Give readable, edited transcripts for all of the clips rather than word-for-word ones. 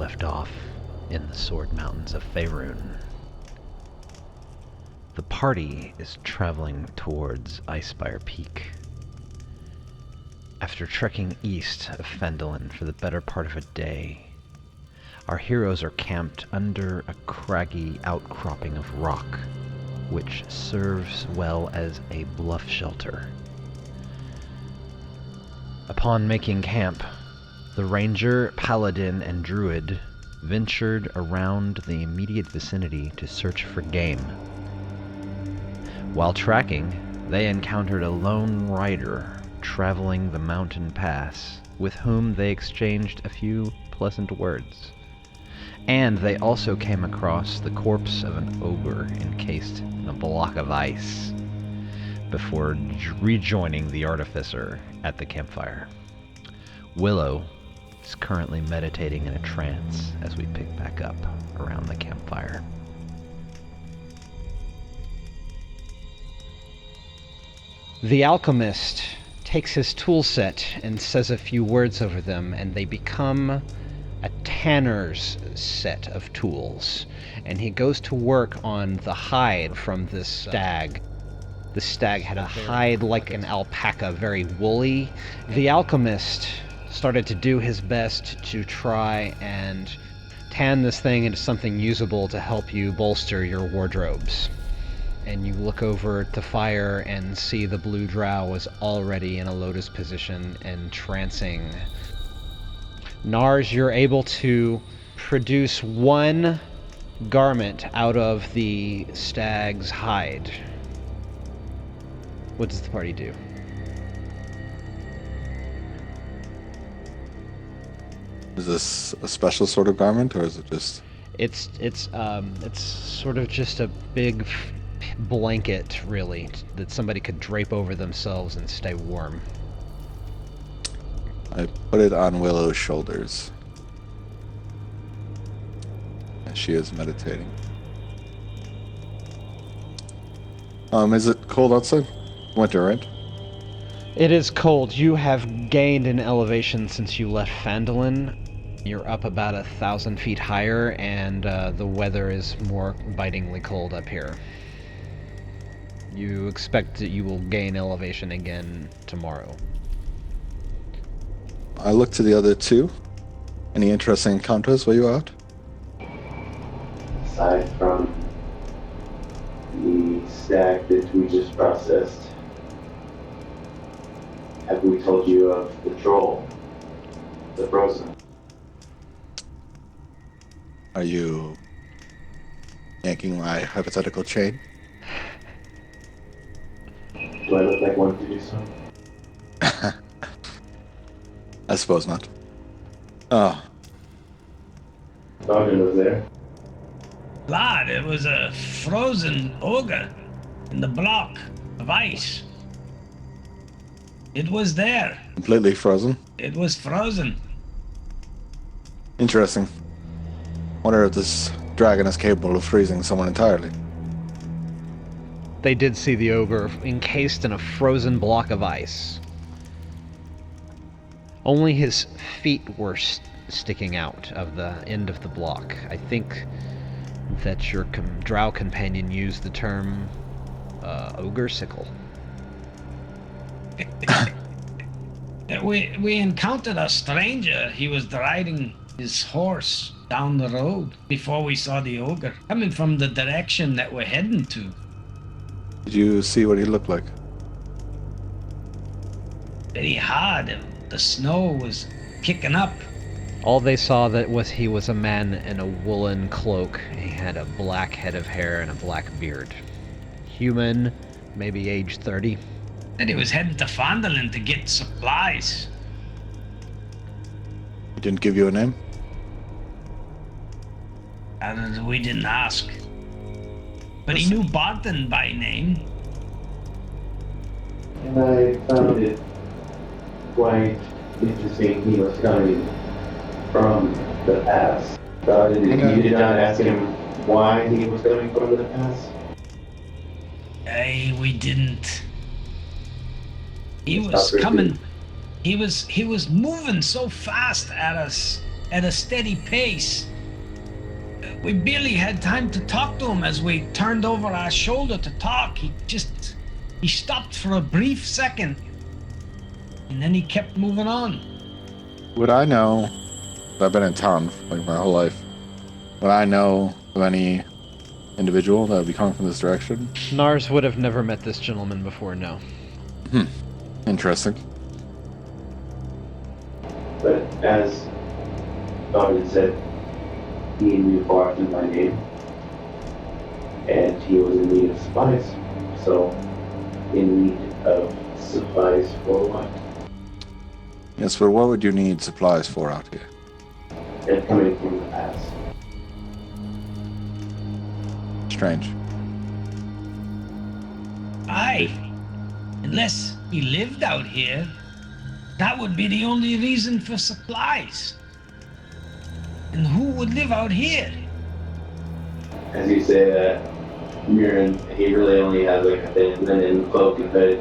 left off in the Sword Mountains of Faerun. The party is traveling towards Icespire Peak. After trekking east of Phandalin for the better part of a day, our heroes are camped under a craggy outcropping of rock, which serves well as a bluff shelter. Upon making camp, the ranger, paladin, and druid ventured around the immediate vicinity to search for game. While tracking, they encountered a lone rider traveling the mountain pass, with whom they exchanged a few pleasant words. And they also came across the corpse of an ogre encased in a block of ice, before rejoining the Artificer at the campfire. Willow is currently meditating in a trance as we pick back up around the campfire. The alchemist takes his tool set and says a few words over them, and they become a tanner's set of tools. And he goes to work on the hide from this stag. The stag had a hide like an alpaca, very woolly. The alchemist started to do his best to try and tan this thing into something usable to help you bolster your wardrobes. And you look over at the fire and see the blue drow is already in a lotus position, entrancing. Nars, you're able to produce one garment out of the stag's hide. What does the party do? Is this a special sort of garment, or is it just... It's sort of just a big blanket, really, that somebody could drape over themselves and stay warm. I put it on Willow's shoulders. And she is meditating. Is it cold outside? Winter, right? It is cold. You have gained an elevation since you left Phandalin. You're up about 1,000 feet higher, and the weather is more bitingly cold up here. You expect that you will gain elevation again tomorrow. I look to the other two. Any interesting encounters while you were out? Aside from the stag that we just processed, have we told you of the troll, the frozen? Are you yanking my hypothetical chain? Do I look like one to do so? I suppose not. Oh, Thardin was there. Lad, it was a frozen ogre in the block of ice. It was there. completely frozen. It was frozen. Interesting. Wonder if this dragon is capable of freezing someone entirely. They did see the ogre encased in a frozen block of ice. Only his feet were sticking out of the end of the block. I think that your drow companion used the term ogre sickle. We encountered a stranger. He was riding his horse down the road before we saw the ogre, coming from the direction that we're heading to. Did you see what he looked like? Very hard, and the snow was kicking up. All they saw that was he was a man in a woolen cloak. He had a black head of hair and a black beard. Human, maybe age 30. And he was heading to Phandalin to get supplies. He didn't give you a name? And we didn't ask. But he knew Barton by name. And I found it quite interesting. He was coming from the past. You did not ask him why he was coming from the past? We didn't. He was coming. He was moving so fast at us at a steady pace. We barely had time to talk to him as we turned over our shoulder to talk. He stopped for a brief second, and then he kept moving on. Would I know? I've been in town like my whole life. Would I know of any individual that would be coming from this direction? Nars would have never met this gentleman before, no. Interesting. But as Thardin said, he knew Barton by name, and he was in need of supplies. So, in need of supplies for what? Yes, but what would you need supplies for out here? They're coming from the past. Strange. Aye. Unless he lived out here, that would be the only reason for supplies. And who would live out here? As you say that, Myrin, he really only has like a thin linen cloak and hood,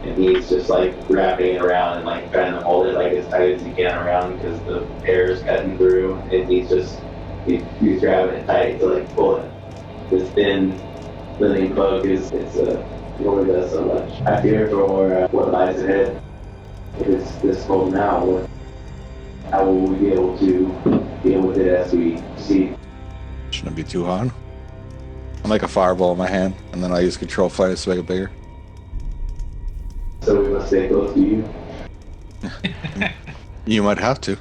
and he's just like wrapping it around and like trying to hold it like as tight as he can around because the air is cutting through, and he's grabbing it tight to like pull it. This thin linen cloak it only does so much. I fear for what lies ahead. If it's this cold now, how will we be able to deal with it as we proceed? Shouldn't be too hard. I make a fireball in my hand, and then I use control flares to make it bigger. So we must stay close to you. You might have to.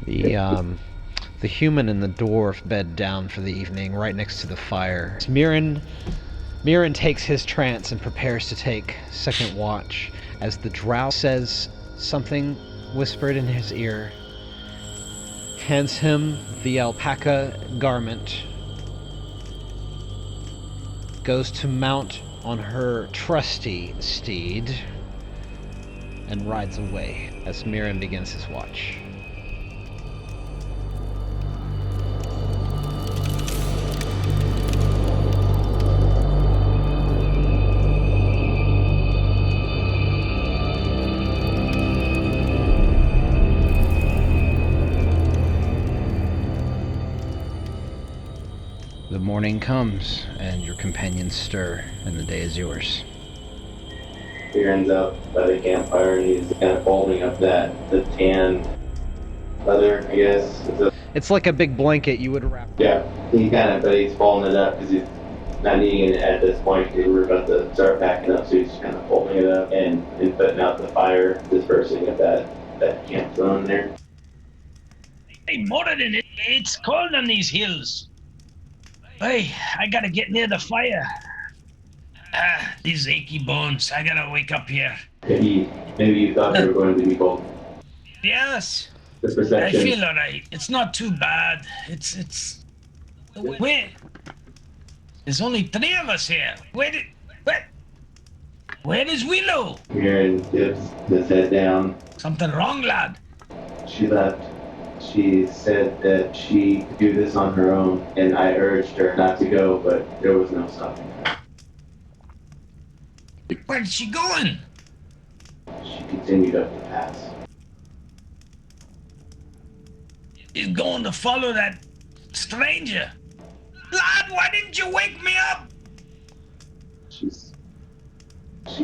The human and the dwarf bed down for the evening, right next to the fire. Myrin takes his trance and prepares to take second watch as the drow says something whispered in his ear, hands him the alpaca garment, goes to mount on her trusty steed, and rides away as Myrin begins his watch. The morning comes, and your companions stir, and the day is yours. Myrin's out by the campfire, and he's kind of folding up the tan leather, I guess. It's like a big blanket you would wrap. Yeah, but he's folding it up because he's not needing it at this point because we're about to start packing up, so he's just kind of folding it up and putting out the fire, dispersing of that camp zone there. Hey, Moradin, it's cold on these hills. Hey, I gotta get near the fire. These achy bones. I gotta wake up here. Maybe you thought you were going to be cold. Yes. The perception. I feel alright. It's not too bad. It's. Where? There's only 3 of us here. Where is Willow? Myrin dips his head down. Something wrong, lad? She left. She said that she could do this on her own, and I urged her not to go, but there was no stopping her. Where's she going? She continued up the pass. She's going to follow that stranger. Lad, why didn't you wake me up? She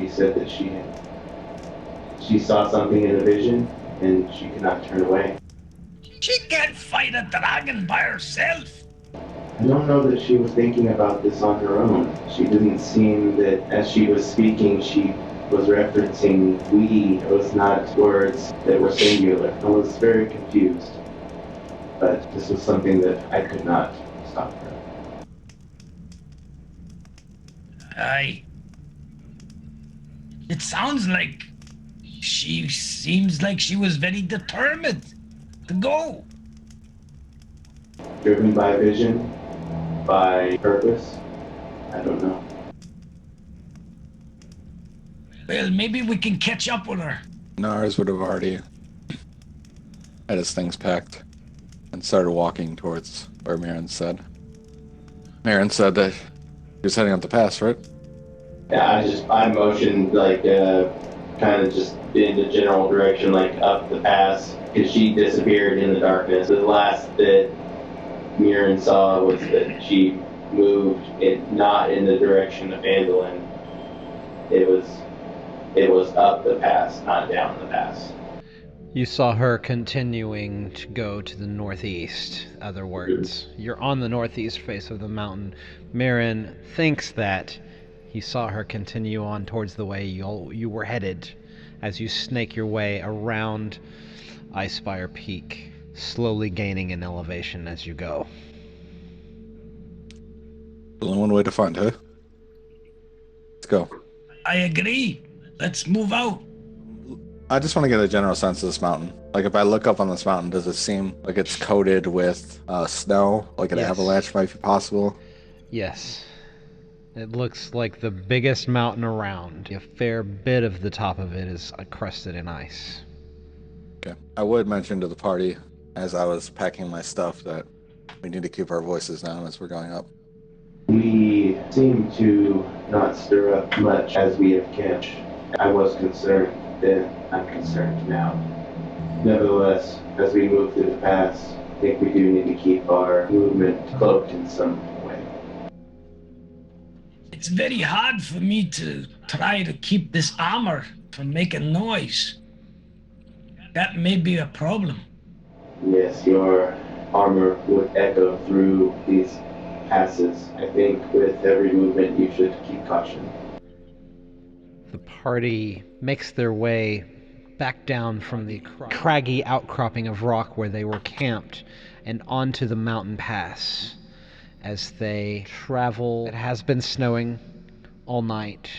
said that she saw something in a vision, and she could not turn away. She can't fight a dragon by herself. I don't know that she was thinking about this on her own. She didn't seem that as she was speaking, she was referencing we. It was not words that were singular. I was very confused. But this was something that I could not stop her. Aye. It sounds like she seems like she was very determined to go. Driven by vision, by purpose, I don't know. Well, maybe we can catch up with her. Nars would have already had his things packed and started walking towards where Myrin said. Myrin said that he was heading up the pass, right? Yeah, I motioned kind of just in the general direction, like up the pass, because she disappeared in the darkness. The last that Myrin saw was that she moved not in the direction of Andalin. It was up the pass, not down the pass. You saw her continuing to go to the northeast. Other words, you're on the northeast face of the mountain. Myrin thinks that he saw her continue on towards the way you were headed as you snake your way around Icespire Peak, slowly gaining in elevation as you go. Only one way to find her. Let's go. I agree. Let's move out. I just want to get a general sense of this mountain. Like, if I look up on this mountain, does it seem like it's coated with snow? Like an avalanche might be possible? Yes. It looks like the biggest mountain around. A fair bit of the top of it is crusted in ice. Okay. I would mention to the party, as I was packing my stuff, that we need to keep our voices down as we're going up. We seem to not stir up much as we have camped. I was concerned then. I'm concerned now. Nevertheless, as we move through the pass, I think we do need to keep our movement cloaked in some way. It's very hard for me to try to keep this armor from making noise. That may be a problem. Yes, your armor would echo through these passes. I think with every movement you should keep caution. The party makes their way back down from the craggy outcropping of rock where they were camped and onto the mountain pass. As they travel, it has been snowing all night,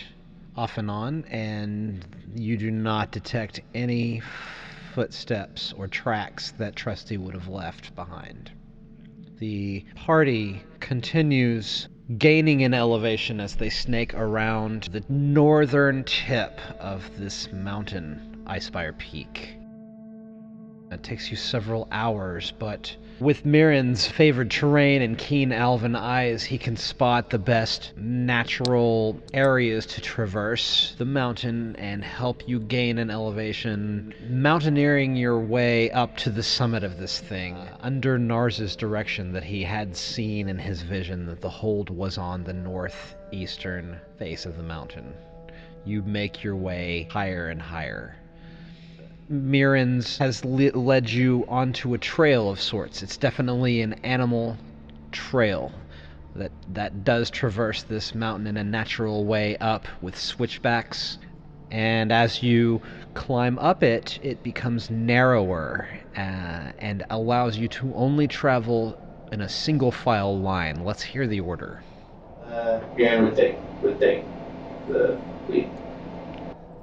off and on, and you do not detect any footsteps or tracks that Trusty would have left behind. The party continues gaining in elevation as they snake around the northern tip of this mountain, Icespire Peak. It takes you several hours, but with Myrin's favored terrain and keen elven eyes, he can spot the best natural areas to traverse the mountain and help you gain an elevation, mountaineering your way up to the summit of this thing, under Nars's direction that he had seen in his vision that the hold was on the northeastern face of the mountain. You make your way higher and higher. Myrin's has led you onto a trail of sorts. It's definitely an animal trail that does traverse this mountain in a natural way up with switchbacks. And as you climb up it, it becomes narrower and allows you to only travel in a single file line. Let's hear the order. Myrin would take the lead.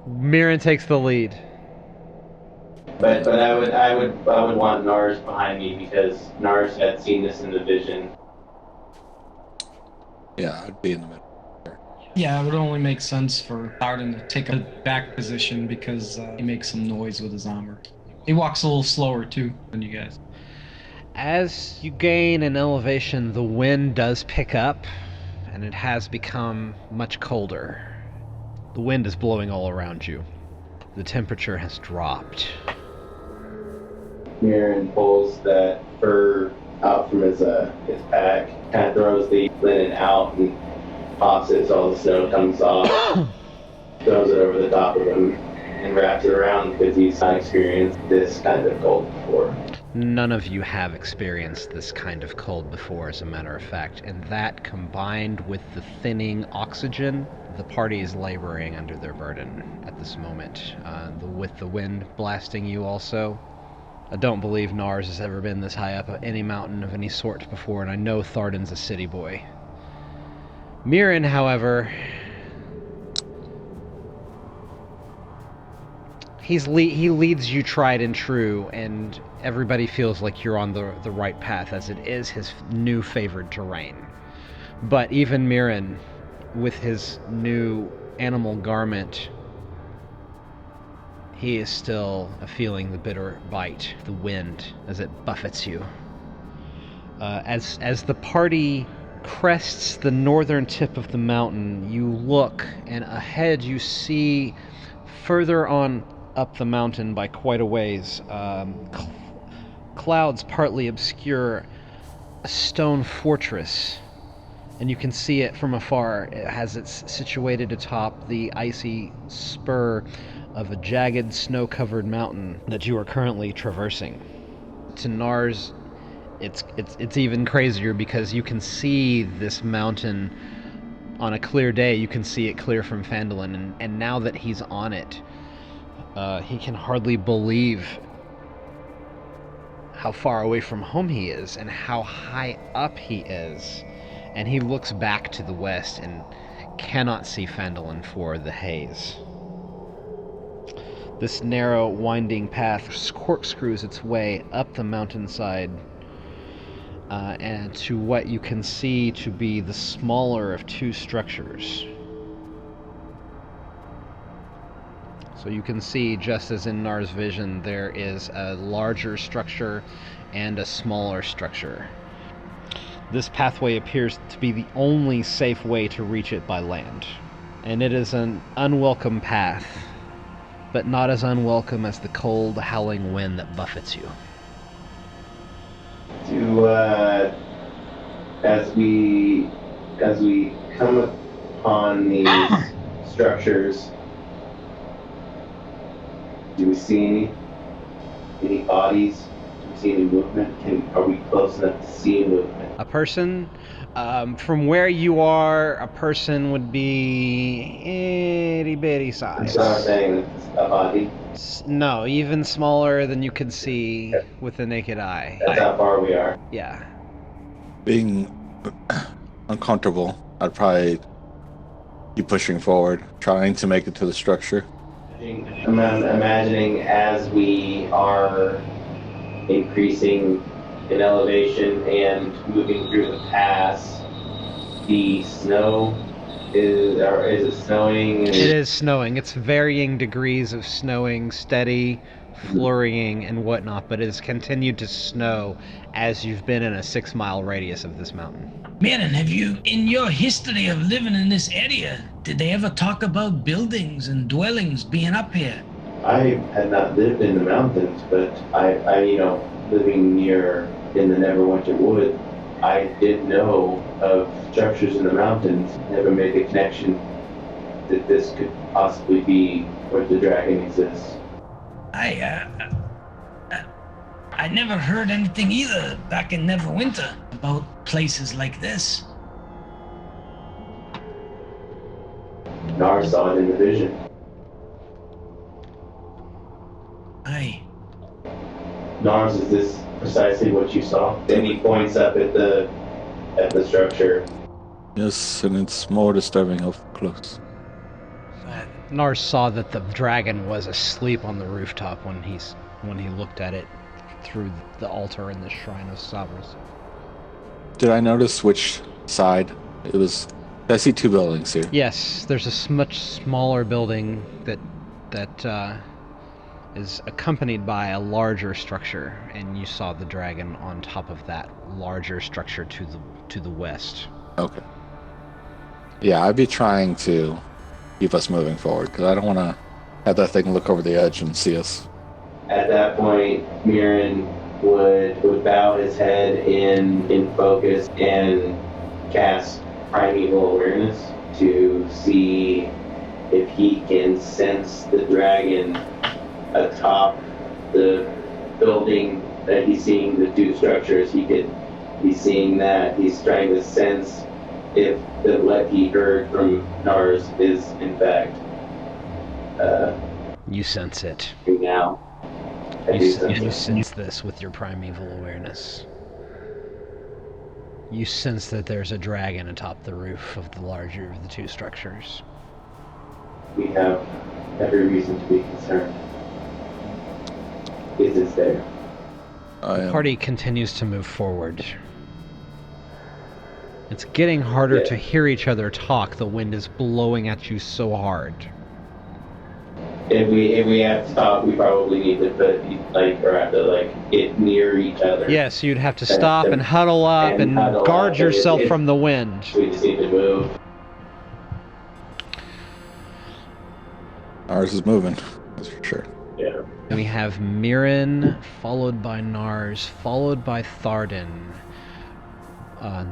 Myrin takes the lead. But I would want Nars behind me because Nars had seen this in the vision. Yeah, I'd be in the middle. Yeah, it would only make sense for Thardin to take a back position because he makes some noise with his armor. He walks a little slower too than you guys. As you gain an elevation, the wind does pick up, and it has become much colder. The wind is blowing all around you. The temperature has dropped. Myrin pulls that fur out from his pack, kind of throws the linen out and pops it so all the snow comes off, throws it over the top of him, and wraps it around because he's not experienced this kind of cold before. None of you have experienced this kind of cold before, as a matter of fact, and that combined with the thinning oxygen, the party is laboring under their burden at this moment. With the wind blasting you also, I don't believe Nars has ever been this high up any mountain of any sort before, and I know Thardin's a city boy. Myrin, however, he leads you tried and true, and everybody feels like you're on the right path, as it is his new favored terrain. But even Myrin, with his new animal garment, he is still feeling the bitter bite of the wind as it buffets you. As the party crests the northern tip of the mountain, you look, and ahead you see, further on up the mountain by quite a ways. Clouds partly obscure a stone fortress, and you can see it from afar. It has its situated atop the icy spur of a jagged, snow-covered mountain that you are currently traversing. To Nars, it's even crazier because you can see this mountain on a clear day. You can see it clear from Phandalin, and now that he's on it, he can hardly believe how far away from home he is and how high up he is. And he looks back to the west and cannot see Phandalin for the haze. This narrow, winding path corkscrews its way up the mountainside and to what you can see to be the smaller of two structures. So you can see, just as in Nars' vision, there is a larger structure and a smaller structure. This pathway appears to be the only safe way to reach it by land. And it is an unwelcome path, but not as unwelcome as the cold, howling wind that buffets you. As we come upon these structures, do we see any bodies? Do we see any movement? Are we close enough to see movement? A person, from where you are, a person would be itty bitty size. So I'm saying a body. No, even smaller than you could see with the naked eye. That's how far we are. Yeah. Being uncomfortable, I'd probably be pushing forward, trying to make it to the structure. I'm imagining as we are increasing in elevation and moving through the pass, the snow is it snowing? It is snowing. It's varying degrees of snowing, steady, flurrying, and whatnot, but it has continued to snow as you've been in a 6-mile radius of this mountain. Myrin, have you, in your history of living in this area, did they ever talk about buildings and dwellings being up here? I had not lived in the mountains, but I living near in the Neverwinter Wood, I did know of structures in the mountains. Never made the connection that this could possibly be where the dragon exists. I never heard anything either back in Neverwinter about places like this. Nars saw it in the vision. Aye. Nars, is this precisely what you saw? Then he points up at the structure. Yes, and it's more disturbing up close. Nars saw that the dragon was asleep on the rooftop when he looked at it through the altar in the Shrine of Sabras. Did I notice which side it was? I see two buildings here. Yes, there's a much smaller building that is accompanied by a larger structure, and you saw the dragon on top of that larger structure to the west. Okay. Yeah, I'd be trying to keep us moving forward, because I don't want to have that thing look over the edge and see us. At that point, Myrin would bow his head in focus and cast Primeval Awareness to see if he can sense the dragon atop the building that he's seeing, the two structures. He's seeing that. He's trying to sense if what he heard from Nars is in fact You sense it. true now. You sense this with your primeval awareness. You sense that there's a dragon atop the roof of the larger of the two structures. We have every reason to be concerned. Is it there? The party continues to move forward. It's getting harder to hear each other talk. The wind is blowing at you so hard. If we have to stop, we probably need to get near each other. Yes, you'd have to stop and huddle up and guard yourself from the wind. We just need to move. Ours is moving, that's for sure. Yeah. We have Myrin, followed by Nars, followed by Thardin.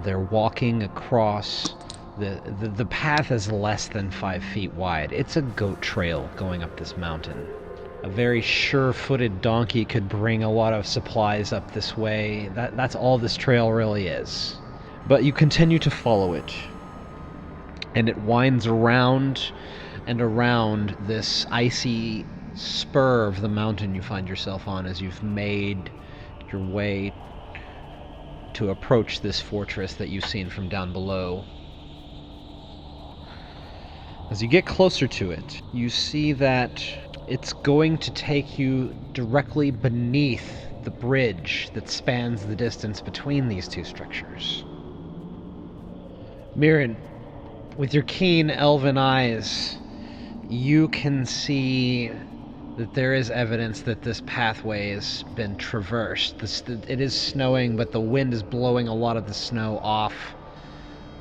They're walking across. The path is less than 5 feet wide. It's a goat trail going up this mountain. A very sure-footed donkey could bring a lot of supplies up this way. That's all this trail really is. But you continue to follow it. And it winds around and around this icy spur of the mountain you find yourself on as you've made your way to approach this fortress that you've seen from down below. As you get closer to it, you see that it's going to take you directly beneath the bridge that spans the distance between these two structures. Myrin, with your keen elven eyes, you can see that there is evidence that this pathway has been traversed. It is snowing, but the wind is blowing a lot of the snow off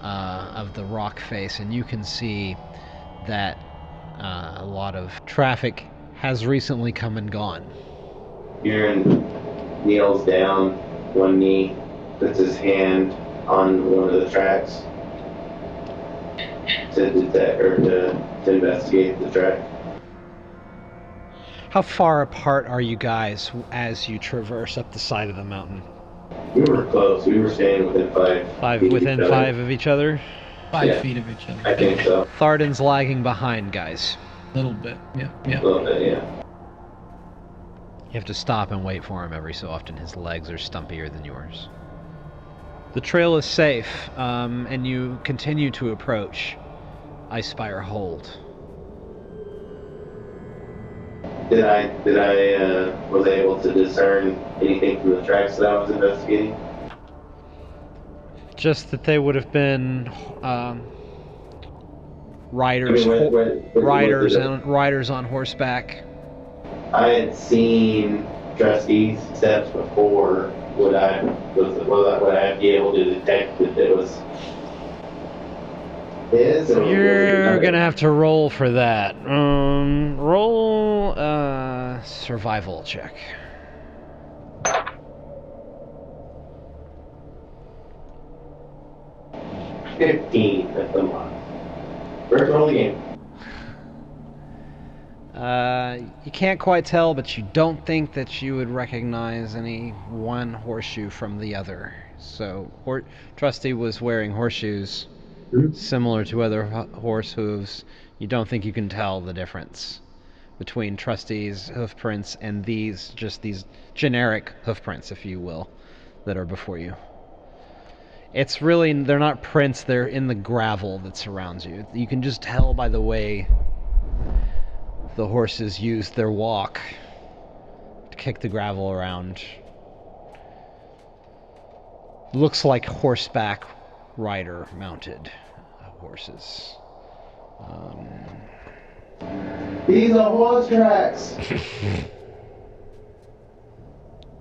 of the rock face, and you can see that a lot of traffic has recently come and gone. Myrin kneels down, one knee, puts his hand on one of the tracks to detect or to investigate the track. How far apart are you guys as you traverse up the side of the mountain? We were close. We were staying within 5 feet Within of each other. 5 of each other? 5 feet of each other. I think so. Thardin's lagging behind, guys. A little bit. Yeah. A little bit, yeah. You have to stop and wait for him every so often. His legs are stumpier than yours. The trail is safe, and you continue to approach Icespire Hold. Was I able to discern anything from the tracks that I was investigating? Just that they would have been riders, riders on horseback. I had seen Trusty's steps before. Would I be able to detect that it was his? Or You're gonna have to roll for that. Roll a survival check. 15 at the mark. First roll of the game. You can't quite tell, but you don't think that you would recognize any one horseshoe from the other. So, Trusty was wearing horseshoes similar to other horse hooves. You don't think you can tell the difference between Trusty's hoof prints and these generic hoof prints, if you will, that are before you. It's really, they're not prints, they're in the gravel that surrounds you. You can just tell by the way the horses use their walk to kick the gravel around. Looks like horseback rider mounted horses. These are horse tracks.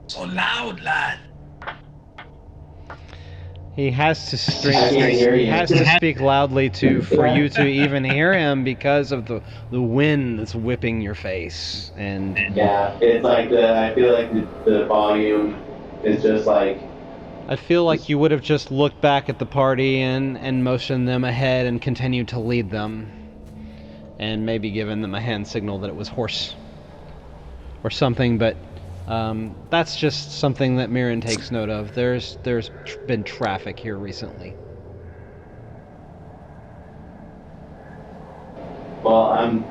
So loud, lad. He has to I can't hear you. He has to speak loudly for you to even hear him because of the wind that's whipping your face. And Yeah, it's like I feel like the volume is just like. I feel like you would have just looked back at the party and motioned them ahead and continued to lead them, and maybe given them a hand signal that it was horse or something. But that's just something that Myrin takes note of. There's been traffic here recently. Well, I'm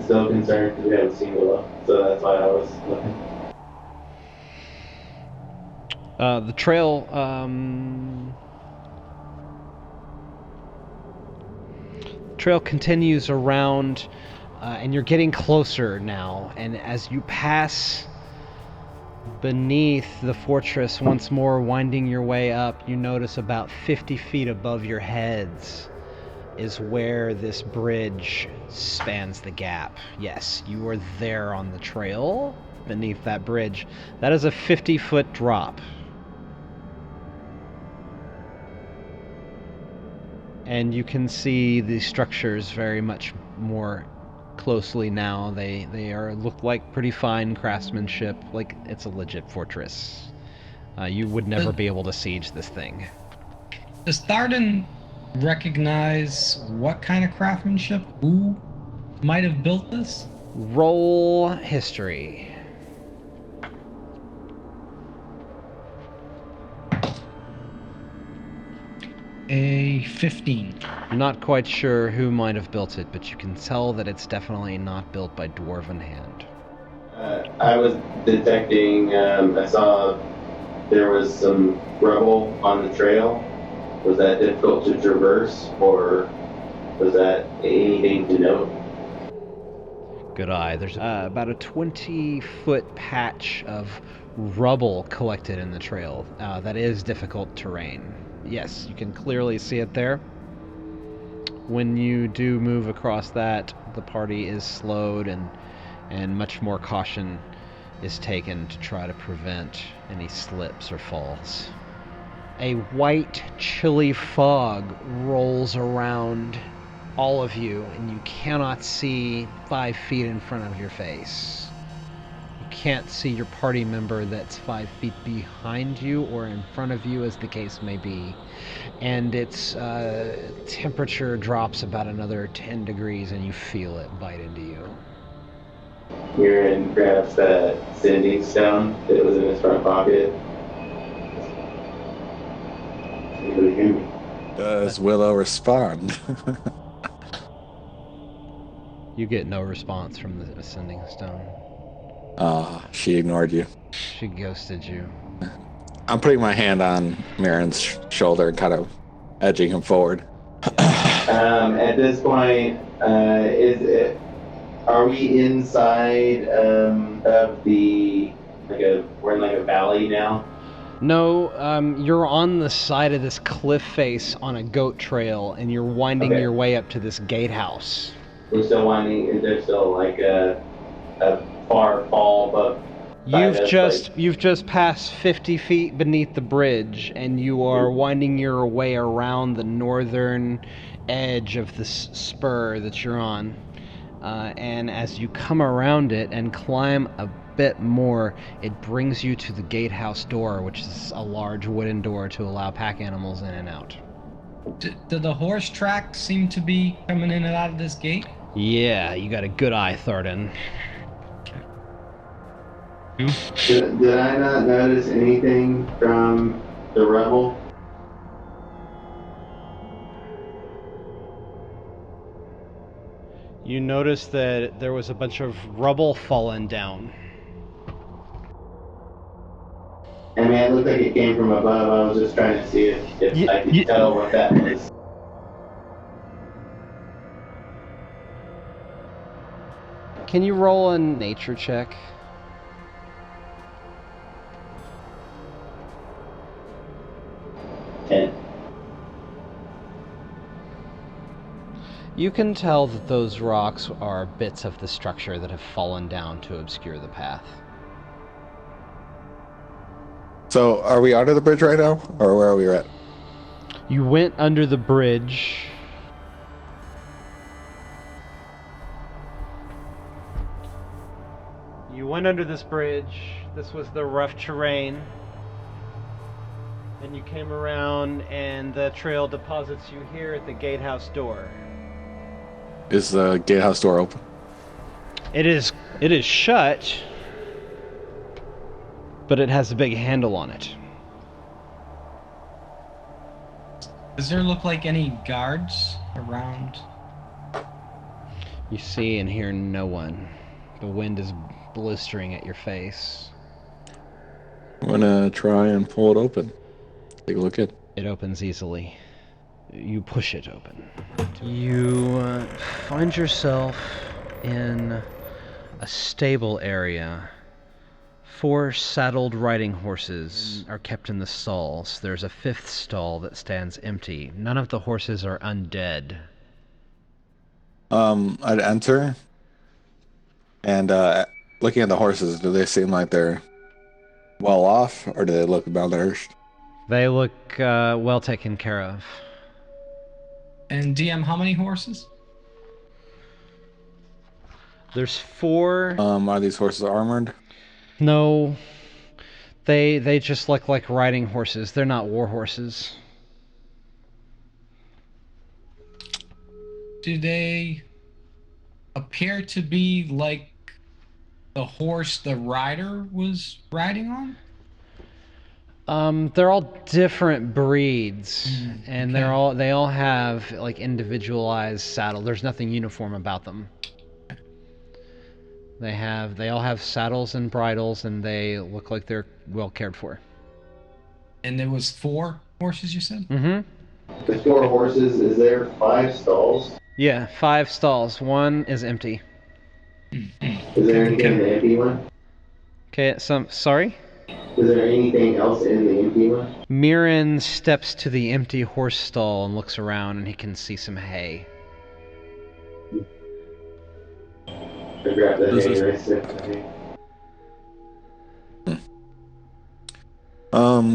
still concerned because we haven't seen Willow, so that's why I was looking. The trail continues around, and you're getting closer now, and as you pass beneath the fortress once more, winding your way up, you notice about 50 feet above your heads is where this bridge spans the gap. Yes, you are there on the trail beneath that bridge. That is a 50-foot drop. And you can see the structures very much more closely now. They look like pretty fine craftsmanship. Like it's a legit fortress. You would never be able to siege this thing. Does Thardin recognize what kind of craftsmanship? Who might have built this? Roll history. A 15. I'm not quite sure who might have built it, but you can tell that it's definitely not built by dwarven hand. I was detecting, I saw there was some rubble on the trail. Was that difficult to traverse, or was that anything to note? Good eye. There's about a 20-foot patch of rubble collected in the trail. That is difficult terrain. Yes, you can clearly see it there. When you do move across that, the party is slowed and much more caution is taken to try to prevent any slips or falls. A white, chilly fog rolls around all of you, and you cannot see 5 feet in front of your face. You can't see your party member that's 5 feet behind you or in front of you, as the case may be. And its temperature drops about another 10 degrees, and you feel it bite into you. Myrin grabs that sending stone that was in his front pocket. Anybody hear me? Does Willow respond? You get no response from the ascending stone. She ignored you. She ghosted you. I'm putting my hand on Myrin's shoulder and kind of edging him forward. At this point, are we inside of the we're in like a valley now? No, you're on the side of this cliff face on a goat trail, and you're winding your way up to this gatehouse. We're still winding. Is there still like a far fall above? You've just passed 50 feet beneath the bridge, and you are winding your way around the northern edge of this spur that you're on. And as you come around it and climb a bit more, it brings you to the Gatehouse Door, which is a large wooden door to allow pack animals in and out. Do the horse tracks seem to be coming in and out of this gate? Yeah, you got a good eye, Thardin. Did I not notice anything from the rebel? You noticed that there was a bunch of rubble fallen down. I mean, it looked like it came from above. I was just trying to see if I could tell what that was. Can you roll a nature check? You can tell that those rocks are bits of the structure that have fallen down to obscure the path. So, are we under the bridge right now, or where are we at? You went under the bridge. You went under this bridge. This was the rough terrain. And you came around, and the trail deposits you here at the Gatehouse Door. Is the gatehouse door open? It is shut, but it has a big handle on it. Does there look like any guards around? You see and hear no one. The wind is blistering at your face. I'm gonna try and pull it open. Take a look at it. It opens easily. You push it open. You find yourself in a stable area. 4 saddled riding horses are kept in the stalls. There's a 5th stall that stands empty. None of the horses are undead. I'd enter, and looking at the horses, do they seem like they're well off, or do they look malnourished? They look well taken care of. And DM, how many horses? There's 4. Are these horses armored? No, they just look like riding horses. They're not war horses. Do they appear to be like the horse the rider was riding on? They're all different breeds, and okay. they all have like individualized saddle. There's nothing uniform about them. They all have saddles and bridles, and they look like they're well cared for. And there was 4 horses, you said? Mm-hmm. The 4 horses, is there 5 stalls? Yeah, 5 stalls. 1 is empty. Is there anything in the empty one? Okay, sorry? Is there anything else in the empty one? Myrin steps to the empty horse stall and looks around, and he can see some hay. I grab the hay and I sip the hay.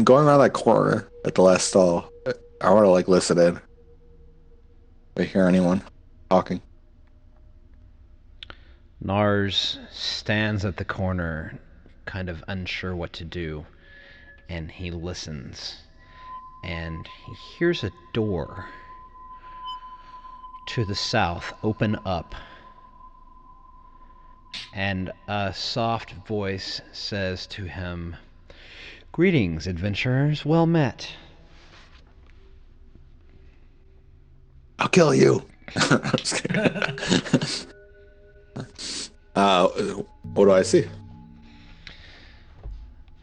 Going around that corner at the last stall, I want to like listen in. If I hear anyone talking. Nars stands at the corner, kind of unsure what to do, and he listens, and he hears a door to the south open up, and a soft voice says to him, "Greetings, adventurers, well met." I'll kill you. Just kidding. What do I see?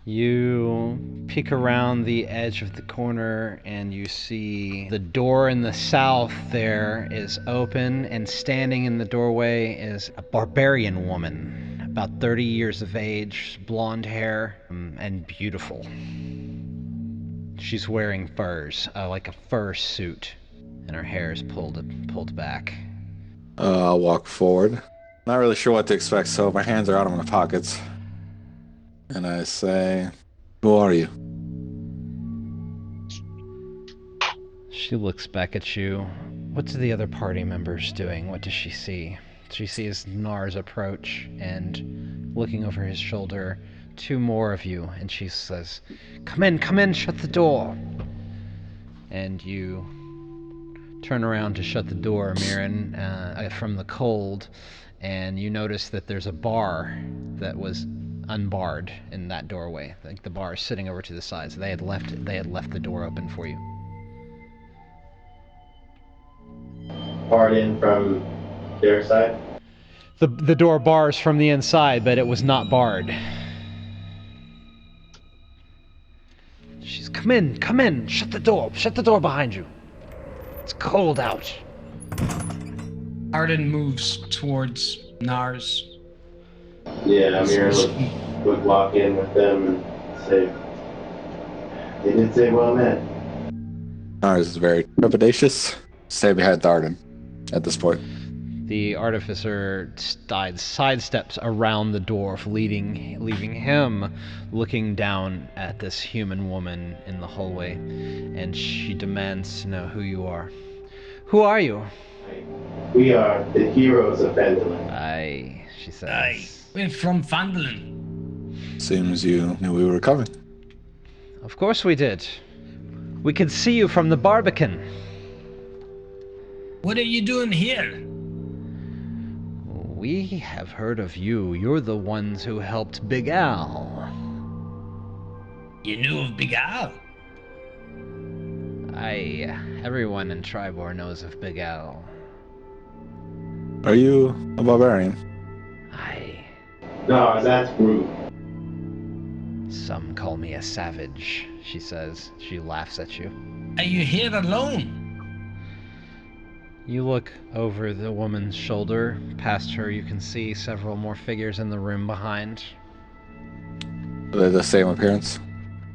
You peek around the edge of the corner and you see the door in the south there is open, and standing in the doorway is a barbarian woman, about 30 years of age, blonde hair, and beautiful. She's wearing furs, like a fur suit, and her hair is pulled back. I'll walk forward. Not really sure what to expect, so my hands are out of my pockets. And I say, "Who are you?" She looks back at you. What's the other party members doing? What does she see? She sees Nars approach, and looking over his shoulder, 2 more of you, and she says, come in, shut the door." And you turn around to shut the door, Myrin, from the cold, and you notice that there's a bar that was unbarred in that doorway. I think the bar is sitting over to the side, so they had left the door open for you. Barred in from their side? The door bars from the inside, but it was not barred. She's, come in, shut the door behind you. It's cold out. Thardin moves towards Nars. Yeah, Amir would walk in with them and say, they did say well met. Nars is very trepidatious. Stay behind Thardin at this point. The Artificer sidesteps around the dwarf, leaving him looking down at this human woman in the hallway, and she demands to know who you are. Who are you? We are the heroes of Phandalin. Aye, she says. Aye, we're from Phandalin. Seems you knew we were coming. Of course we did. We could see you from the Barbican. What are you doing here? We have heard of you. You're the ones who helped Big Al. You knew of Big Al? Aye, everyone in Tribor knows of Big Al. Are you a barbarian? Aye. No, that's rude. Some call me a savage, she says. She laughs at you. Are you here alone? You look over the woman's shoulder. Past her, you can see several more figures in the room behind. Are they the same appearance?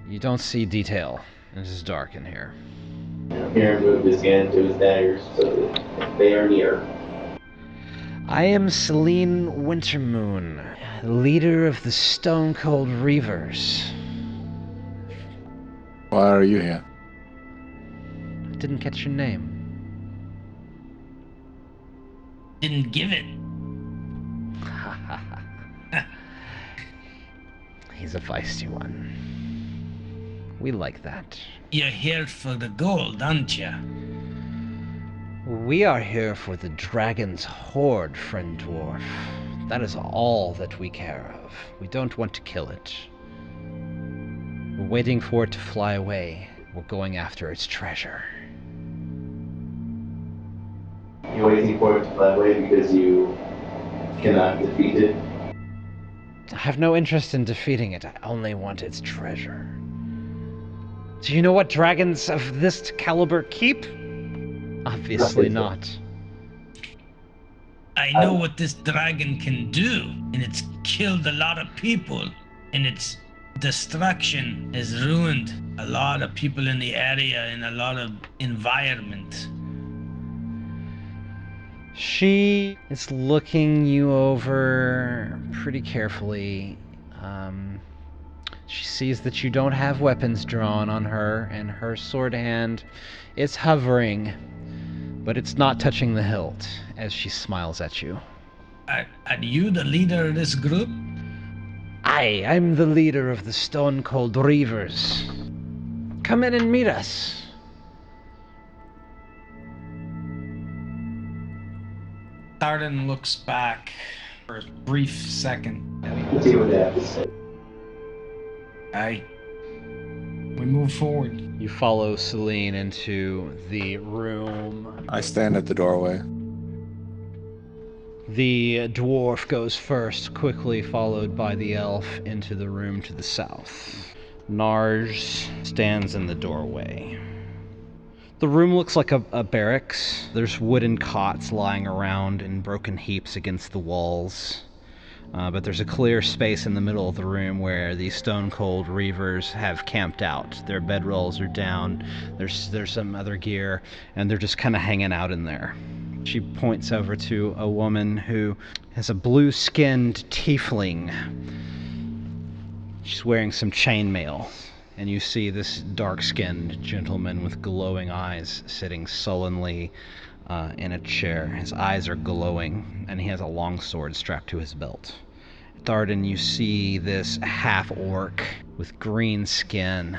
You don't see detail. It is dark in here. Amir moved his hand to his daggers so that they are near. I am Celine Wintermoon, leader of the Stone Cold Reavers. Why are you here? I didn't catch your name. Didn't give it. He's a feisty one. We like that. You're here for the gold, aren't you? We are here for the dragon's hoard, friend dwarf. That is all that we care of. We don't want to kill it. We're waiting for it to fly away. We're going after its treasure. You're waiting for it to fly away because you cannot defeat it. I have no interest in defeating it. I only want its treasure. Do you know what dragons of this caliber keep? Obviously not. I know what this dragon can do, and it's killed a lot of people, and its destruction has ruined a lot of people in the area and a lot of environment. She is looking you over pretty carefully. She sees that you don't have weapons drawn on her, and her sword hand is hovering, but it's not touching the hilt as she smiles at you. Are you the leader of this group? I'm the leader of the Stone Cold Reavers. Come in and meet us. Thardin looks back for a brief second. Let's see what they have to say. Aye. We move forward. You follow Celine into the room. I stand at the doorway. The dwarf goes first, quickly followed by the elf into the room to the south. Nars stands in the doorway. The room looks like a barracks. There's wooden cots lying around in broken heaps against the walls. But there's a clear space in the middle of the room where the Stone Cold Reavers have camped out. Their bedrolls are down, there's some other gear, and they're just kind of hanging out in there. She points over to a woman who has a blue-skinned tiefling. She's wearing some chainmail, and you see this dark-skinned gentleman with glowing eyes sitting sullenly in a chair. His eyes are glowing, and he has a long sword strapped to his belt. Thardin, you see this half-orc with green skin,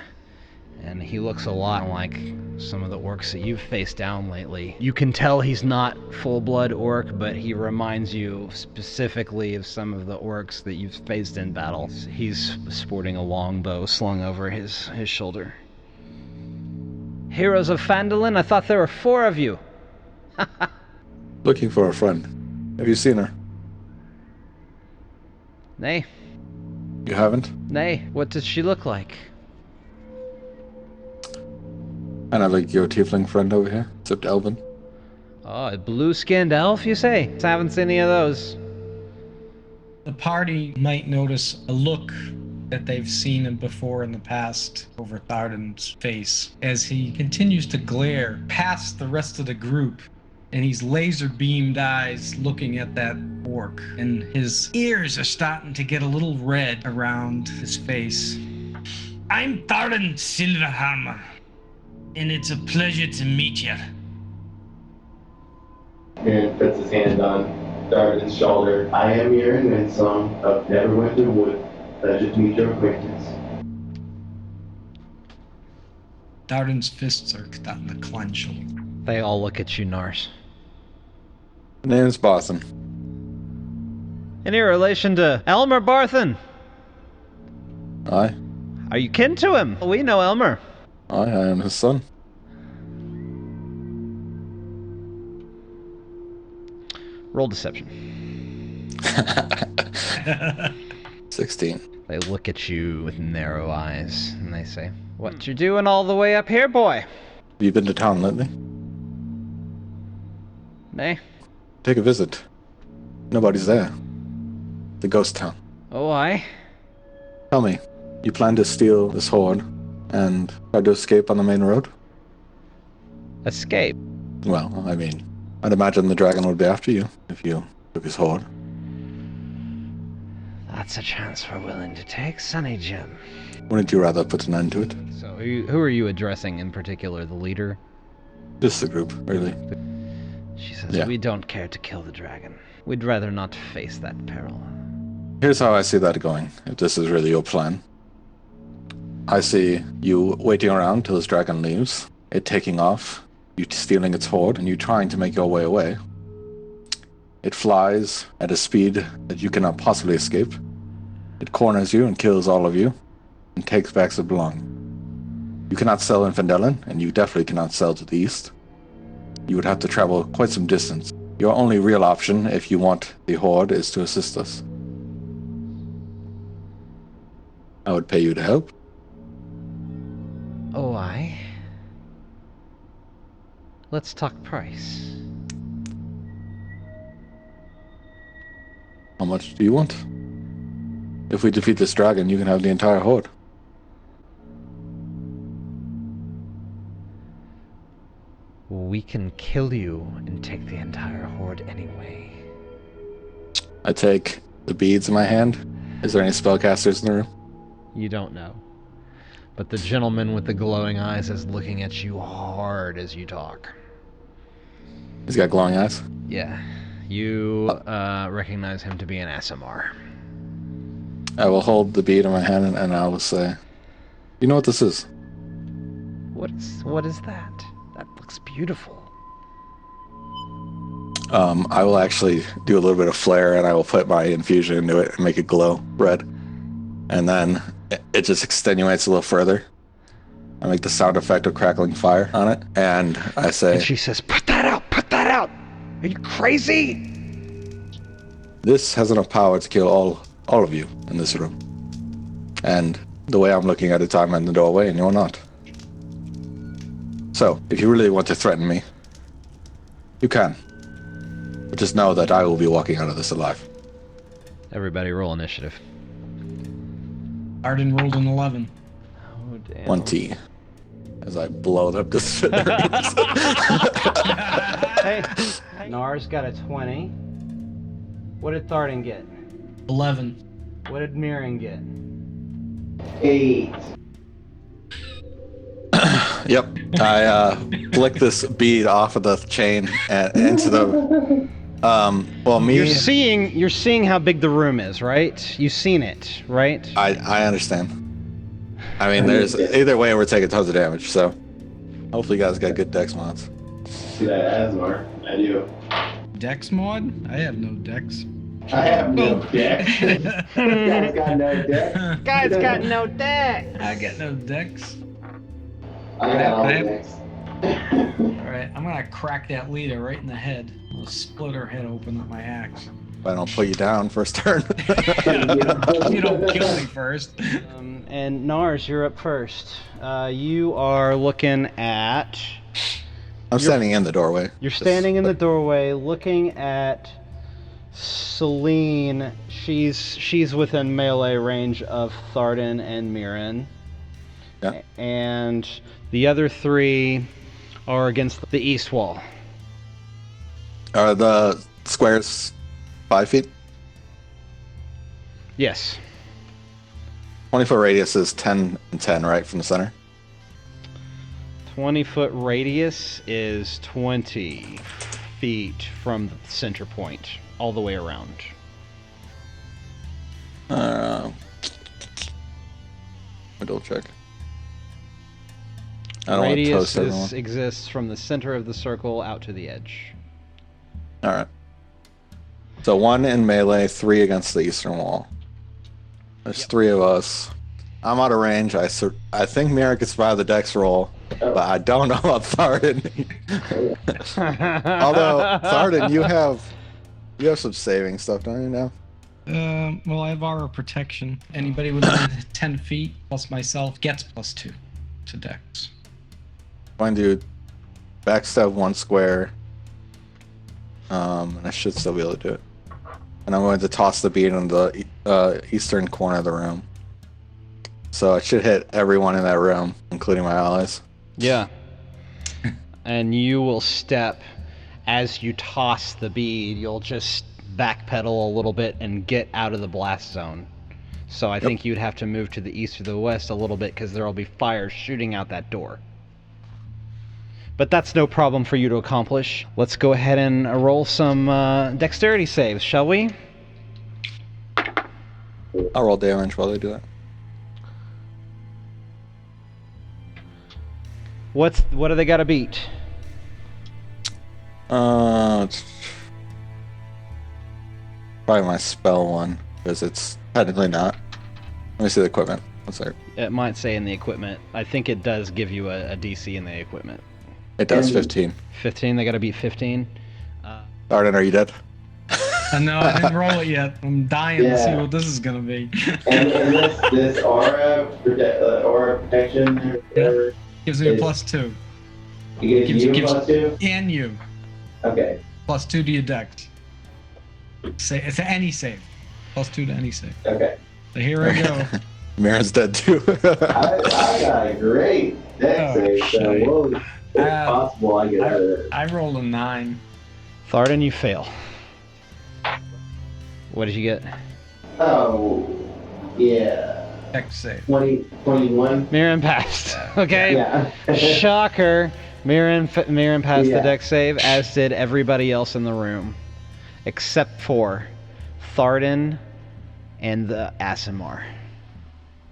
and he looks a lot like some of the orcs that you've faced down lately. You can tell he's not full-blood orc, but he reminds you specifically of some of the orcs that you've faced in battle. He's sporting a longbow slung over his shoulder. Heroes of Phandalin, I thought there were 4 of you. Looking for a friend. Have you seen her? Nay. You haven't? Nay. What does she look like? And I like your tiefling friend over here, except Elvin. Oh, a blue-skinned elf, you say? I haven't seen any of those. The party might notice a look that they've seen before in the past over Thardin's face as he continues to glare past the rest of the group, and he's laser-beamed eyes looking at that orc, and his ears are starting to get a little red around his face. I'm Thardin Silverhammer, and it's a pleasure to meet you. Myrin puts his hand on Thardin's shoulder. I am Myrin Windsong of Neverwinter Wood. Pleasure to meet your acquaintance. Thardin's fists are starting to clench a little. They all look at you, Nars. My name's Boston. Any relation to Elmer Barthen? Aye. Are you kin to him? We know Elmer. I am his son. Roll deception. 16. They look at you with narrow eyes, and they say, "What you doing all the way up here, boy?" Have you been to town lately? Nay. Take a visit. Nobody's there. The ghost town. Oh, aye. Tell me, you plan to steal this hoard and try to escape on the main road? Escape. Well, I mean, I'd imagine the dragon would be after you if you took his hoard. That's a chance we're willing to take, Sonny Jim. Wouldn't you rather put an end to it? So, who are you addressing in particular? The leader? Just the group, really. She says, Yeah. "We don't care to kill the dragon. We'd rather not face that peril." Here's how I see that going, if this is really your plan. I see you waiting around till this dragon leaves, it taking off, you stealing its hoard, and you trying to make your way away. It flies at a speed that you cannot possibly escape. It corners you and kills all of you, and takes back the belong. You cannot sell in Fendelin, and you definitely cannot sell to the east. You would have to travel quite some distance. Your only real option, if you want the hoard, is to assist us. I would pay you to help. Oh, aye. Let's talk price. How much do you want? If we defeat this dragon, you can have the entire hoard. We can kill you and take the entire hoard anyway. I take the beads in my hand. Is there any spellcasters in the room? You don't know. But the gentleman with the glowing eyes is looking at you hard as you talk. He's got glowing eyes? Yeah. You recognize him to be an Aasimar. I will hold the bead in my hand and I will say, you know what this is? What is that? That looks beautiful. I will actually do a little bit of flare and I will put my infusion into it and make it glow red. And then it just extenuates a little further. I make the sound effect of crackling fire on it. And I say... And she says, put that out! Put that out! Are you crazy? This has enough power to kill all of you in this room. And the way I'm looking at it, I'm in the doorway and you're not. So, if you really want to threaten me, you can. But just know that I will be walking out of this alive. Everybody roll initiative. Thardin rolled an 11. Oh, damn. 1T. As I blow up this. Hey, Nars got a 20. What did Thardin get? 11. What did Myrin get? 8. Yep. I flick this bead off of the chain and into the... well, me... You're seeing how big the room is, right? You've seen it, right? I understand. I mean, there's... Either way, we're taking tons of damage, so... Hopefully you guys got good dex mods. See that Asmar? I do. Dex mod? I have no dex. I have no deck. Guy's got no deck. Guy's got no deck! I got no dex. I got all I the have- decks. Alright, I'm gonna crack that leader right in the head. I'll split her head open with my axe. If I don't put you down first turn. You don't kill me first. And Nars, you're up first. You are looking at... I'm standing in the doorway. You're standing in the doorway looking at Celine. She's within melee range of Thardin and Myrin. Yeah. And the other three are against the east wall. Are the squares 5 feet? Yes. 20-foot radius is 10 and 10, right, from the center? 20-foot radius is 20 feet from the center point, all the way around. Let me double check. I don't want to Radius toast everyone. exists from the center of the circle out to the edge. Alright. So 1 in melee, 3 against the eastern wall. There's 3 of us. I'm out of range. I think Myrin can survive the dex roll, but I don't know about Thardin. Although, Thardin, you have some saving stuff, don't you now? Well, I have aura protection. Anybody within 10 feet plus myself gets +2 to dex. I'm going to backstab 1 square. And I should still be able to do it. And I'm going to toss the bead in the eastern corner of the room. So it should hit everyone in that room, including my allies. Yeah. And you will step, as you toss the bead, you'll just backpedal a little bit and get out of the blast zone. So I think you'd have to move to the east or the west a little bit because there will be fire shooting out that door. But that's no problem for you to accomplish. Let's go ahead and roll some dexterity saves, shall we? I'll roll damage while they do that. What do they got to beat? It's probably my spell one, because it's technically not. Let me see the equipment. One second. It might say in the equipment. I think it does give you a DC in the equipment. It does 15. 15. They got to beat 15. Thardin, are you dead? No, I didn't roll it yet. I'm dying to see what this is gonna be. And this aura protection or whatever, Gives me a +2. it gives you plus 2? And you. Okay. +2 to your dex. Say it's any save. +2 to any save. Okay. So here I go. Myrin's dead too. I got a great deck save, so whoa, it's possible I get out of it. I rolled a 9. Thardin, you fail. What did you get? Oh, yeah. Dex save. 21. Myrin passed. Okay. Yeah. Shocker. Myrin passed the Yeah. dex save, as did everybody else in the room, except for Thardin and the Aasimar.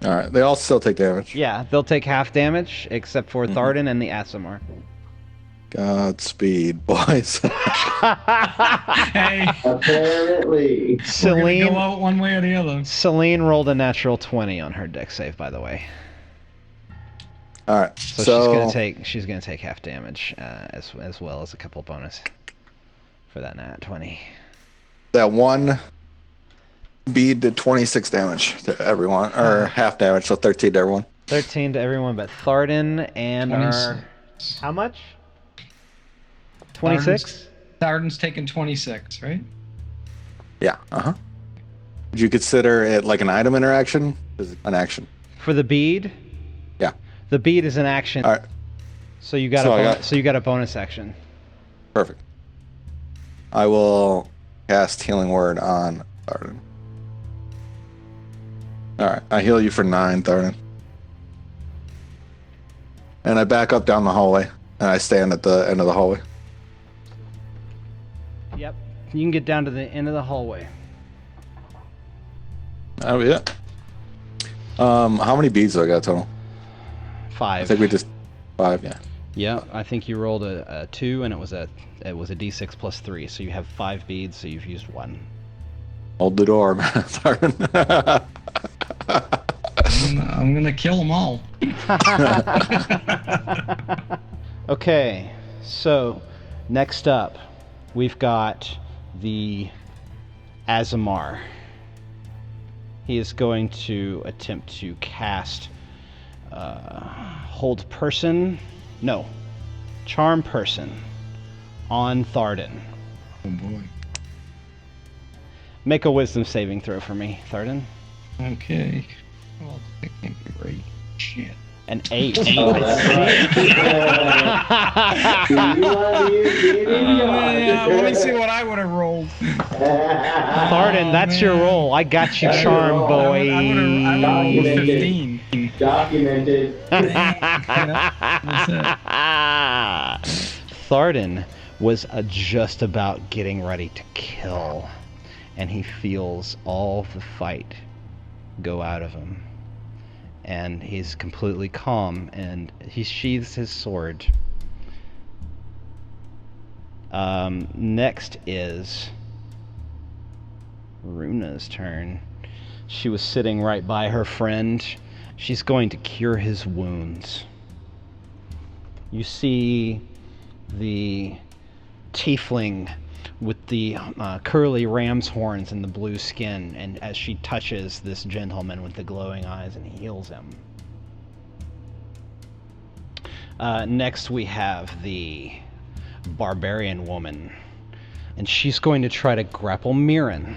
All right, they all still take damage. Yeah, they'll take half damage, except for Thardin and the Aasimar. Godspeed, boys. Hey, Apparently. we're gonna Celine, go out one way or the other. Celine rolled a natural 20 on her dex save, by the way. All right, So she's gonna take half damage, as well as a couple bonus for that nat 20. that one bead did 26 damage to everyone, or half damage, so 13 to everyone. 13 to everyone but Thardin and our... How much? 26? Thardin's taking 26, right? Yeah. Would you consider it like an item interaction? Is it an action? For the bead? Yeah. The bead is an action. All right. So you got so you got a bonus action. Perfect. I will cast Healing Word on Thardin. All right. I heal you for 9, Thardin. And I back up down the hallway, and I stand at the end of the hallway. Yep. You can get down to the end of the hallway. Oh yeah. How many beads do I got total? 5. I think we just 5. Yeah. Yeah, I think you rolled a 2, and it was a d6 plus 3, so you have 5 beads, so you've used 1. Hold the door, man. Thardin. I'm gonna kill them all. Okay, so next up, we've got the Aasimar. He is going to attempt to cast Hold Person. No, Charm Person on Thardin. Oh boy. Make a Wisdom saving throw for me, Thardin. Okay. Well, that can't be right. Shit. An 8. Oh, that's right. Do you want to use the Yeah, let me see what I would have rolled. Thardin, that's your man. roll. I got you, That's charm your roll. boy. I would have rolled 15. Documented. Thardin was just about getting ready to kill, and he feels all the fight go out of him. And he's completely calm, and he sheathes his sword. Next is Runa's turn. She was sitting right by her friend. She's going to cure his wounds. You see the tiefling with the curly ram's horns and the blue skin, and as she touches this gentleman with the glowing eyes and heals him. Next we have the Barbarian Woman, and she's going to try to grapple Myrin.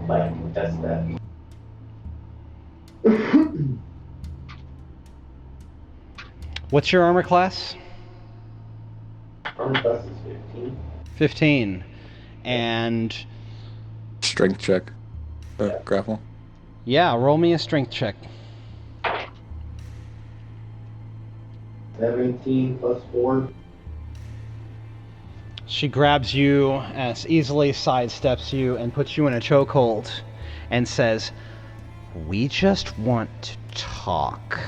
Like, that's that. What's your armor class? Armor class is 15. 15. And Strength check. Grapple. yeah, roll me a strength check. 17 plus 4. She grabs you, as easily sidesteps you, and puts you in a chokehold, and says, "We just want to talk."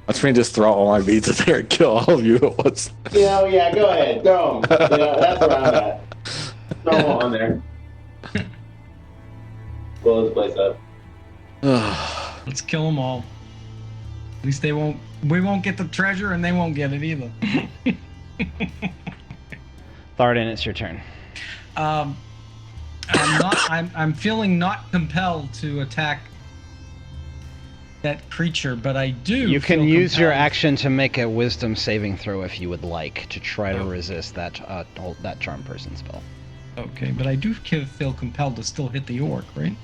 Watch me just throw all my beads in there and kill all of you at once. Yeah, go ahead. Throw them. That's where I'm at. Throw them all in there. Blow this place up. Let's kill them all. At least we won't get the treasure and they won't get it either. Thardin, it's your turn. I'm feeling not compelled to attack that creature, but I do. You can feel use your compelled. action to make a wisdom saving throw if you would like, to try to resist that charm person spell. Okay, but I do feel compelled to still hit the orc, right?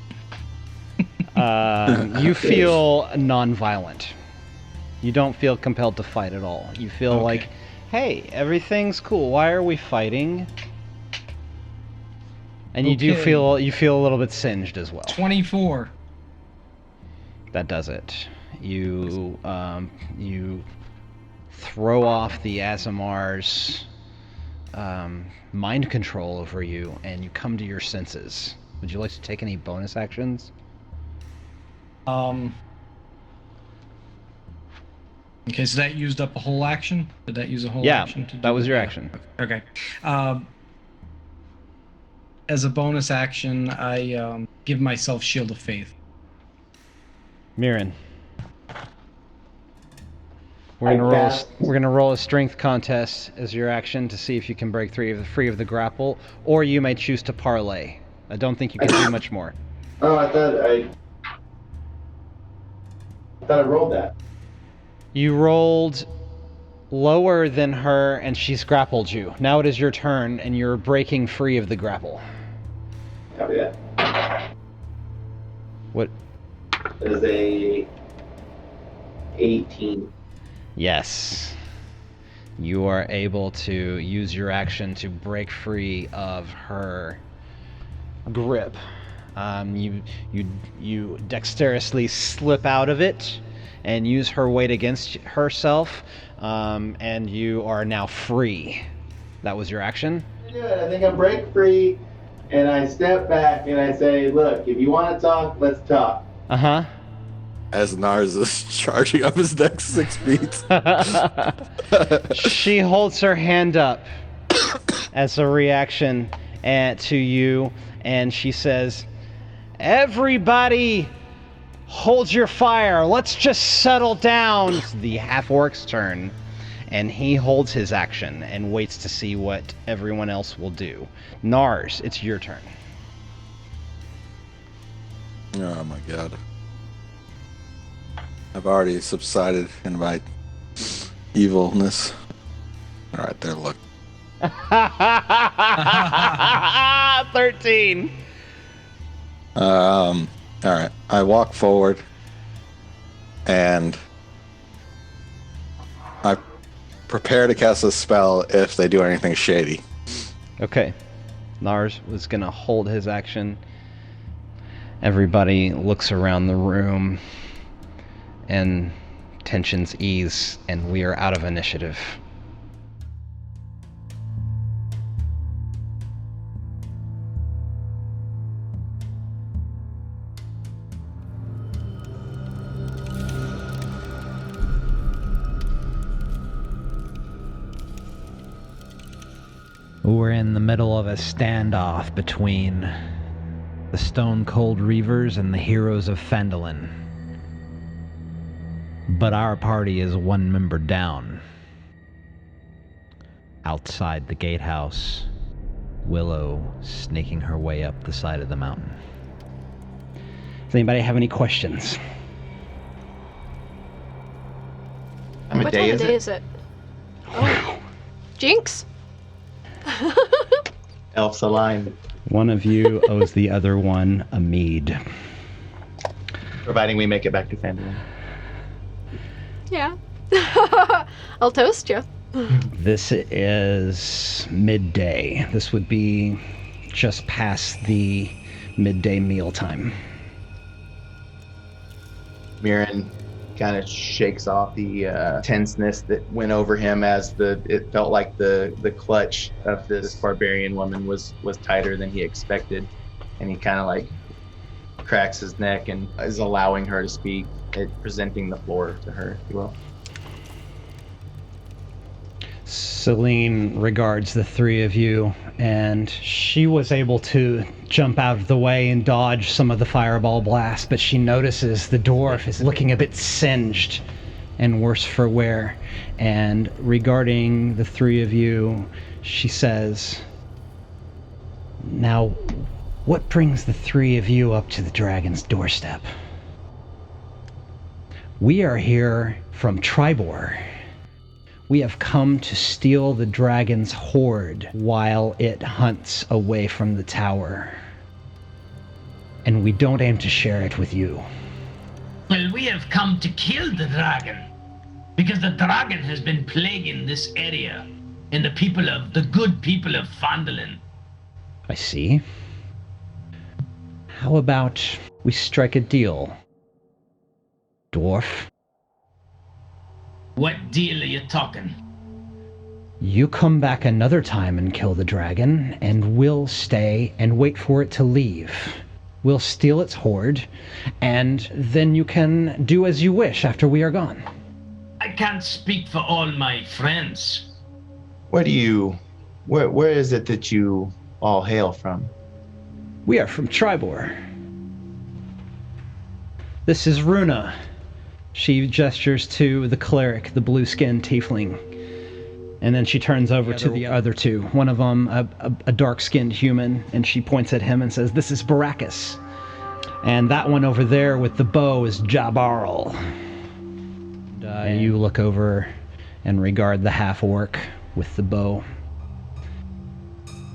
You feel non-violent. You don't feel compelled to fight at all. You feel like, hey, everything's cool. Why are we fighting? And you do feel a little bit singed as well. 24. That does it. You throw off the Azamar's mind control over you, and you come to your senses. Would you like to take any bonus actions? Okay, so that used up a whole action? Did that use a whole action? Yeah, that was your action. Okay. As a bonus action, I give myself Shield of Faith. Myrin. We're gonna roll a strength contest as your action to see if you can break free of the grapple, or you may choose to parlay. I don't think you can do much more. Oh, I thought I rolled that. You rolled lower than her, and she's grappled you. Now it is your turn, and you're breaking free of the grapple. Copy that. What? It is a 18. Yes. You are able to use your action to break free of her grip. You dexterously slip out of it and use her weight against herself, and you are now free. That was your action? Good. I think I break free, and I step back and I say, "Look, if you want to talk, let's talk." Uh-huh. As Nars is charging up his next 6 feet. She holds her hand up as a reaction to you, and she says, "Everybody, hold your fire. Let's just settle down." It's the half-orc's turn, and he holds his action and waits to see what everyone else will do. Nars, it's your turn. Oh my god. I've already subsided in my evilness. Alright, there, look. 13. Alright, I walk forward and I prepare to cast a spell if they do anything shady. Okay. Nars was going to hold his action. Everybody looks around the room and tensions ease, and we are out of initiative. We're in the middle of a standoff between the Stone Cold Reavers and the heroes of Phandalin. But our party is one member down. Outside the gatehouse, Willow snaking her way up the side of the mountain. Does anybody have any questions? What time of day is it? Oh. Jinx? Elves aligned. One of you owes the other one a mead. Providing we make it back to Phandalin. Yeah. I'll toast you. This is midday. This would be just past the midday meal time. Myrin kind of shakes off the tenseness that went over him as it felt like the clutch of this barbarian woman was tighter than he expected, and he kind of like cracks his neck and is allowing her to speak, presenting the floor to her, if you will. Celine regards the three of you, and she was able to jump out of the way and dodge some of the fireball blasts, but she notices the dwarf is looking a bit singed and worse for wear. And regarding the three of you, she says, "Now, what brings the three of you up to the dragon's doorstep?" "We are here from Tribor. We have come to steal the dragon's hoard while it hunts away from the tower. And we don't aim to share it with you." Well, we have come to kill the dragon, because the dragon has been plaguing this area and the good people of Phandalin. "I see. How about we strike a deal, dwarf? What deal are you talking?" You come back another time and kill the dragon, and we'll stay and wait for it to leave. We'll steal its hoard, and then you can do as you wish after we are gone." I can't speak for all my friends. Where is it that you all hail from? "We are from Tribor. This is Runa." She gestures to the cleric, the blue-skinned tiefling. And then she turns over to the other two. One of them, a dark-skinned human, and she points at him and says, "This is Baracus. And that one over there with the bow is Jabarl." And you look over and regard the half-orc with the bow.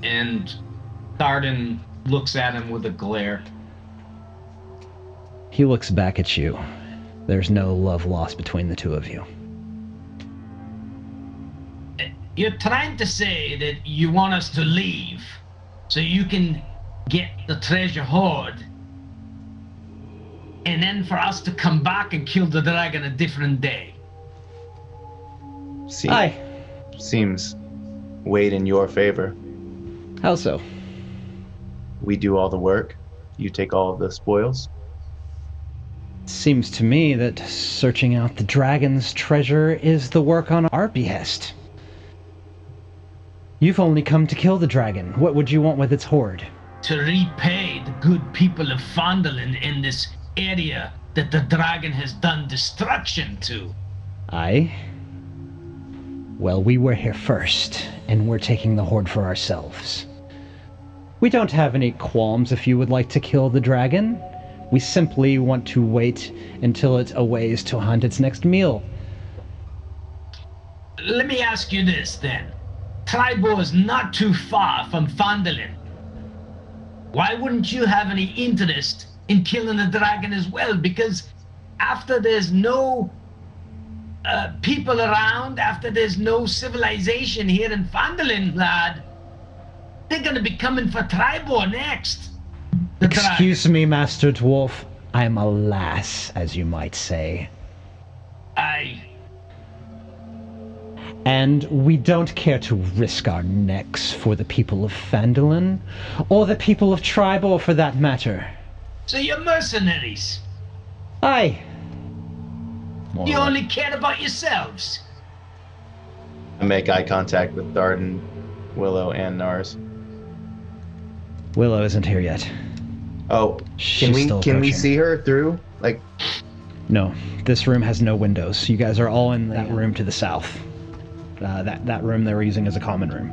And Thardin looks at him with a glare. He looks back at you. There's no love lost between the two of you. You're trying to say that you want us to leave so you can get the treasure hoard, and then for us to come back and kill the dragon a different day? Aye. Seems weighed in your favor. How so? We do all the work. You take all of the spoils. Seems to me that searching out the dragon's treasure is the work on our behest. You've only come to kill the dragon. What would you want with its hoard? To repay the good people of Phandalin in this area that the dragon has done destruction to. Aye. Well, we were here first, and we're taking the hoard for ourselves. We don't have any qualms if you would like to kill the dragon. We simply want to wait until it aways to hunt its next meal. Let me ask you this, then. Tribor is not too far from Phandalin. Why wouldn't you have any interest in killing the dragon as well? Because after there's no people around, after there's no civilization here in Phandalin, lad, they're gonna be coming for Tribor next. Excuse me, Master Dwarf. I'm a lass, as you might say. Aye. And we don't care to risk our necks for the people of Phandalin, or the people of Tribor for that matter. So you're mercenaries? Aye. You only care about yourselves? I make eye contact with Thardin, Willow, and Nars. Willow isn't here yet. Oh, can we see her through? Like, no, this room has no windows. You guys are all in that room to the south. That room they were using as a common room.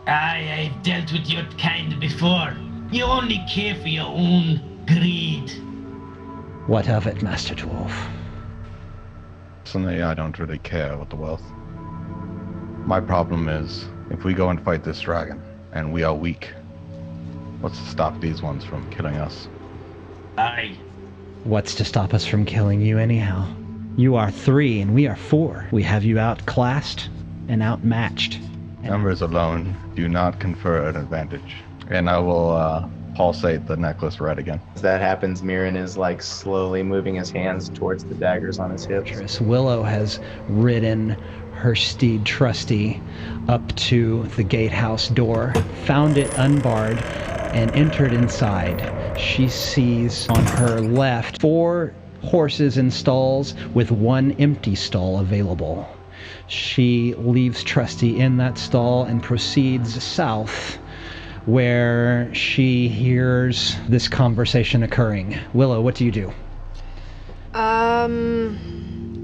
Aye, I've dealt with your kind before. You only care for your own greed. What of it, Master Dwarf? Personally, I don't really care about the wealth. My problem is, if we go and fight this dragon, and we are weak, what's to stop these ones from killing us? Aye. What's to stop us from killing you anyhow? You are 3 and we are 4. We have you outclassed and outmatched. Numbers alone do not confer an advantage. And I will pulsate the necklace red again. As that happens, Myrin is like slowly moving his hands towards the daggers on his hips. Willow has ridden her steed Trusty up to the gatehouse door, found it unbarred, and entered inside. She sees on her left 4 horses in stalls with 1 empty stall available. She leaves Trusty in that stall and proceeds south, where she hears this conversation occurring. Willow, what do you do?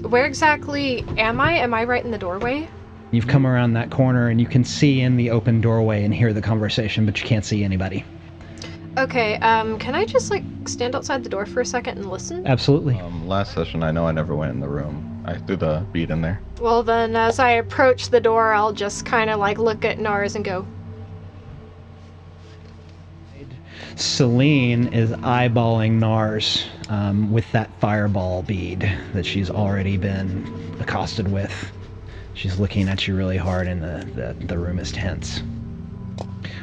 Where exactly am I? Am I right in the doorway? You've come around that corner and you can see in the open doorway and hear the conversation, but you can't see anybody. Okay, can I just, like, stand outside the door for a second and listen? Absolutely. Last session, I know I never went in the room. I threw the bead in there. Well, then, as I approach the door, I'll just kind of, like, look at Nars and go, Celine is eyeballing Nars with that fireball bead that she's already been accosted with. She's looking at you really hard and the room is tense.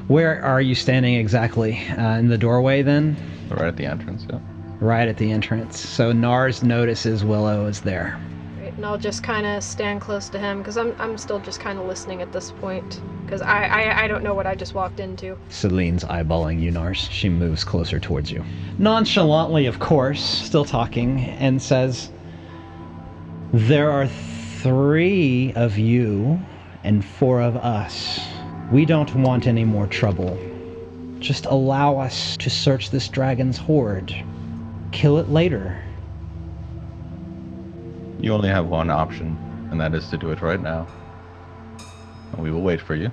Where are you standing exactly? In the doorway then? Right at the entrance, yeah. Right at the entrance. So Nars notices Willow is there. Right, and I'll just kind of stand close to him, because I'm still just kind of listening at this point, because I don't know what I just walked into. Celine's eyeballing you, Nars. She moves closer towards you. Nonchalantly, of course, still talking, and says, "There are 3 of you and 4 of us. We don't want any more trouble. Just allow us to search this dragon's hoard. Kill it later." You only have one option, and that is to do it right now. And we will wait for you.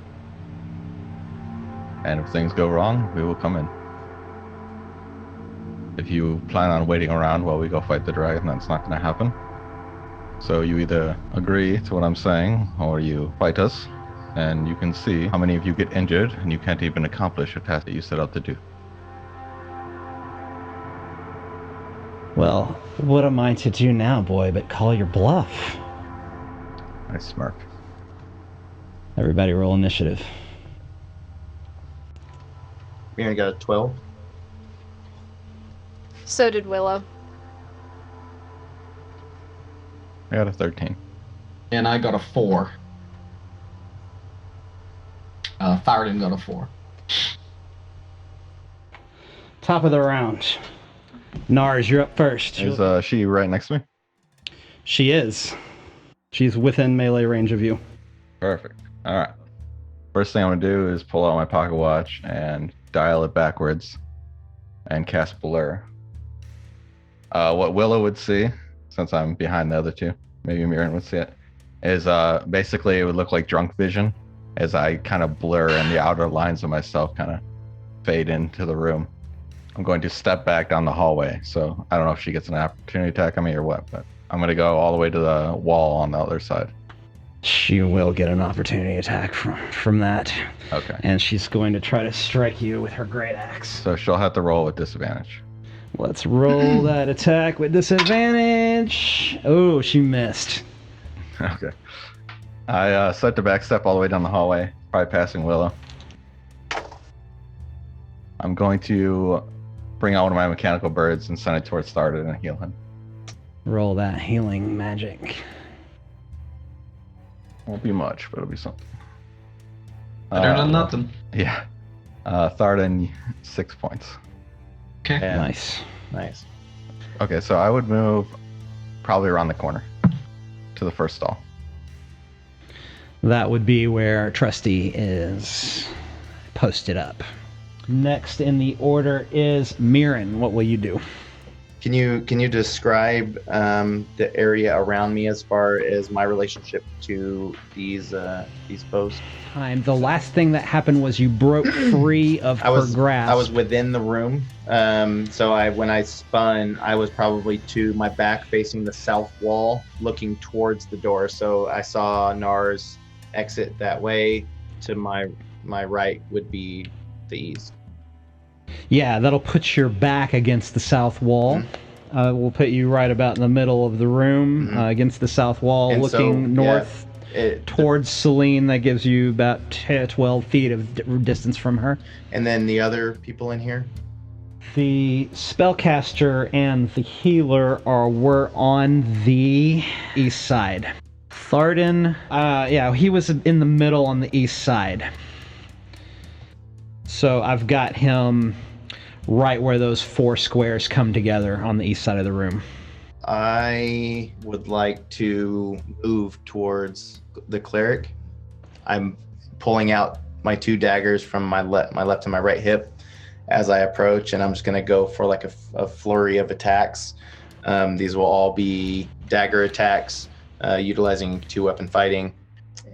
And if things go wrong, we will come in. If you plan on waiting around while we go fight the dragon, that's not going to happen. So you either agree to what I'm saying, or you fight us, and you can see how many of you get injured, and you can't even accomplish a task that you set out to do. Well, what am I to do now, boy, but call your bluff? I smirk. Everybody roll initiative. Myrin got a 12. So did Willow. I got a 13. And I got a 4. Thardin got a 4. Top of the round. Nars, you're up first. Is she right next to me? She is. She's within melee range of you. Perfect. All right. First thing I'm going to do is pull out my pocket watch and dial it backwards and cast Blur. What Willow would see, since I'm behind the other 2, maybe Myrin would see it, is basically it would look like drunk vision as I kind of blur and the outer lines of myself kind of fade into the room. I'm going to step back down the hallway, so I don't know if she gets an opportunity attack on me or what, but I'm going to go all the way to the wall on the other side. She will get an opportunity attack from that. Okay. And she's going to try to strike you with her great axe. So she'll have to roll with disadvantage. Let's roll that attack with disadvantage. Oh, she missed. Okay. I set the back step all the way down the hallway, probably passing Willow. I'm going to bring out one of my mechanical birds and send it towards Thardin and heal him. Roll that healing magic. Won't be much, but it'll be something. Better than nothing. Yeah. Thardin, 6 points. Okay. Yeah. Nice. Okay, so I would move probably around the corner to the first stall. That would be where Trusty is posted up. Next in the order is Myrin. What will you do? Can you describe the area around me as far as my relationship to these posts? The last thing that happened was you broke free of her grasp. I was within the room. So when I spun, I was probably to my back facing the south wall, looking towards the door. So I saw Nars exit that way. To my right would be the east. Yeah, that'll put your back against the south wall. We'll put you right about in the middle of the room, against the south wall, And looking north. Yeah. towards Celine. That gives you about 12 feet of distance from her. And then the other people in here? The spellcaster and the healer were on the east side. Thardin, he was in the middle on the east side. So I've got him right where those 4 squares come together on the east side of the room. I would like to move towards the cleric. I'm pulling out my 2 daggers from my left and my right hip as I approach, and I'm just going to go for like a flurry of attacks. These will all be dagger attacks, utilizing 2-weapon fighting,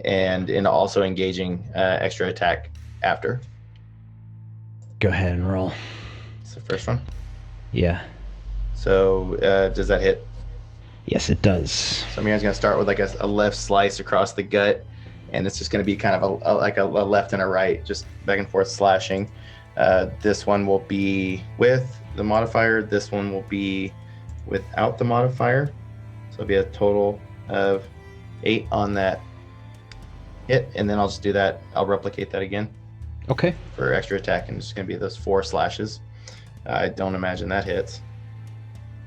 and also engaging extra attack after. Go ahead and roll. It's the first one? Yeah. So does that hit? Yes, it does. So Myrin's going to start with like a left slice across the gut, and it's just going to be kind of a left and a right, just back and forth slashing. This one will be with the modifier. This one will be without the modifier. So it'll be a total of 8 on that hit, and then I'll just do that. I'll replicate that again. Okay. For extra attack, and it's going to be those 4 slashes. I don't imagine that hits.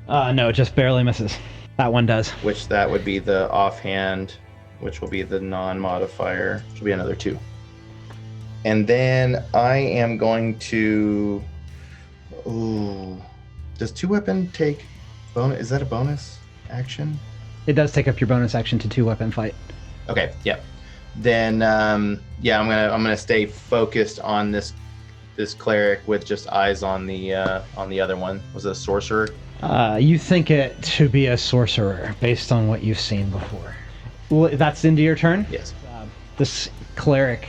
No, it just barely misses. That one does. Which that would be the offhand, which will be the non-modifier, which will be another 2. And then I am going to... Ooh. Does 2-weapon take bonus? Is that a bonus action? It does take up your bonus action to 2-weapon fight. Okay, yeah. Then, I'm gonna stay focused on this cleric with just eyes on the other one. Was it a sorcerer? You think it to be a sorcerer based on what you've seen before. Well, that's into your turn? Yes. This cleric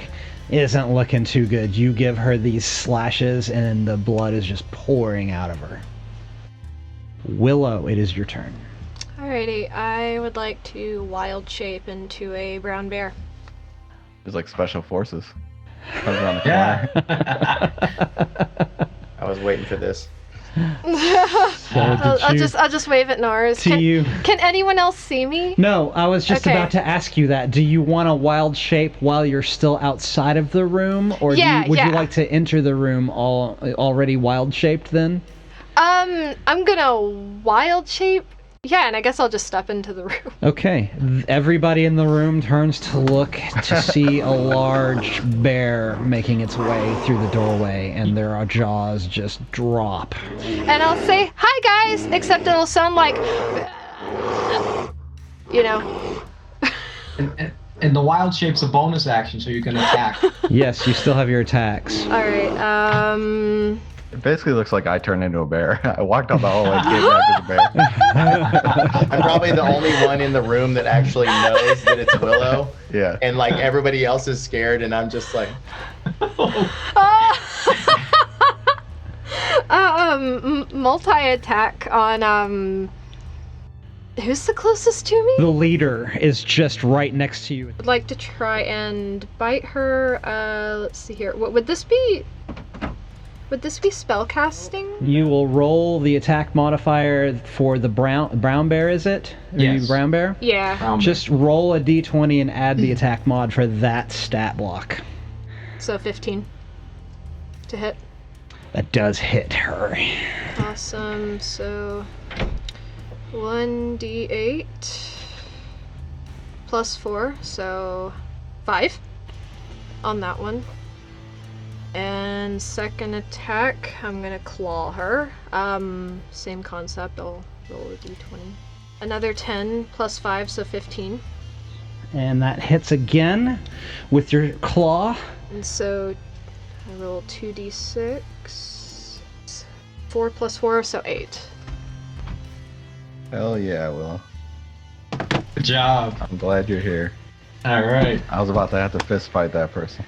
isn't looking too good. You give her these slashes and the blood is just pouring out of her. Willow, it is your turn. Alrighty, I would like to wild shape into a brown bear. It's like special forces. Comes around the corner. I was waiting for this. I'll just wave at Nars. Can anyone else see me? No, I was just about to ask you that. Do you want a wild shape while you're still outside of the room, or would you like to enter the room already wild shaped then? I'm gonna wild shape. Yeah, and I guess I'll just step into the room. Okay. Everybody in the room turns to look to see a large bear making its way through the doorway, and their jaws just drop. And I'll say, "Hi, guys," except it'll sound like, you know. And the wild shape's a bonus action, so you can attack. Yes, you still have your attacks. All right. It basically looks like I turned into a bear. I walked out the hallway and came back as a bear. I'm probably the only one in the room that actually knows that it's Willow. Yeah. And like everybody else is scared, and I'm just like. Multi-attack on who's the closest to me? The leader is just right next to you. I'd like to try and bite her. Let's see here. What would this be? Would this be spellcasting? You will roll the attack modifier for the brown bear, is it? Yes. Brown bear? Yeah. Just roll a d20 and add the attack mod for that stat block. So 15 to hit. That does hit her. Awesome. So 1d8 plus 4, so 5 on that one. And second attack, I'm gonna claw her. Same concept, I'll roll a d20. Another 10 plus 5, so 15. And that hits again with your claw. And so I roll 2d6. 4 plus 4, so 8. Hell yeah, Willow. Good job. I'm glad you're here. All right. I was about to have to fist fight that person.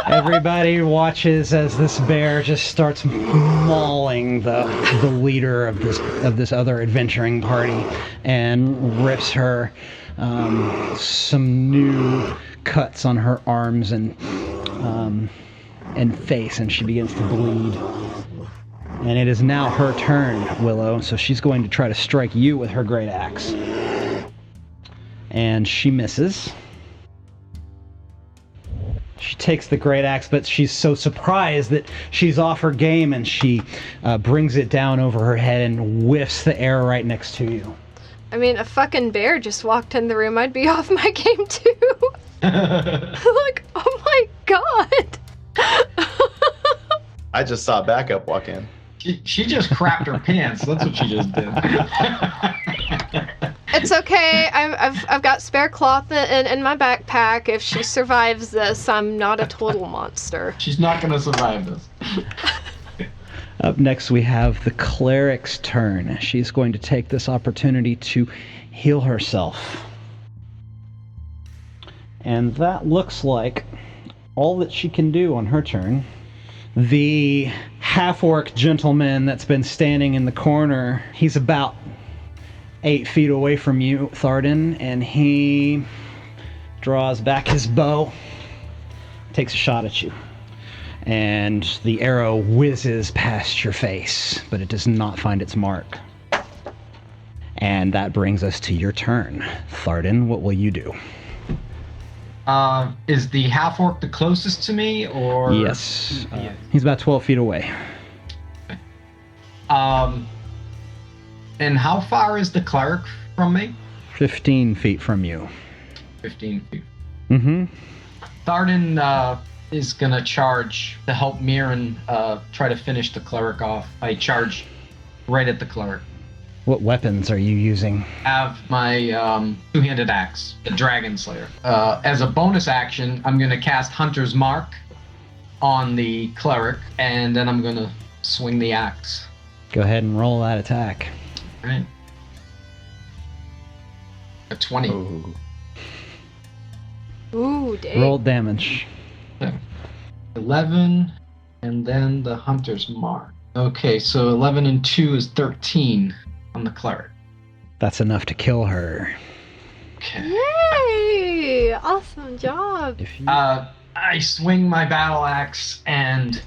Everybody watches as this bear just starts mauling the leader of this other adventuring party and rips her some new cuts on her arms and face, and she begins to bleed. And it is now her turn, Willow, so she's going to try to strike you with her great axe. And she misses. She takes the great axe, but she's so surprised that she's off her game, and she brings it down over her head and whiffs the air right next to you. I mean, a fucking bear just walked in the room. I'd be off my game too. Like, oh my god. I just saw backup walk in. She just crapped her pants. That's what she just did. It's okay. I've got spare cloth in my backpack. If she survives this, I'm not a total monster. She's not gonna survive this. Up next, we have the Cleric's turn. She's going to take this opportunity to heal herself. And that looks like all that she can do on her turn. The half-orc gentleman that's been standing in the corner, he's about 8 feet away from you, Thardin, and he draws back his bow, takes a shot at you. And the arrow whizzes past your face, but it does not find its mark. And that brings us to your turn. Thardin, what will you do? Is the half-orc the closest to me, or...? Yes. He's about 12 feet away. And how far is the cleric from me? 15 feet from you. 15 feet. Mm-hmm. Thardin is gonna charge to help Myrin try to finish the cleric off. I charge right at the cleric. What weapons are you using? I have my two-handed axe, the Dragon Slayer. As a bonus action, I'm gonna cast Hunter's Mark on the cleric, and then I'm gonna swing the axe. Go ahead and roll that attack. Right. A 20. Ooh, dang. Roll damage. 11, and then the Hunter's Mark. Okay, so 11 and 2 is 13 on the cleric. That's enough to kill her. Okay. Yay! Awesome job. If you... I swing my battle axe, and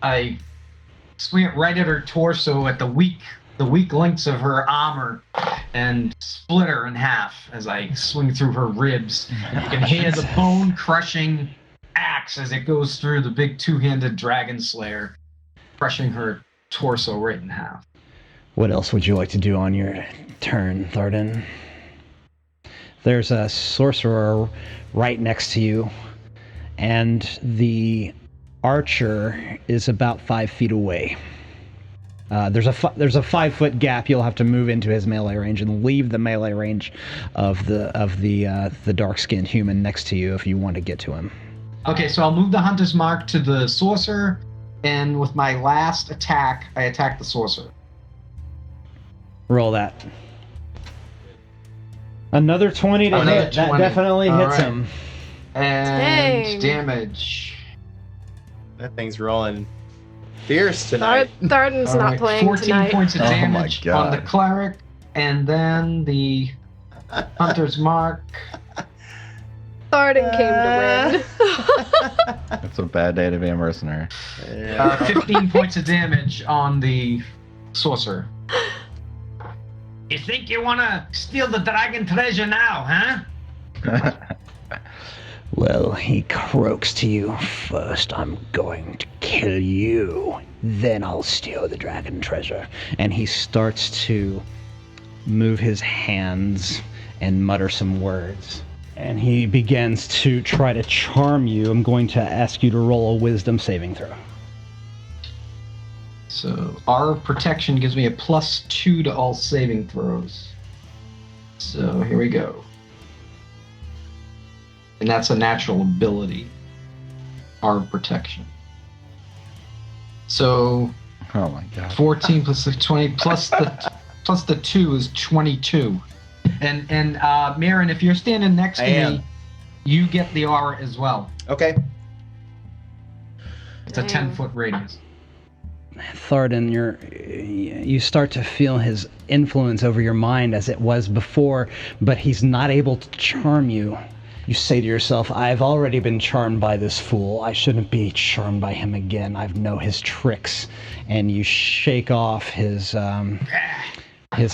I swing it right at her torso at the weak links of her armor, and split her in half as I swing through her ribs. And you can hear the bone-crushing axe as it goes through the big two-handed Dragon Slayer, crushing her torso right in half. What else would you like to do on your turn, Thardin? There's a sorcerer right next to you, and the archer is about 5 feet away. There's a 5-foot gap. You'll have to move into his melee range and leave the melee range of the dark-skinned human next to you if you want to get to him. Okay, so I'll move the Hunter's Mark to the sorcerer, and with my last attack, I attack the sorcerer. Roll that. Another 20 to Another hit. That 20. definitely All hits right. him. And Dang. damage. That thing's rolling fierce tonight. Thardin's All not right, playing 14 tonight. points of Oh my damage on the God. cleric, and then the Hunter's Mark. Thardin came to win. It's a bad day to be a mercenary. 15 points of damage on the sorcerer. You think you want to steal the dragon treasure now, huh? Well, he croaks to you. First, I'm going to kill you. Then I'll steal the dragon treasure. And he starts to move his hands and mutter some words. And he begins to try to charm you. I'm going to ask you to roll a wisdom saving throw. So our protection gives me a +2 to all saving throws. So here we go. And that's a natural ability. Our protection. So Oh my god. 14 plus 20 plus the 2 is 22. And Myrin, if you're standing next to I am. me, you get the aura as well. Okay. It's a 10-foot radius. Thardin, you start to feel his influence over your mind as it was before, but he's not able to charm you. You say to yourself, I've already been charmed by this fool. I shouldn't be charmed by him again. I know his tricks. And you shake off his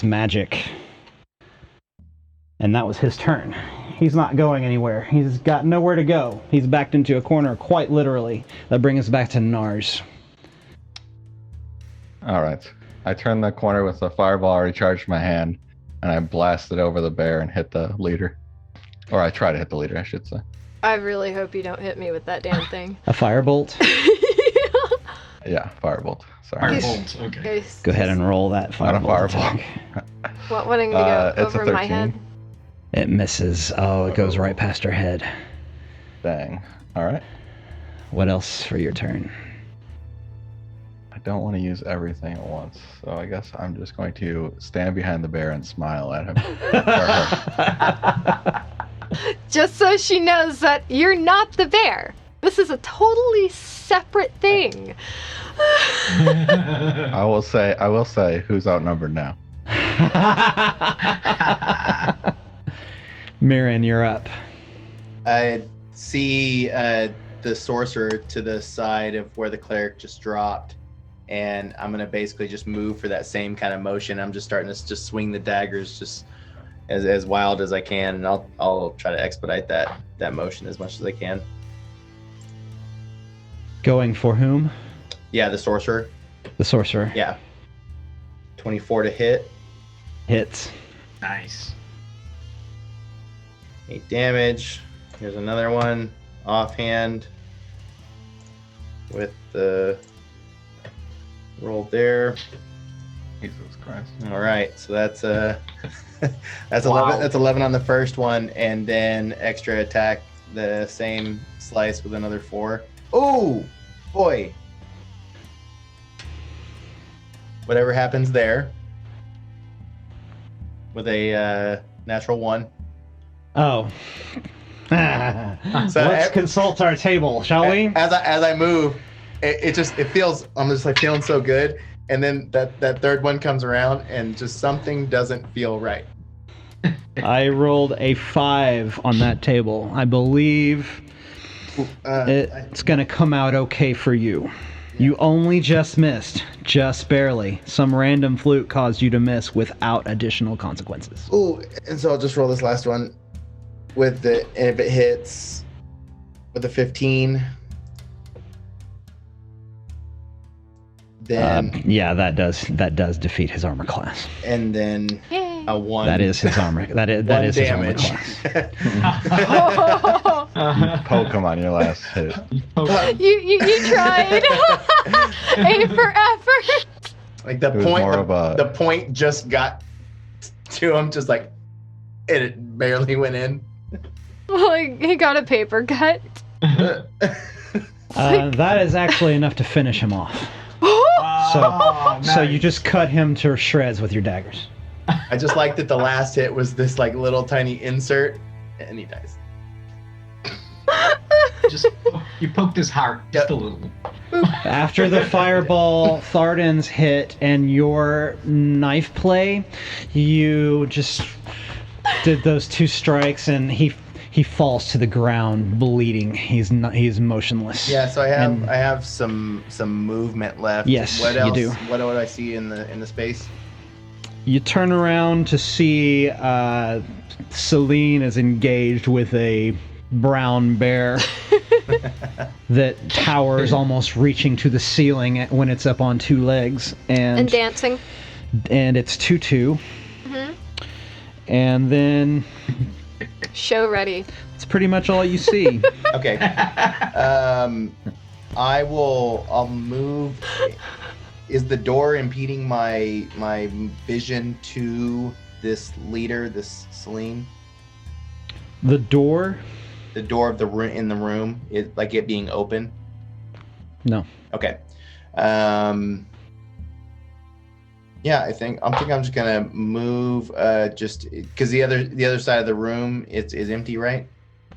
magic. And that was his turn. He's not going anywhere. He's got nowhere to go. He's backed into a corner, quite literally. That brings us back to Nars. All right. I turn the corner with the fireball. I recharged my hand, and I blasted over the bear and hit the leader. Or I try to hit the leader, I should say. I really hope you don't hit me with that damn thing. A firebolt? Yeah, firebolt. Sorry. Firebolt, okay. Go ahead and roll that Not a firebolt. fireball. What, wanting to go It's a over my 13. head? It misses. Oh, it goes right past her head. Dang. All right. What else for your turn? I don't want to use everything at once, so I guess I'm just going to stand behind the bear and smile at him. Or her. Just so she knows that you're not the bear. This is a totally separate thing. I will say who's outnumbered now. Myrin, you're up. I see the sorcerer to the side of where the cleric just dropped, and I'm gonna basically just move for that same kind of motion. I'm just starting to just swing the daggers just as wild as I can, and I'll try to expedite that motion as much as I can. Going for whom? Yeah, the sorcerer. The sorcerer. Yeah. 24 to hit. Hits. Nice. 8 damage. Here's another one. Offhand. With the roll there. Jesus Christ. All right, so that's that's Wow. 11. That's 11 on the first one, and then extra attack, the same slice with another 4. Oh boy! Whatever happens there with a natural 1. Oh. So Let's consult our table, shall we? As I move, it feels, I'm just like feeling so good, and then that third one comes around, and just something doesn't feel right. I rolled a 5 on that table. I believe it's going to come out okay for you. You only just missed, just barely. Some random fluke caused you to miss without additional consequences. Ooh, and so I'll just roll this last one and if it hits with a 15, then Yeah, that does defeat his armor class. and then Yay. a 1. That is his armor. That is one his armor damage. class. Poke him on your last hit. You tried. A for effort. Like the It was point, more of a- the point just got to him, just like, and it barely went in. Like he got a paper cut. That is actually enough to finish him off. So you just cut him to shreds with your daggers. I just like that the last hit was this like little tiny insert, and he dies. Just you poked his heart just a little. After the fireball, Thardin's hit, and your knife play, you just did those 2 strikes, and he falls to the ground, bleeding. He's motionless. Yeah, so I have some movement left. Yes, what you else? do. What do I see in the space? You turn around to see Celine is engaged with a brown bear that towers, almost reaching to the ceiling when it's up on 2 legs, And dancing. and it's 2-2. Mhm. And then Show ready. it's pretty much all you see. Okay. I'll move. Is the door impeding my vision to this leader, this Celine? The door? The door of the room in the room, like it being open? No. Okay. Yeah, I'm just gonna move. Just because the other side of the room is empty, right?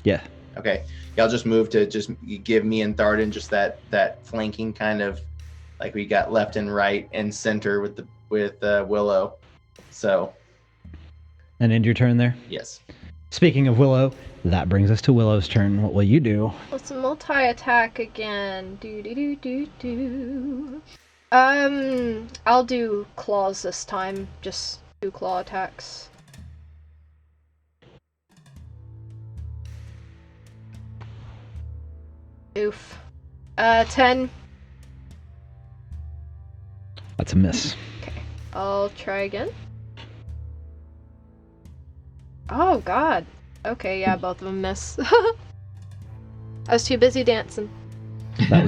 Yeah. Okay. Yeah, I'll just move to just give me and Thardin just that flanking kind of, like we got left and right and center with Willow. So. And end your turn there? Yes. Speaking of Willow, that brings us to Willow's turn. What will you do? Let's multi-attack again. Do. I'll do claws this time. Just 2 claw attacks. Oof. 10. That's a miss. Okay. I'll try again. Oh, God. Okay, yeah, both of them miss. I was too busy dancing. That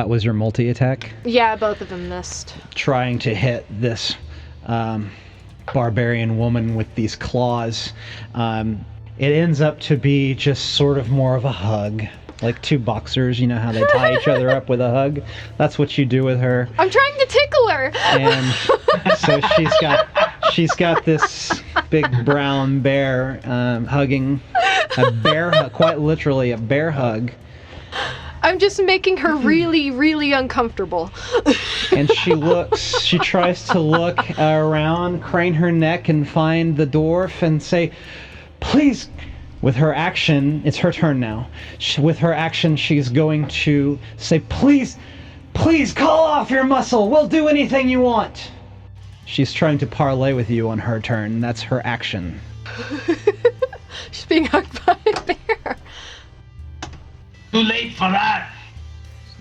was your multi-attack? Yeah, both of them missed. Trying to hit this barbarian woman with these claws. It ends up to be just sort of more of a hug. Like two boxers, you know how they tie each other up with a hug? That's what you do with her. I'm trying to tickle her! And so she's got this big brown bear hugging a bear hug, quite literally a bear hug. I'm just making her really, really uncomfortable. And she tries to look around, crane her neck and find the dwarf and say, please. With her action, it's her turn now. With her action, she's going to say, please call off your muscle. We'll do anything you want. She's trying to parlay with you on her turn. That's her action. She's being hugged by a bear. Too late for that.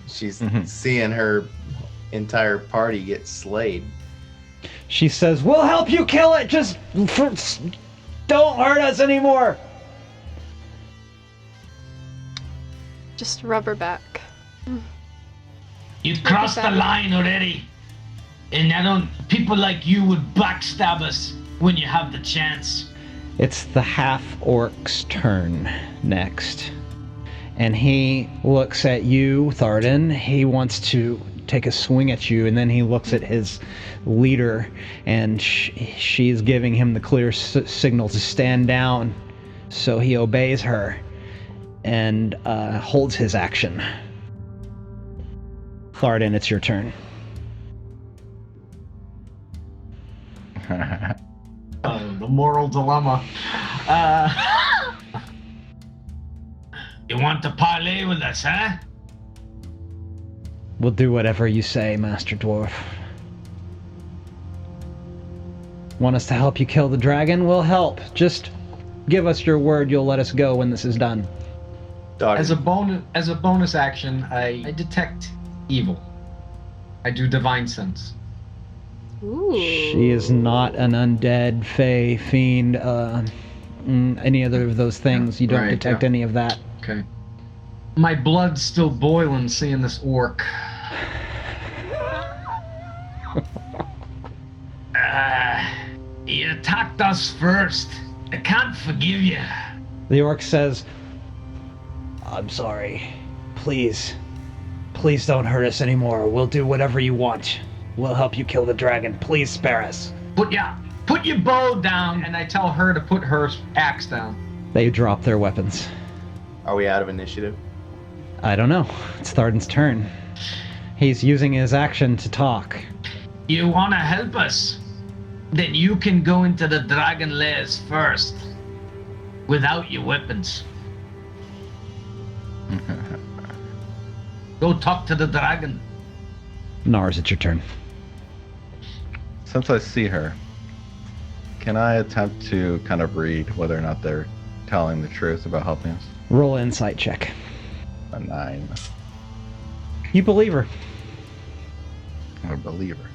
She's seeing her entire party get slayed. She says, we'll help you kill it. Just don't hurt us anymore. Just rub her back. You've crossed the line already. And people like you would backstab us when you have the chance. It's the half-orc's turn next. And he looks at you, Thardin. He wants to take a swing at you, and then he looks at his leader, and she's giving him the clear signal to stand down. So he obeys her and holds his action. Thardin, it's your turn. The moral dilemma. You want to parlay with us, huh? We'll do whatever you say, Master Dwarf. Want us to help you kill the dragon? We'll help. Just give us your word you'll let us go when this is done. As a bonus action, I detect evil. I do divine sense. Ooh. She is not an undead, fey, fiend, any other of those things. You don't detect any of that. Okay. My blood's still boiling seeing this orc. You attacked us first. I can't forgive you. The orc says, I'm sorry. Please don't hurt us anymore. We'll do whatever you want. We'll help you kill the dragon. Please spare us. Put your bow down, and I tell her to put her axe down. They drop their weapons. Are we out of initiative? I don't know. It's Thardin's turn. He's using his action to talk. You want to help us? Then you can go into the dragon lairs first. Without your weapons. Go talk to the dragon. Nars, it's your turn. Since I see her, can I attempt to kind of read whether or not they're telling the truth about helping us? Roll an insight check. A 9. You believe her. I'm a believer.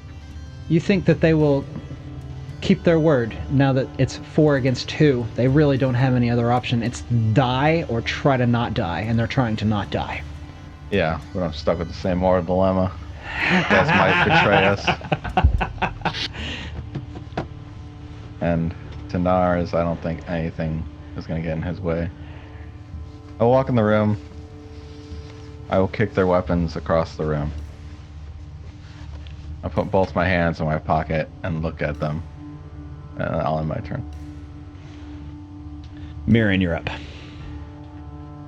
You think that they will keep their word now that it's 4 against 2. They really don't have any other option. It's die or try to not die, and they're trying to not die. Yeah, but I'm stuck with the same moral dilemma. Guys might betray us. And to Nars, I don't think anything is going to get in his way. I'll walk in the room. I will kick their weapons across the room. I put both my hands in my pocket and look at them. And I'll end my turn. Myrin, you're up.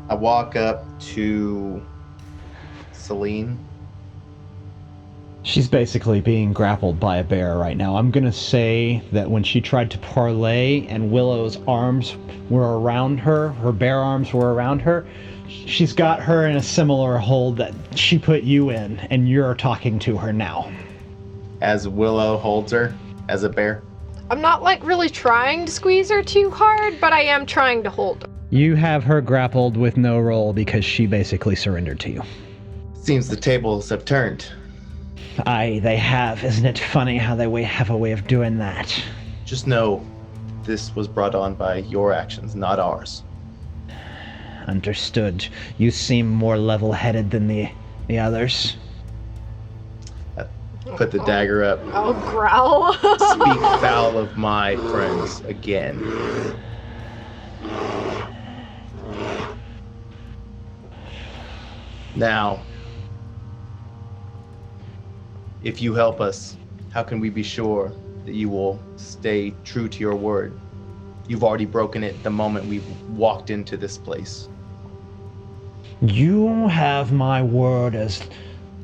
I walk up to Celine. She's basically being grappled by a bear right now. I'm going to say that when she tried to parlay and Willow's arms were around her, her bear arms were around her, she's got her in a similar hold that she put you in, and you're talking to her now. As Willow holds her as a bear. I'm not really trying to squeeze her too hard, but I am trying to hold her. You have her grappled with no roll because she basically surrendered to you. Seems the tables have turned. Aye, they have. Isn't it funny how they have a way of doing that? Just know this was brought on by your actions, not ours. Understood. You seem more level-headed than the others. Put the dagger up. I'll growl. Speak foul of my friends again. Now, if you help us, how can we be sure that you will stay true to your word? You've already broken it the moment we walked into this place. You have my word as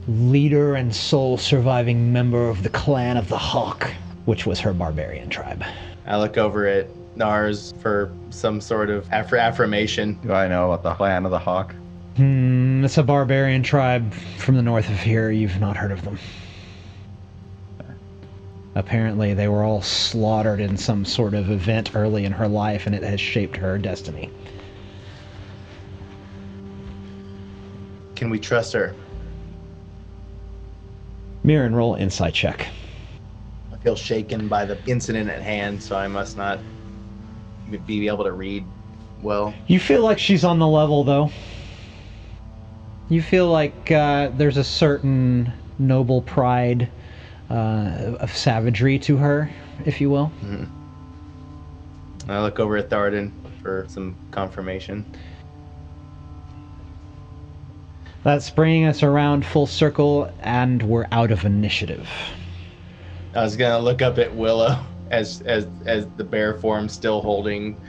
leader and sole surviving member of the clan of the Hawk, which was her barbarian tribe. I look over at Nars for some sort of affirmation. Do I know about the clan of the Hawk? It's a barbarian tribe from the north of here. You've not heard of them. Apparently, they were all slaughtered in some sort of event early in her life, and it has shaped her destiny. Can we trust her? Myrin, roll insight check. I feel shaken by the incident at hand, so I must not be able to read well. You feel like she's on the level, though. You feel like there's a certain noble pride of savagery to her, if you will. Mm-hmm. I look over at Thardin for some confirmation. That's bringing us around full circle, and we're out of initiative. I was gonna look up at Willow as the bear form still holding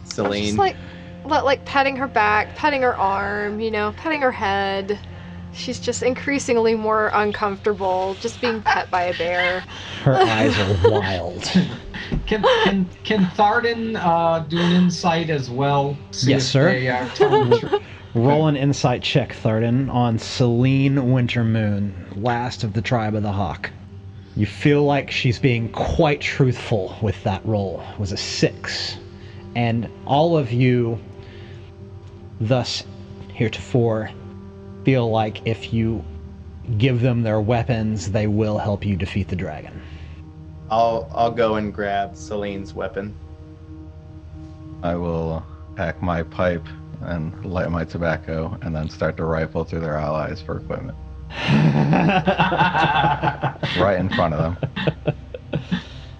Celine. Just like petting her back, petting her arm, petting her head. She's just increasingly more uncomfortable just being pet by a bear. Her eyes are wild. Can Thardin do an insight as well? See Yes, if sir. they are telling the truth? Roll an insight check, Thardin, on Celine Wintermoon, last of the tribe of the Hawk. You feel like she's being quite truthful with that roll. It was a 6. And all of you, thus heretofore, feel like if you give them their weapons, they will help you defeat the dragon. I'll go and grab Celine's weapon. I will pack my pipe and light my tobacco and then start to rifle through their allies for equipment. Right in front of them.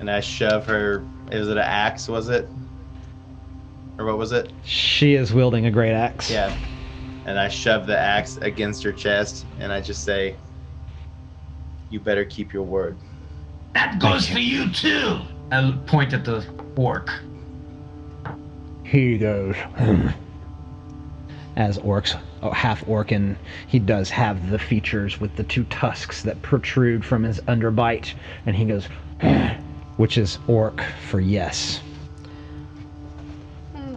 And I shove her, is it an axe, was it? Or what was it? She is wielding a great axe. Yeah. And I shove the axe against her chest and I just say, you better keep your word. That goes for you too. I'll point at the orc. He goes, as orcs, half orc, and he does have the features with the 2 tusks that protrude from his underbite, and he goes, which is orc for yes.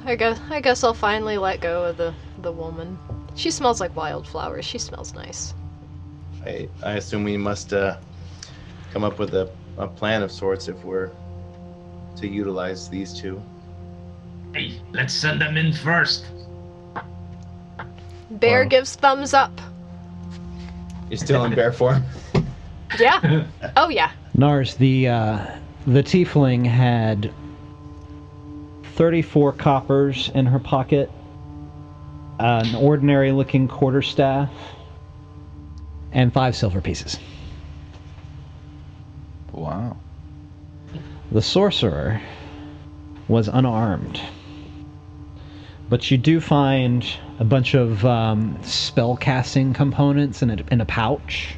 I guess I'll finally let go of the woman. She smells like wildflowers. She smells nice. I assume we must come up with a plan of sorts if we're to utilize these 2. Hey, let's send them in first. Bear gives thumbs up. You're still in bear form? Yeah. Oh yeah. Nars, the tiefling had 34 coppers in her pocket, an ordinary-looking quarterstaff, and 5 silver pieces. Wow. The sorcerer was unarmed, but you do find a bunch of spell-casting components in a pouch,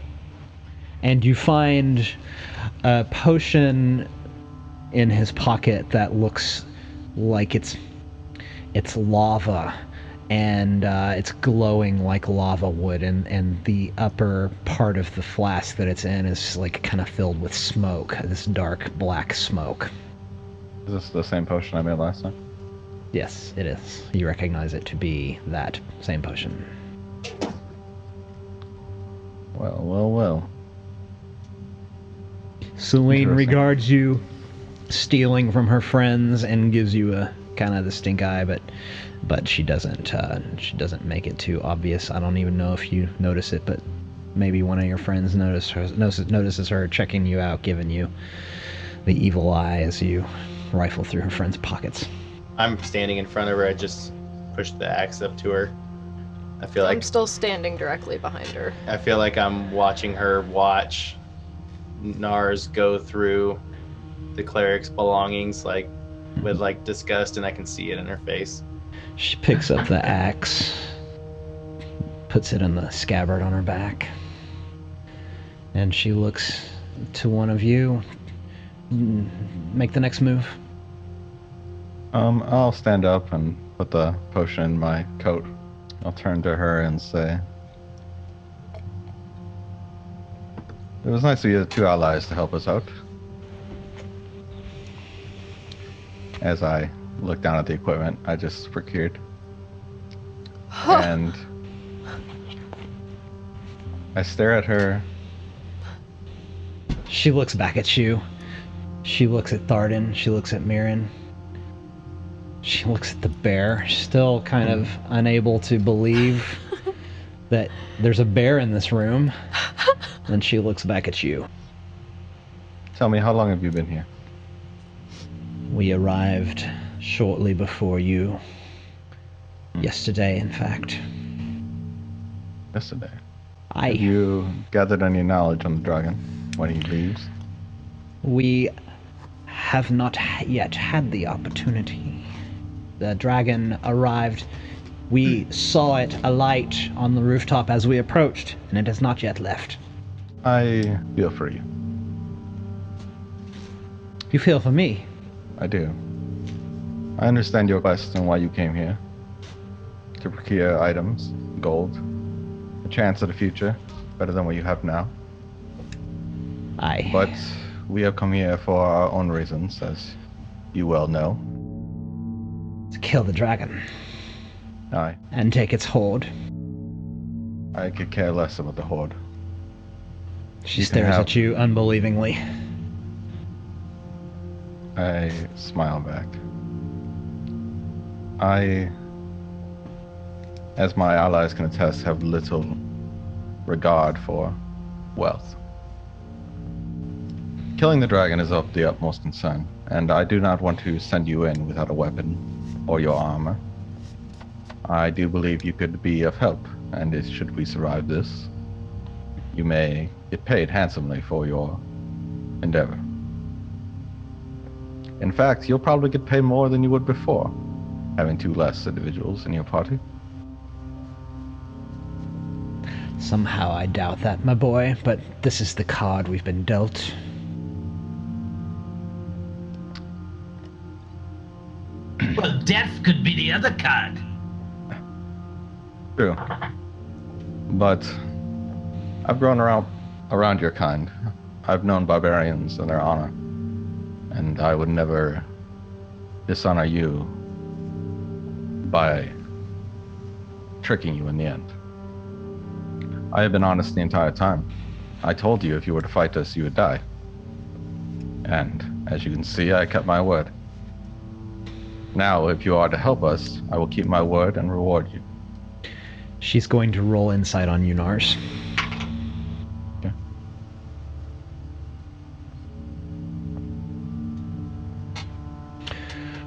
and you find a potion in his pocket that looks like it's lava, and it's glowing like lava would, and the upper part of the flask that it's in is like kind of filled with smoke, this dark black smoke. Is this the same potion I made last time? Yes, it is. You recognize it to be that same potion. Well. Celine Interesting. regards you stealing from her friends and gives you a kind of the stink eye, but she doesn't make it too obvious. I don't even know if you notice it, but maybe one of your friends notices her checking you out, giving you the evil eye as you rifle through her friend's pockets. I'm standing in front of her. I just pushed the axe up to her. I feel like I'm still standing directly behind her. I feel like I'm watching her watch Nars go through the cleric's belongings, like with like disgust, and I can see it in her face. She picks up the axe, puts it in the scabbard on her back, and she looks to one of you. Make the next move. I'll stand up and put the potion in my coat. I'll turn to her and say, it was nice of you two allies to help us out. As I look down at the equipment I just procured. And I stare at her. She looks back at you. She looks at Thardin. She looks at Myrin. She looks at the bear, still kind of unable to believe that there's a bear in this room. Then she looks back at you. Tell me, how long have you been here? We arrived shortly before you. Yesterday, in fact. Yesterday. Have you gathered any knowledge on the dragon when he leaves? We have not yet had the opportunity. The dragon arrived. We saw it alight on the rooftop as we approached, and it has not yet left. I feel for you. You feel for me? I do. I understand your quest and why you came here. To procure items, gold, a chance at a future, better than what you have now. Aye. But we have come here for our own reasons, as you well know. To kill the dragon. Aye. And take its hoard. I could care less about the hoard. She stares at you unbelievingly. I smile back. I, as my allies can attest, have little regard for wealth. Killing the dragon is of the utmost concern, and I do not want to send you in without a weapon or your armor. I do believe you could be of help, and should we survive this, you may get paid handsomely for your endeavor. In fact, you'll probably get paid more than you would before, having two less individuals in your party. Somehow I doubt that, my boy, but this is the card we've been dealt. Well, death could be the other card. True. But I've grown around your kind. I've known barbarians and their honor. And I would never dishonor you by tricking you in the end. I have been honest the entire time. I told you if you were to fight us, you would die. And as you can see, I kept my word. Now, if you are to help us, I will keep my word and reward you. She's going to roll insight on you, Nars. Okay.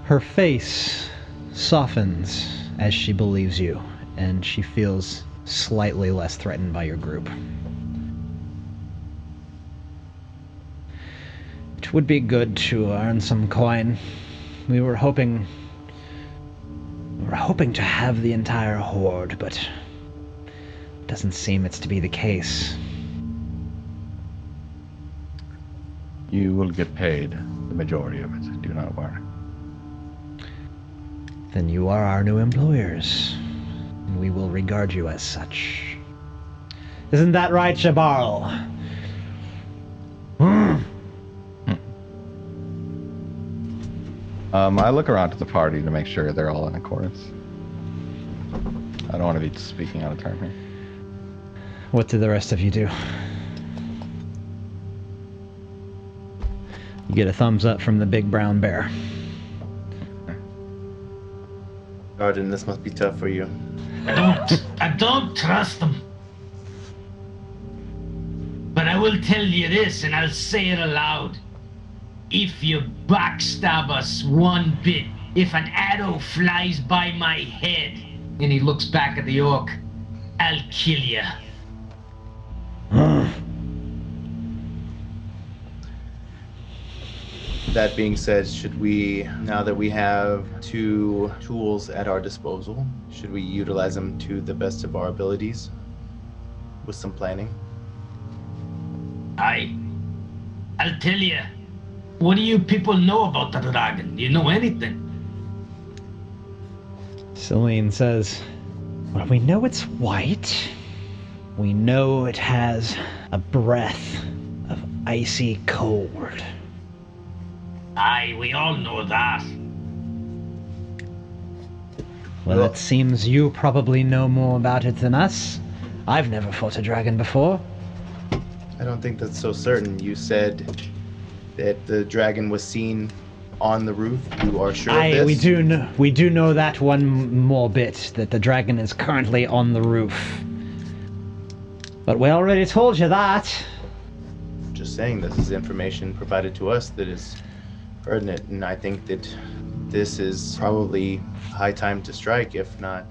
Her face softens as she believes you, and she feels slightly less threatened by your group. It would be good to earn some coin. We were hoping to have the entire hoard, but it doesn't seem it's to be the case. You will get paid the majority of it, do not worry. Then you are our new employers, and we will regard you as such. Isn't that right, Shabarl? I look around to the party to make sure they're all in accordance. I don't want to be speaking out of turn here. What do the rest of you do? You get a thumbs up from the big brown bear. Thardin, this must be tough for you. I don't trust them. But I will tell you this, and I'll say it aloud. If you backstab us one bit, if an arrow flies by my head, and he looks back at the orc, I'll kill you. That being said, should we, now that we have 2 tools at our disposal, should we utilize them to the best of our abilities with some planning? I'll tell you. What do you people know about the dragon? Do you know anything? Celine says, well, we know it's white. We know it has a breath of icy cold. Aye, we all know that. Well, it seems you probably know more about it than us. I've never fought a dragon before. I don't think that's so certain. You said that the dragon was seen on the roof. You are sure of this? We do know that one more bit, that the dragon is currently on the roof. But we already told you that. Just saying, this is information provided to us that is pertinent, and I think that this is probably high time to strike. If not,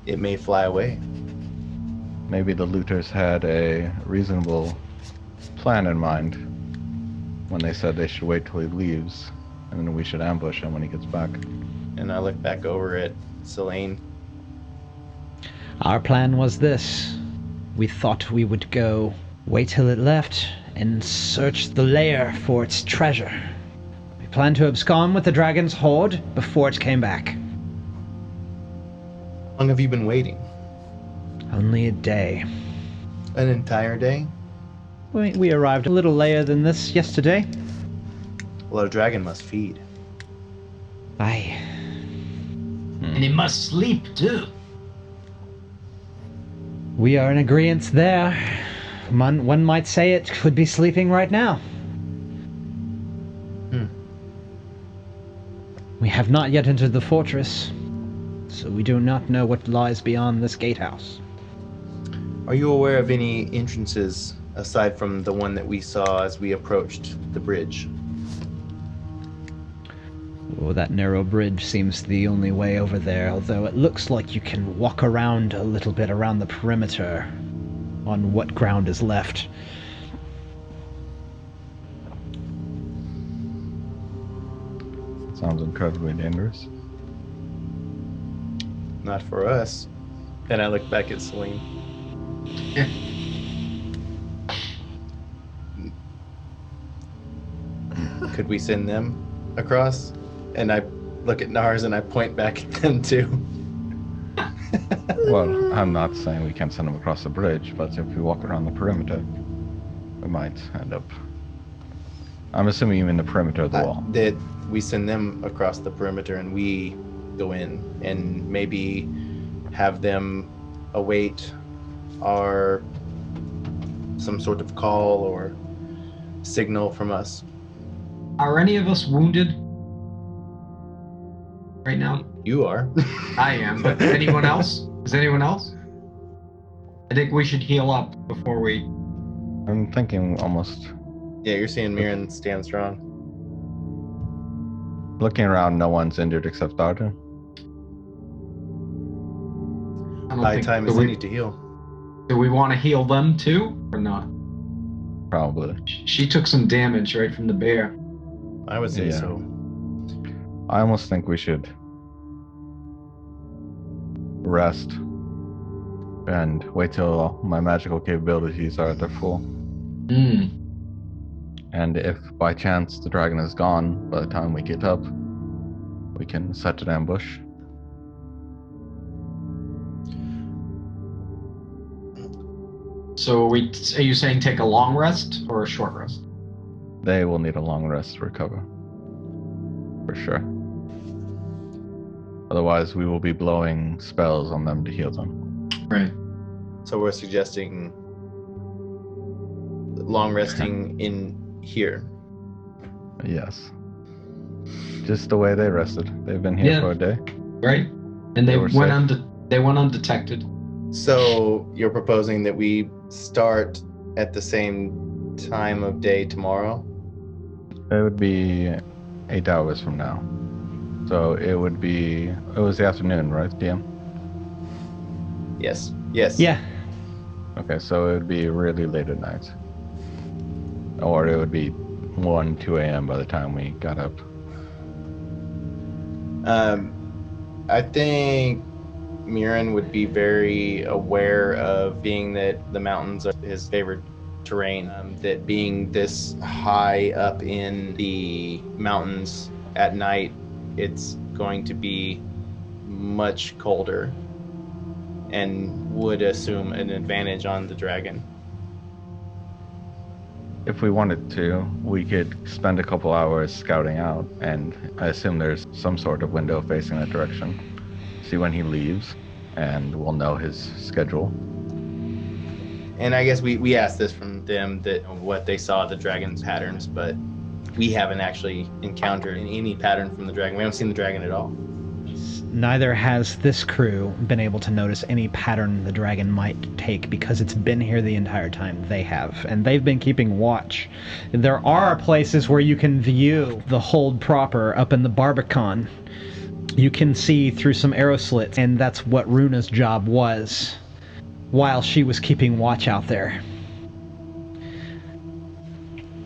it may fly away. Maybe the looters had a reasonable plan in mind when they said they should wait till he leaves, and then we should ambush him when he gets back. And I look back over at Celine. Our plan was this. We thought we would go, wait till it left, and search the lair for its treasure. We planned to abscond with the dragon's hoard before it came back. How long have you been waiting? Only a day. An entire day? We arrived a little later than this yesterday. Well, a dragon must feed. Aye. And he must sleep too. We are in agreement there. One might say it could be sleeping right now. We have not yet entered the fortress, so we do not know what lies beyond this gatehouse. Are you aware of any entrances aside from the one that we saw as we approached the bridge? Oh, that narrow bridge seems the only way over there, although it looks like you can walk around a little bit around the perimeter on what ground is left. Sounds incredibly dangerous. Not for us. And I look back at Celine. Could we send them across? And I look at Nars and I point back at them too. Well, I'm not saying we can't send them across the bridge, but if we walk around the perimeter, we might end up... I'm assuming you mean the perimeter of the wall. That we send them across the perimeter and we go in and maybe have them await some sort of call or signal from us. Are any of us wounded right now? You are. I am, but anyone else? Is anyone else? I think we should heal up before we... I'm thinking almost... Yeah, you're seeing Myrin stand strong. Looking around, no one's injured except Thardin. High time is any to heal. Do we want to heal them too, or not? Probably. She took some damage right from the bear. I would say so. I almost think we should rest and wait till my magical capabilities are at their full. And if by chance the dragon is gone by the time we get up, we can set an ambush. So are you saying take a long rest or a short rest? They will need a long rest to recover. For sure. Otherwise, we will be blowing spells on them to heal them. Right. So we're suggesting long resting in here. Yes. Just the way they rested. They've been here for a day. Right. And they were went safe. they went undetected. So you're proposing that we start at the same time of day tomorrow? It would be 8 hours from now. So it was the afternoon, right, DM? Yes. Yes. Yeah. Okay, so it would be really late at night. Or it would be 1, 2 a.m. by the time we got up. I think Myrin would be very aware of, being that the mountains are his favorite terrain, that being this high up in the mountains at night, it's going to be much colder, and would assume an advantage on the dragon. If we wanted to, we could spend a couple hours scouting out, and I assume there's some sort of window facing that direction. See when he leaves, and we'll know his schedule. And I guess we asked this from them, that what they saw the dragon's patterns, but we haven't actually encountered any pattern from the dragon. We haven't seen the dragon at all. Neither has this crew been able to notice any pattern the dragon might take, because it's been here the entire time they have, and they've been keeping watch. There are places where you can view the hold proper up in the Barbican. You can see through some arrow slits, and that's what Runa's job was while she was keeping watch out there.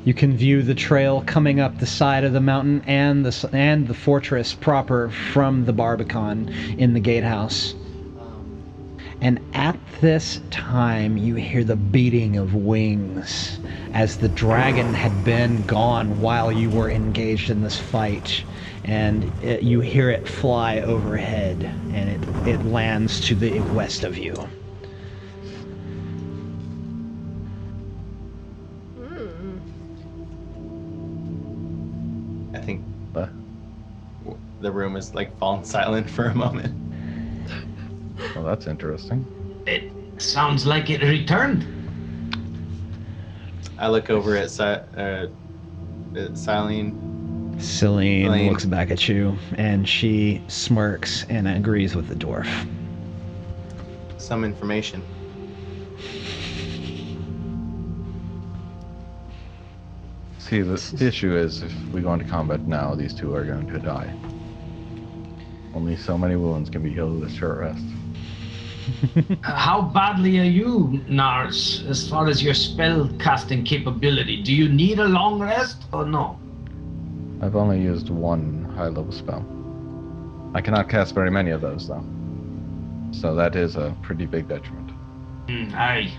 You can view the trail coming up the side of the mountain and the fortress proper from the Barbican in the gatehouse. And at this time, you hear the beating of wings, as the dragon had been gone while you were engaged in this fight. And you hear it fly overhead, and it lands to the west of you. I think the room is like fallen silent for a moment. Well, that's interesting. It sounds like it returned. I look over at Silene. Celine looks back at you, and she smirks and agrees with the dwarf. Some information. See, the issue is, if we go into combat now, these two are going to die. Only so many wounds can be healed with a short rest. How badly are you, Nars, as far as your spell casting capability? Do you need a long rest or no? I've only used one high-level spell. I cannot cast very many of those, though. So that is a pretty big detriment. I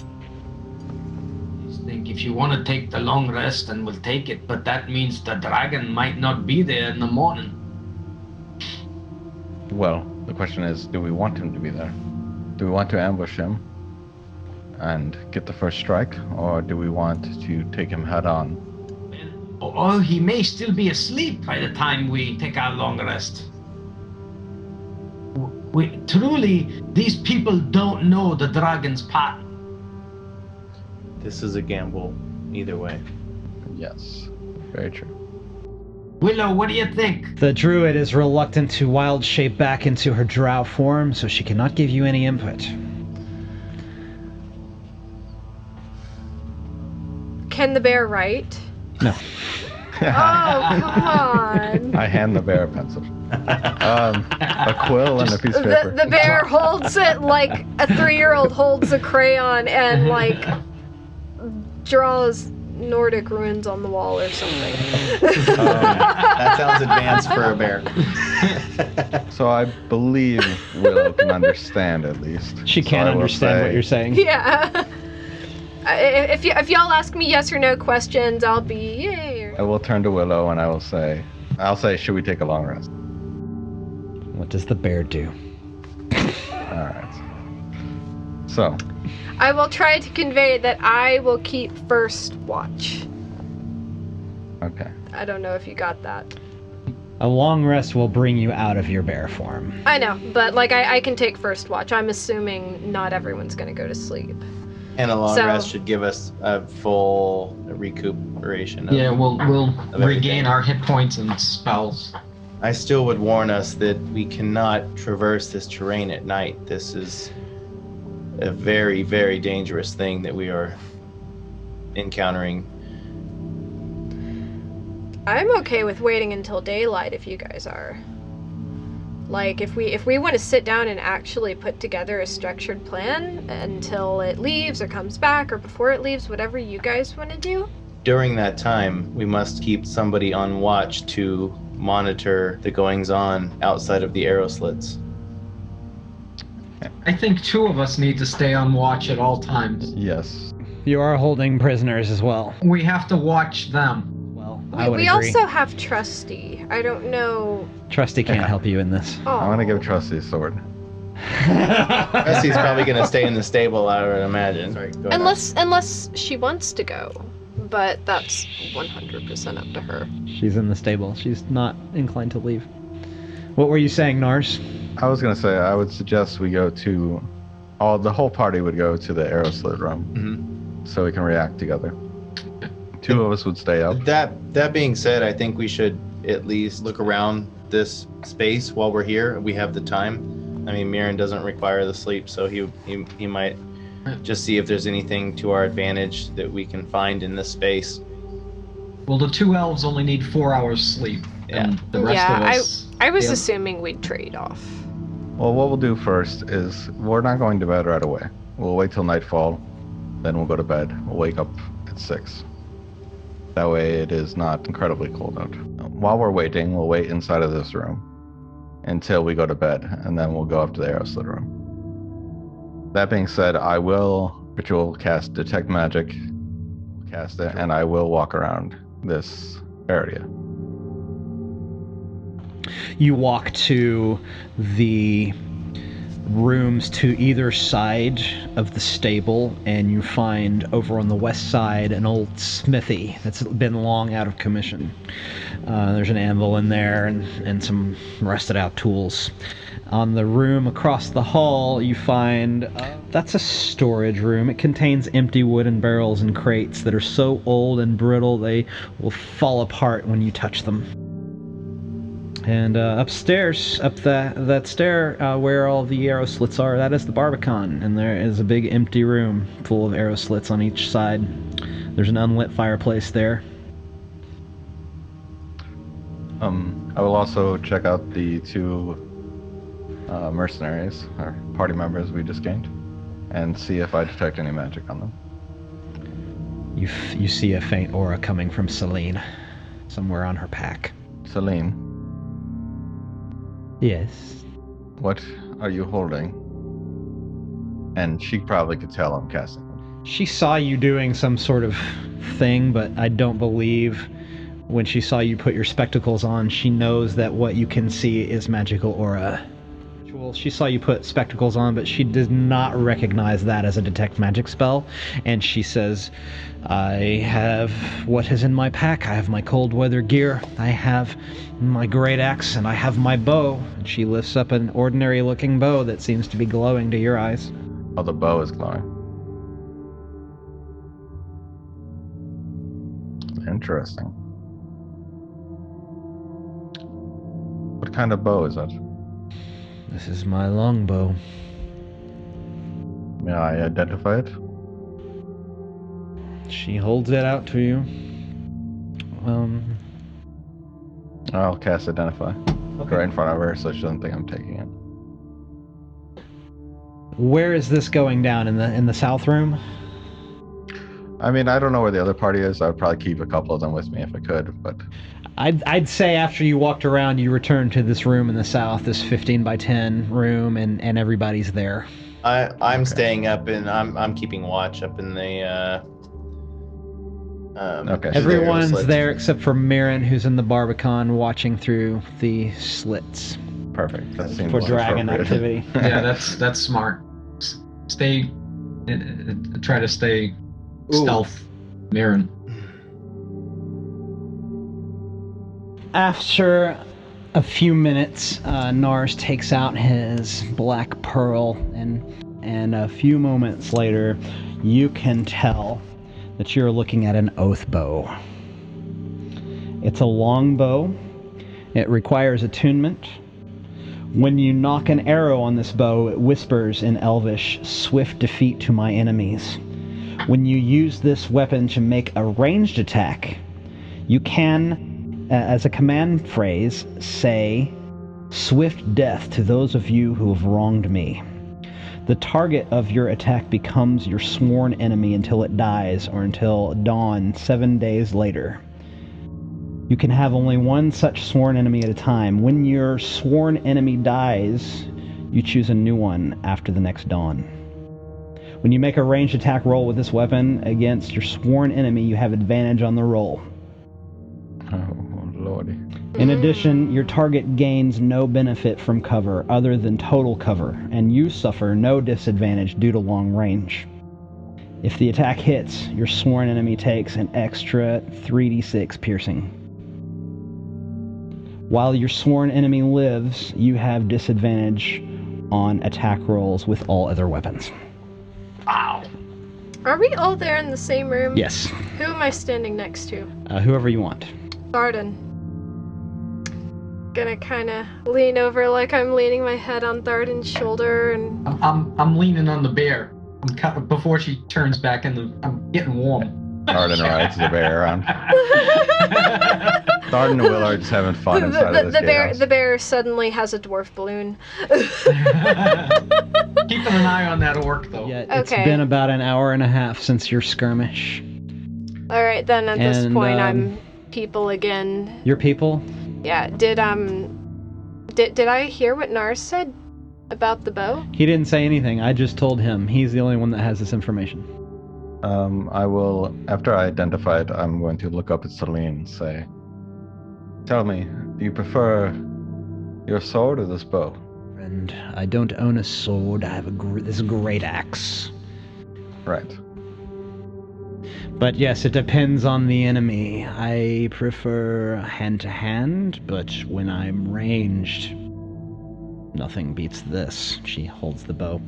think if you want to take the long rest, then we'll take it, but that means the dragon might not be there in the morning. Well, the question is, do we want him to be there? Do we want to ambush him and get the first strike, or do we want to take him head on? Or he may still be asleep by the time we take our long rest. Truly, these people don't know the dragon's path. This is a gamble either way. Yes, very true. Willow, what do you think? The druid is reluctant to wild shape back into her drow form, so she cannot give you any input. Can the bear write? No. Oh, come on. I hand the bear a pencil. A quill and a piece of paper. The bear holds it like a 3-year-old holds a crayon and like draws Nordic runes on the wall or something. That sounds advanced for a bear. So I believe Willow can understand at least. She can understand what you're saying. Yeah. If y'all ask me yes or no questions, I'll be yay. I will turn to Willow and I'll say, should we take a long rest? What does the bear do? Alright. So. I will try to convey that I will keep first watch. Okay. I don't know if you got that. A long rest will bring you out of your bear form. I know, but like I can take first watch. I'm assuming not everyone's gonna go to sleep. And a long rest should give us a full recuperation. We'll regain everything. our hit points and spells. I still would warn us that we cannot traverse this terrain at night. This is a very, very dangerous thing that we are encountering. I'm okay with waiting until daylight if you guys are. Like, if we want to sit down and actually put together a structured plan until it leaves or comes back or before it leaves, whatever you guys want to do. During that time, we must keep somebody on watch to monitor the goings-on outside of the arrow slits. I think 2 of us need to stay on watch at all times. Yes. You are holding prisoners as well. We have to watch them. Well, I would We agree. also have Trusty. I don't know. Trusty can't help you in this. Oh. I want to give Trusty a sword. Rusty's probably going to stay in the stable, I would imagine. Sorry, go ahead. Unless she wants to go. But that's 100% up to her. She's in the stable. She's not inclined to leave. What were you saying, Nars? I was gonna say I would suggest we go to, the whole party would go to the arrow slit room, so we can react together. 2 of us would stay up. That being said, I think we should at least look around this space while we're here. We have the time. I mean, Myrin doesn't require the sleep, so he might just see if there's anything to our advantage that we can find in this space. Well, the 2 elves only need 4 hours sleep, and the rest of us... I was assuming we'd trade off. Well, what we'll do first is we're not going to bed right away. We'll wait till nightfall, then we'll go to bed. We'll wake up at 6. That way it is not incredibly cold out. While we're waiting, we'll wait inside of this room until we go to bed, and then we'll go up to the arrow slit room. That being said, I will ritual cast Detect Magic, cast it, and I will walk around this area. You walk to the rooms to either side of the stable, and you find over on the west side an old smithy that's been long out of commission. There's an anvil in there and some rusted out tools. On the room across the hall, you find that's a storage room. It contains empty wooden barrels and crates that are so old and brittle they will fall apart when you touch them. And upstairs, up that stair where all the arrow slits are, that is the Barbican, and there is a big empty room full of arrow slits on each side. There's an unlit fireplace there. I will also check out the 2 mercenaries, or party members we just gained, and see if I detect any magic on them. You see a faint aura coming from Celine, somewhere on her pack. Celine, Yes. what are you holding? And she probably could tell I'm casting it. She saw you doing some sort of thing, but I don't believe when she saw you put your spectacles on, she knows that what you can see is magical aura. She saw you put spectacles on, but she did not recognize that as a detect magic spell, and she says, I have what is in my pack. I have my cold weather gear, I have my great axe, and I have my bow. And she lifts up an ordinary looking bow that seems to be glowing to your eyes. Oh, the bow is glowing. Interesting. What kind of bow is that? This is my longbow. May I identify it? She holds it out to you. I'll cast Identify. Okay. Right in front of her so she doesn't think I'm taking it. Where is this going down? In the south room? I mean, I don't know where the other party is. I would probably keep a couple of them with me if I could, but... I'd say after you walked around, you returned to this room in the south, this 15 by 10 room, and everybody's there. I'm staying up, and I'm keeping watch up in the. Okay. Everyone's slits. there except for Myrin, who's in the Barbican, watching through the slits Perfect. That seems for dragon appropriate. activity. Yeah, that's smart. Stay, try to stay stealth, Myrin. After a few minutes, Nars takes out his black pearl, and a few moments later, you can tell that you're looking at an oath bow. It's a long bow, It requires attunement. When you knock an arrow on this bow, it whispers in Elvish, "Swift defeat to my enemies." When you use this weapon to make a ranged attack, you can, as a command phrase, say, "Swift death to those of you who have wronged me." The target of your attack becomes your sworn enemy until it dies, or until dawn 7 days later. You can have only one such sworn enemy at a time. When your sworn enemy dies, you choose a new one after the next dawn. When you make a ranged attack roll with this weapon against your sworn enemy, you have advantage on the roll. Oh, lordy. In addition, your target gains no benefit from cover other than total cover, and you suffer no disadvantage due to long range. If the attack hits, your sworn enemy takes an extra 3d6 piercing. While your sworn enemy lives, you have disadvantage on attack rolls with all other weapons. Wow. Are we all there in the same room? Yes. Who am I standing next to? Whoever you want. Thardin. Gonna kind of lean over like I'm leaning my head on Thardin's shoulder, and I'm leaning on the bear. Before she turns back I'm getting warm. Thardin rides the bear around. Thardin and Willow are just having fun inside of this gatehouse. The bear suddenly has a dwarf balloon. Keeping an eye on that orc, though. Yeah, it's Okay. been about an hour and a half since your skirmish. All right, then at this And, point I'm people again. Your people? Yeah. Did I hear what Nars said about the bow? He didn't say anything. I just told him. He's the only one that has this information. I will, after I identify it, I'm going to look up at Celine and say, "Tell me, do you prefer your sword or this bow?" And I don't own a sword. I have this great axe. Right. But yes, it depends on the enemy. I prefer hand-to-hand, but when I'm ranged, nothing beats this. She holds the bow.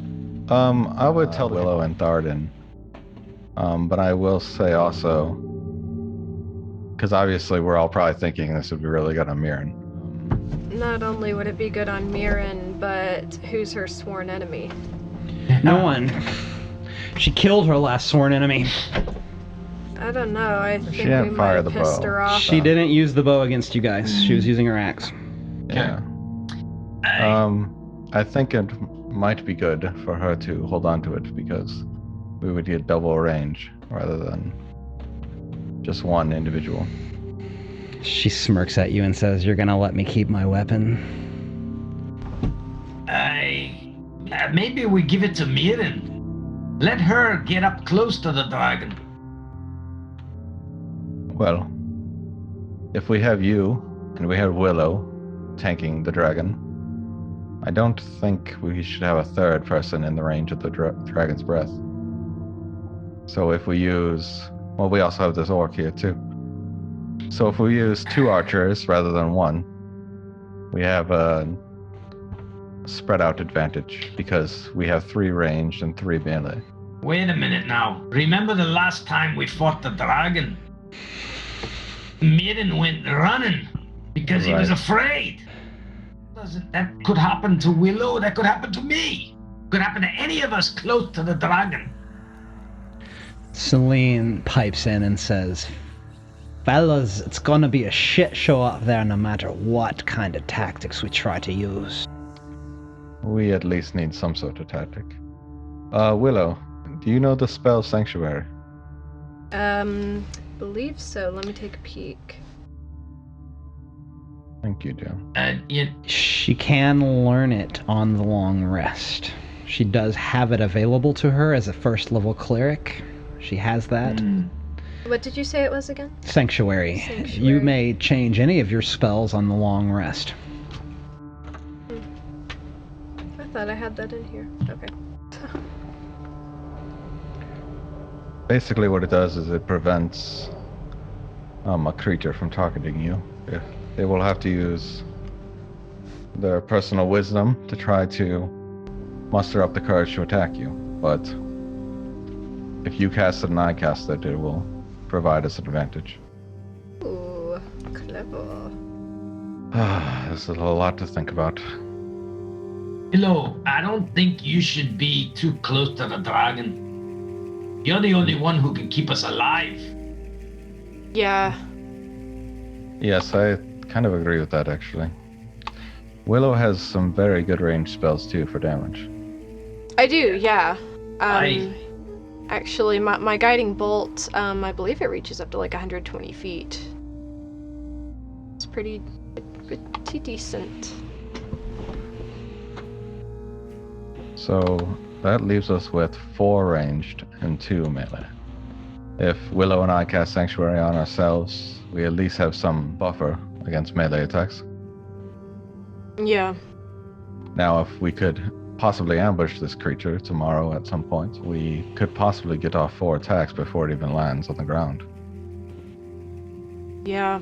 I would tell Willow and Thardin. But I will say also, because obviously we're all probably thinking this would be really good on Myrin. Not only would it be good on Myrin, but who's her sworn enemy? No one. She killed her last sworn enemy. I don't know. I think She we didn't might fire have the pissed bow. her off. She didn't use the bow against you guys. She was using her axe. Yeah. I think it might be good for her to hold on to it because we would get double range rather than just one individual. She smirks at you and says, "You're gonna let me keep my weapon?" Maybe we give it to Myrin. Let her get up close to the dragon. Well, if we have you and we have Willow tanking the dragon, I don't think we should have a third person in the range of the dragon's breath. So if we use... Well, we also have this orc here too. So if we use 2 archers rather than 1, we have a spread out advantage because we have 3 ranged and 3 melee. Wait a minute now. Remember the last time we fought the dragon? Myrin went running because he was Right. afraid. That could happen to Willow. That could happen to me. Could happen to any of us close to the dragon. Celine pipes in and says, "Fellas, it's gonna be a shit show up there no matter what kind of tactics we try to use." We at least need some sort of tactic. Willow, do you know the spell Sanctuary? Believe so. Let me take a peek. Thank you, Joe. She can learn it on the long rest. She does have it available to her as a first level cleric. She has that. What did you say it was again? Sanctuary. Sanctuary. You may change any of your spells on the long rest. I thought I had that in here. Okay. Basically what it does is it prevents a creature from targeting you. If they will have to use their personal wisdom to try to muster up the courage to attack you. But if you cast it and I cast it, it will provide us an advantage. Ooh, clever. This is a lot to think about. Willow, I don't think you should be too close to the dragon. You're the only one who can keep us alive. Yeah. Yes, I kind of agree with that, actually. Willow has some very good range spells, too, for damage. I do, yeah. Actually, my guiding bolt, I believe it reaches up to like 120 feet. It's pretty decent. So that leaves us with 4 ranged and 2 melee. If Willow and I cast Sanctuary on ourselves, we at least have some buffer against melee attacks. Yeah. Now, if we could possibly ambush this creature tomorrow at some point, we could possibly get off 4 attacks before it even lands on the ground. Yeah.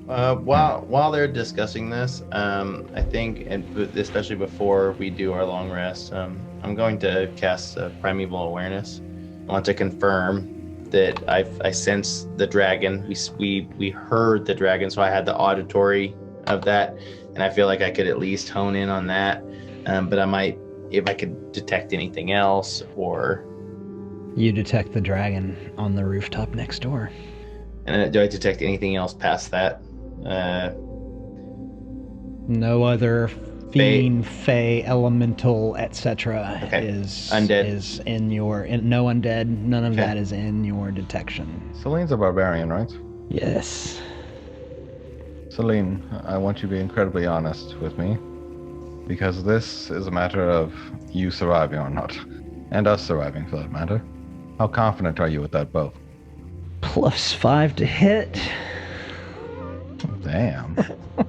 While they're discussing this, I think, and especially before we do our long rest, I'm going to cast Primeval Awareness. I want to confirm that I sense the dragon. We heard the dragon, so I had the auditory of that, and I feel like I could at least hone in on that. But I might, if I could detect anything else, or You detect the dragon on the rooftop next door. and do I detect anything else past that? No other fiend, fey, elemental, etc. Okay. is Undead. is in your no undead. None of Okay. that is in your detection. Celine's a barbarian, right? Yes. Celine, I want you to be incredibly honest with me, because this is a matter of you surviving or not, and us surviving for that matter. How confident are you with that bow? +5 to hit. Damn.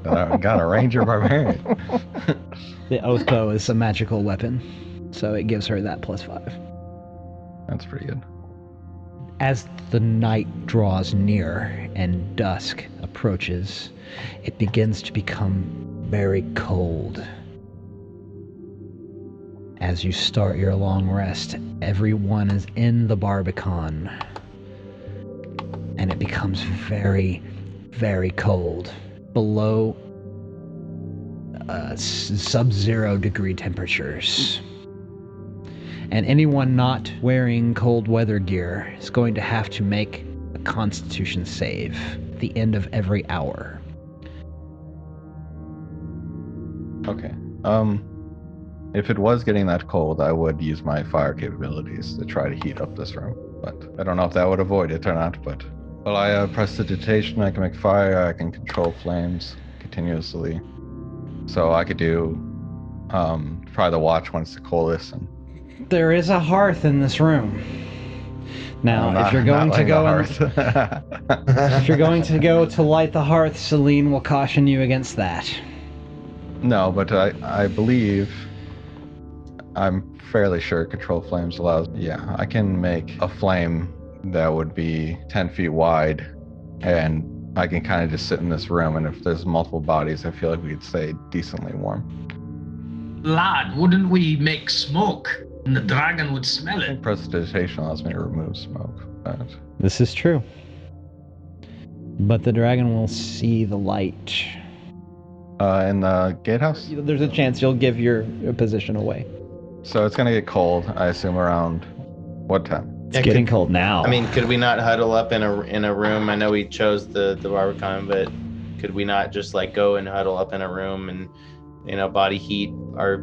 Got a ranger barbarian. The oath bow is a magical weapon, so it gives her that +5. That's pretty good. As the night draws near and dusk approaches, it begins to become very cold. As you start your long rest, everyone is in the Barbican, and it becomes very, very cold, below sub-zero degree temperatures. And anyone not wearing cold weather gear is going to have to make a Constitution save at the end of every hour. Okay. If it was getting that cold, I would use my fire capabilities to try to heat up this room. But I don't know if that would avoid it or not. But well, I prestidigitation, I can make fire, I can control flames continuously. So I could do try the watch when it's the coldest. And There is a hearth in this room. Now, if you're going to go if you're going to go to light the hearth, Celine will caution you against that. No, but I believe, I'm fairly sure control flames allows. Yeah, I can make a flame that would be 10 feet wide, and I can kind of just sit in this room, and if there's multiple bodies, I feel like we could stay decently warm. Lad, wouldn't we make smoke and the dragon would smell I think it? prestidigitation allows me to remove smoke. But This is true. But the dragon will see the light. in the gatehouse, There's a chance you'll give your position away. so it's gonna get cold. I assume around what time? It's getting cold now. I mean, could we not huddle up in a room? I know we chose the Barbican, but could we not just like go and huddle up in a room and, you know, body heat our,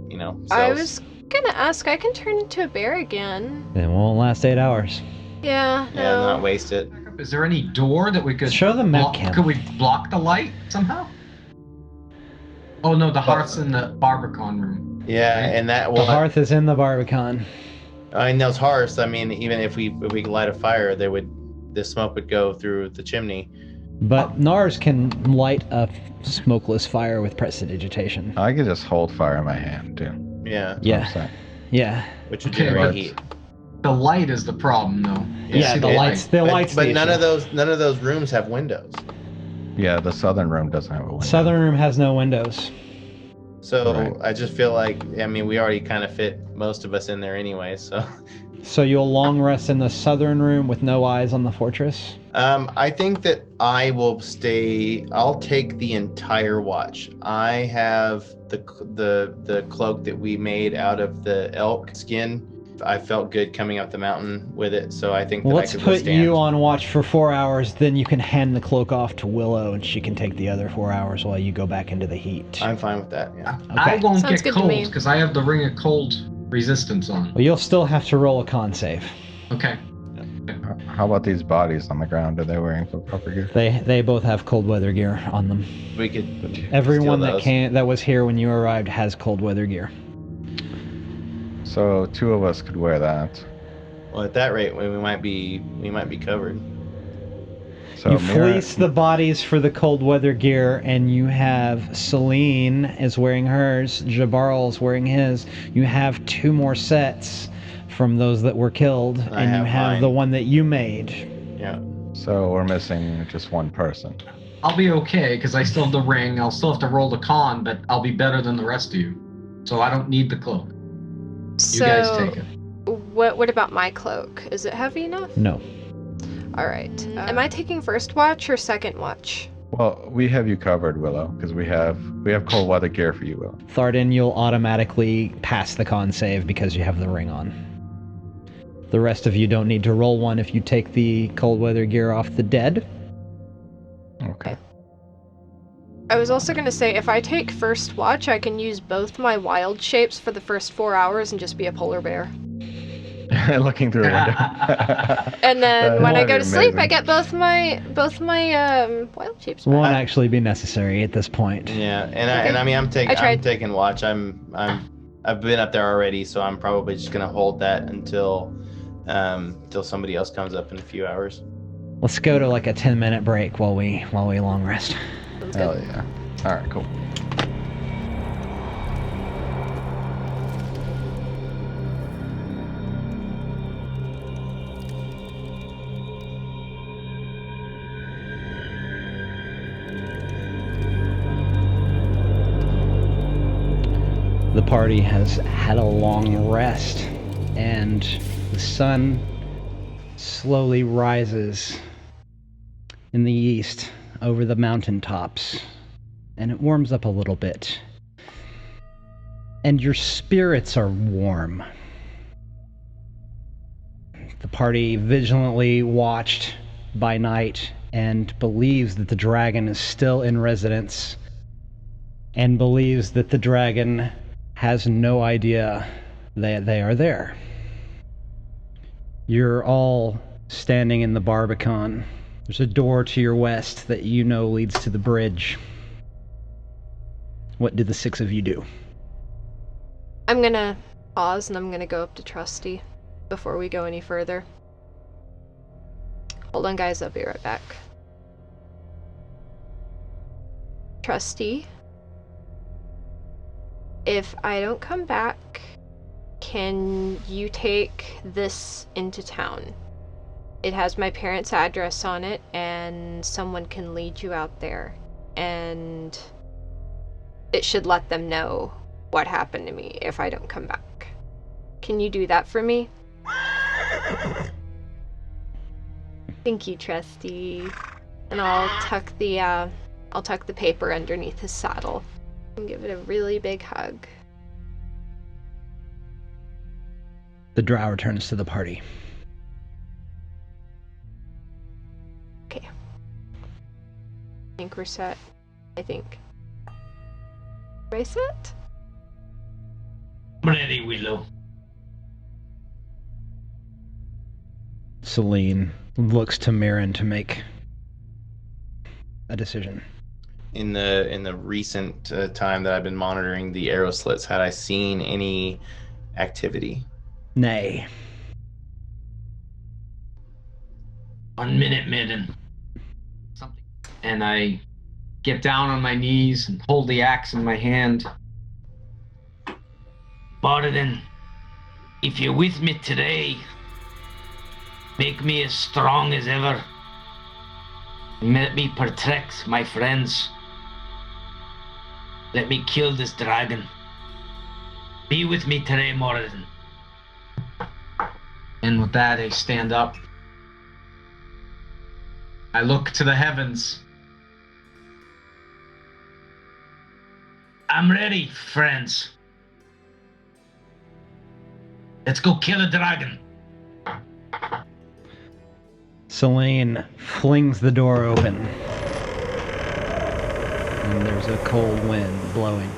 you know, I cells? was gonna ask, I can turn into a bear again. It won't last 8 hours. Yeah, Yeah, no. not waste it. Is there any door that we could Show the map block? cam. Could we block the light somehow? Oh no, the hearth's in the Barbican room. Yeah, and that The will. hearth is in the Barbican. I mean, those hearths. I mean, even if we could light a fire, the smoke would go through the chimney. But Nars can light a smokeless fire with prestidigitation. I could just hold fire in my hand, too. Yeah, That's what I'm Yeah, saying. yeah. which would Okay, generate but- heat. The light is the problem, though. Yeah, See the light? lights. The lights. But none of those rooms have windows. Yeah, the southern room doesn't have a window. Southern room has no windows. So Right. I just feel like, I mean, we already kind of fit most of us in there anyway. So So you'll long rest in the southern room with no eyes on the fortress? I think that I will stay. I'll take the entire watch. I have the cloak that we made out of the elk skin. I felt good coming up the mountain with it, so I think that Let's I could put withstand. you on watch for 4 hours, then you can hand the cloak off to Willow and she can take the other 4 hours while you go back into the heat. I'm fine with that. Yeah. I won't Sounds get good to me. cold because I have the Ring of Cold resistance on. Well, you'll still have to roll a con save. Okay. How about these bodies on the ground? Are they wearing proper gear? They both have cold weather gear on them. We could. Everyone steal those. that was here when you arrived has cold weather gear. So 2 of us could wear that. Well, at that rate, we might be covered. So You Myrin- fleece the bodies for the cold weather gear, and you have Celine is wearing hers, Jabarl's wearing his. You have 2 more sets from those that were killed, I and you have have mine. the one that you made. Yeah. So we're missing just one person. I'll be okay because I still have the ring. I'll still have to roll the con, but I'll be better than the rest of you. So I don't need the cloak. You guys take it. What about my cloak? Is it heavy enough? No. All right. Am I taking first watch or second watch? Well, we have you covered, Willow, because we have cold weather gear for you, Willow. Thardin, you'll automatically pass the con save because you have the ring on. The rest of you don't need to roll one if you take the cold weather gear off the dead. Okay. I was also going to say, if I take first watch, I can use both my wild shapes for the first 4 hours and just be a polar bear. Looking through a window. And then when I go to sleep, I amazing. get both my wild shapes back. Won't actually be necessary at this point. Yeah, and I mean, I'm I tried. taking watch. I've been up there already, so I'm probably just gonna hold that until somebody else comes up in a few hours. Let's go to like a 10-minute break while we long rest. Sounds Hell good. yeah. All right, cool. The party has had a long rest, and the sun slowly rises in the east over the mountaintops, and it warms up a little bit. And your spirits are warm. The party vigilantly watched by night and believes that the dragon is still in residence, and believes that the dragon has no idea that they are there. You're all standing in the Barbican. There's a door to your west that you know leads to the bridge. What do the 6 of you do? I'm gonna pause and I'm gonna go up to Trusty before we go any further. Hold on, guys, I'll be right back. Trusty, if I don't come back, can you take this into town? It has my parents' address on it, and someone can lead you out there. And it should let them know what happened to me if I don't come back. Can you do that for me? Thank you, Trusty. And I'll tuck the paper underneath his saddle and give it a really big hug. The Drow returns to the party. Okay. I think we're set. I think. Are I set? Ready, Willow. Celine looks to Myrin to make a decision. In the recent time that I've been monitoring the arrow slits, had I seen any activity? Nay. 1 minute, maiden. Something. And I get down on my knees and hold the axe in my hand. Paladin, if you're with me today, make me as strong as ever. And let me protect my friends. Let me kill this dragon. Be with me today, Moradin. And with that, I stand up. I look to the heavens. I'm ready, friends. Let's go kill a dragon. Selene flings the door open. And there's a cold wind blowing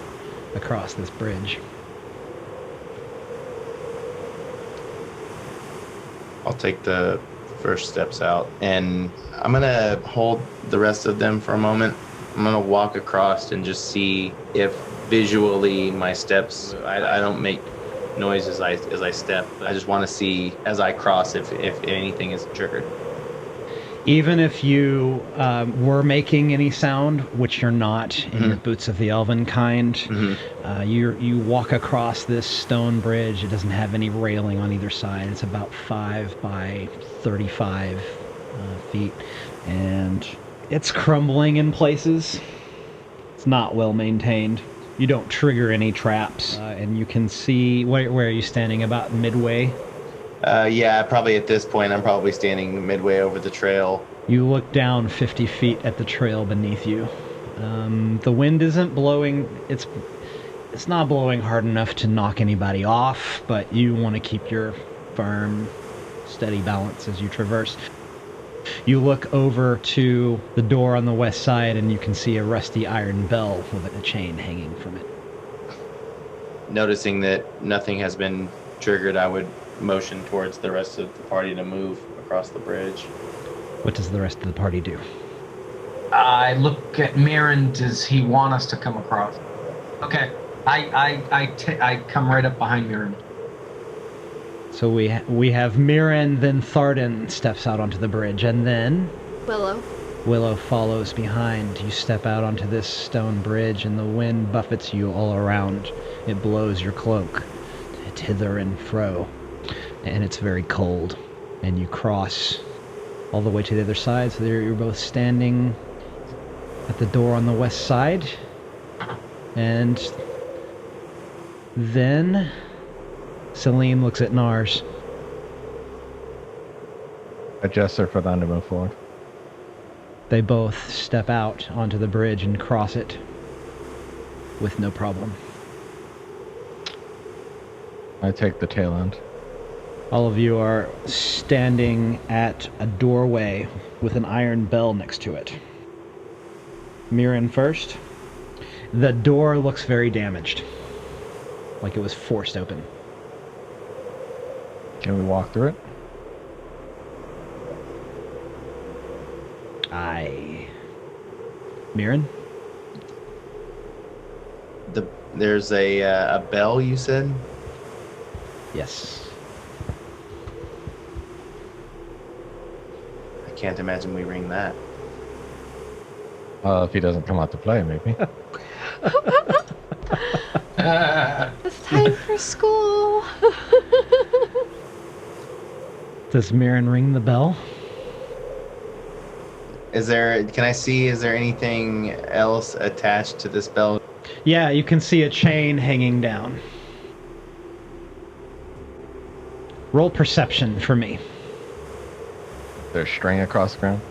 across this bridge. I'll take the first steps out, and I'm gonna hold the rest of them for a moment. I'm gonna walk across and just see if visually my steps, I don't make noise as I step. I just want to see as I cross if anything is triggered. Even if you were making any sound, which you're not in your boots of the elven kind, you walk across this stone bridge. It doesn't have any railing on either side. It's about 5 by 35 feet, and it's crumbling in places. It's not well maintained. You don't trigger any traps, and you can see, where are you standing, about midway? Yeah, probably at this point, I'm probably standing midway over the trail. You look down 50 feet at the trail beneath you. The wind isn't blowing, it's not blowing hard enough to knock anybody off, but you want to keep your firm, steady balance as you traverse. You look over to the door on the west side, and you can see a rusty iron bell with a chain hanging from it. Noticing that nothing has been triggered, I would motion towards the rest of the party to move across the bridge. What does the rest of the party do? I look at Myrin. Does he want us to come across? Okay. I come right up behind Myrin. So we have Myrin, then Thardin steps out onto the bridge, and then Willow follows behind. You step out onto this stone bridge, and the wind buffets you all around. It blows your cloak hither and fro, and it's very cold. And you cross all the way to the other side, so there you're both standing at the door on the west side. And then Selene looks at Nars. I gesture for them to move forward. They both step out onto the bridge and cross it with no problem. I take the tail end. All of you are standing at a doorway with an iron bell next to it. Myrin first. The door looks very damaged, like it was forced open. Can we walk through it? Myrin? There's a bell, you said? Yes. I can't imagine we ring that. If he doesn't come out to play, maybe. It's time for school. Does Myrin ring the bell? Is there anything else attached to this bell? Yeah, you can see a chain hanging down. Roll perception for me. There's string across the ground.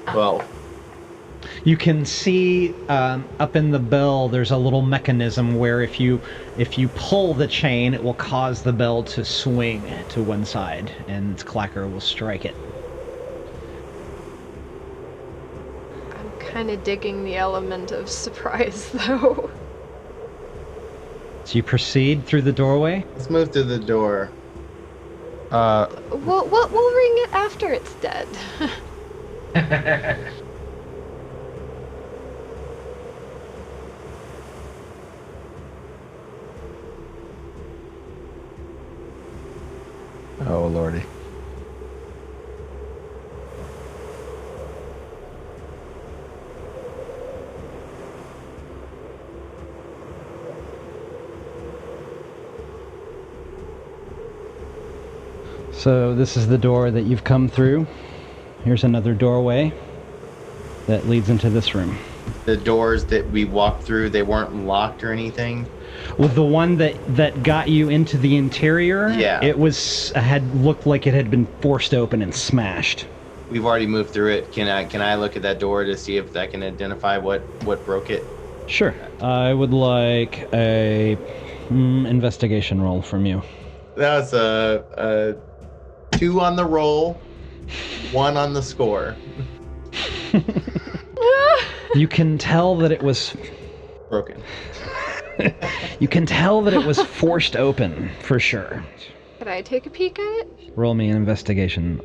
Well, you can see up in the bell there's a little mechanism where if you pull the chain, it will cause the bell to swing to one side and its clacker will strike it. I'm kind of digging the element of surprise though. So you proceed through the doorway? let's move through the door. We'll ring it after it's dead. Oh, lordy. So this is the door that you've come through. Here's another doorway. that leads into this room. The doors that we walked through, they weren't locked or anything? With the one that got you into the interior, yeah, it had looked like it had been forced open and smashed. We've already moved through it. Can I look at that door to see if I can identify what broke it? Sure. I would like a investigation roll from you. That's a 2 on the roll, 1 on the score. You can tell that it was broken. You can tell that it was forced open, for sure. Could I take a peek at it? Roll me an investigation.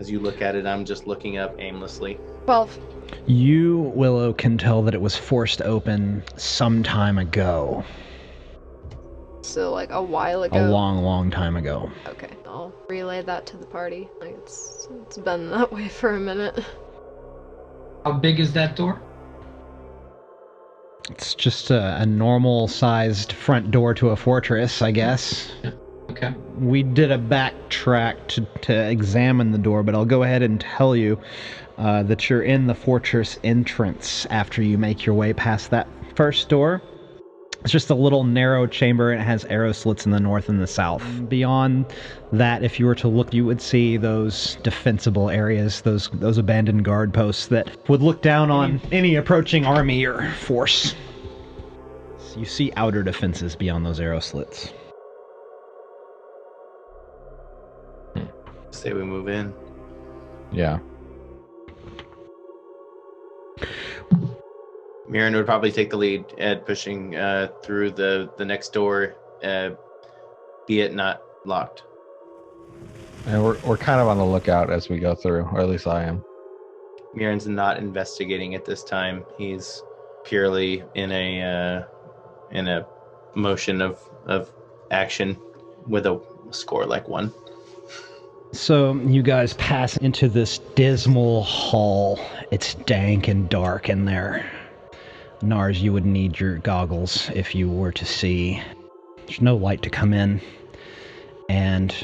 As you look at it, I'm just looking up aimlessly. 12. You, Willow, can tell that it was forced open some time ago. So, like, a while ago? A long time ago. Okay, I'll relay that to the party. Like, it's been that way for a minute. How big is that door? It's just a normal-sized front door to a fortress, I guess. Okay. We did a backtrack to examine the door, but I'll go ahead and tell you that you're in the fortress entrance after you make your way past that first door. It's just a little narrow chamber, and it has arrow slits in the north and the south. Beyond that, if you were to look, you would see those defensible areas, those abandoned guard posts that would look down on any approaching army or force. So you see outer defenses beyond those arrow slits. Say we move in. Yeah. Myrin would probably take the lead at pushing through the next door, be it not locked. And we're kind of on the lookout as we go through, or at least I am. Myrin's not investigating at this time. He's purely in a motion of action with a score like 1. So you guys pass into this dismal hall. It's dank and dark in there. Nars, you would need your goggles if you were to see. There's no light to come in. And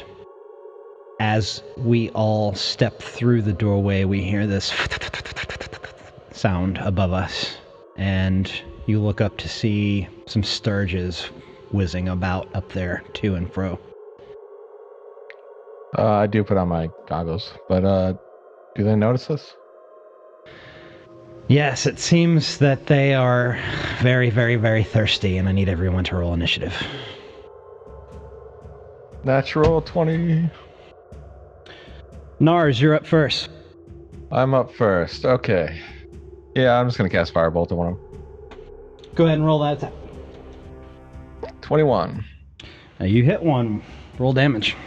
as we all step through the doorway, we hear this sound above us. And you look up to see some sturges whizzing about up there, to and fro. I do put on my goggles, but do they notice us? Yes, it seems that they are very, very, very thirsty, and I need everyone to roll initiative. Natural 20. Nars, you're up first. I'm up first. Okay. Yeah, I'm just going to cast Firebolt on one of them. Go ahead and roll that attack. 21. Now you hit one. Roll damage.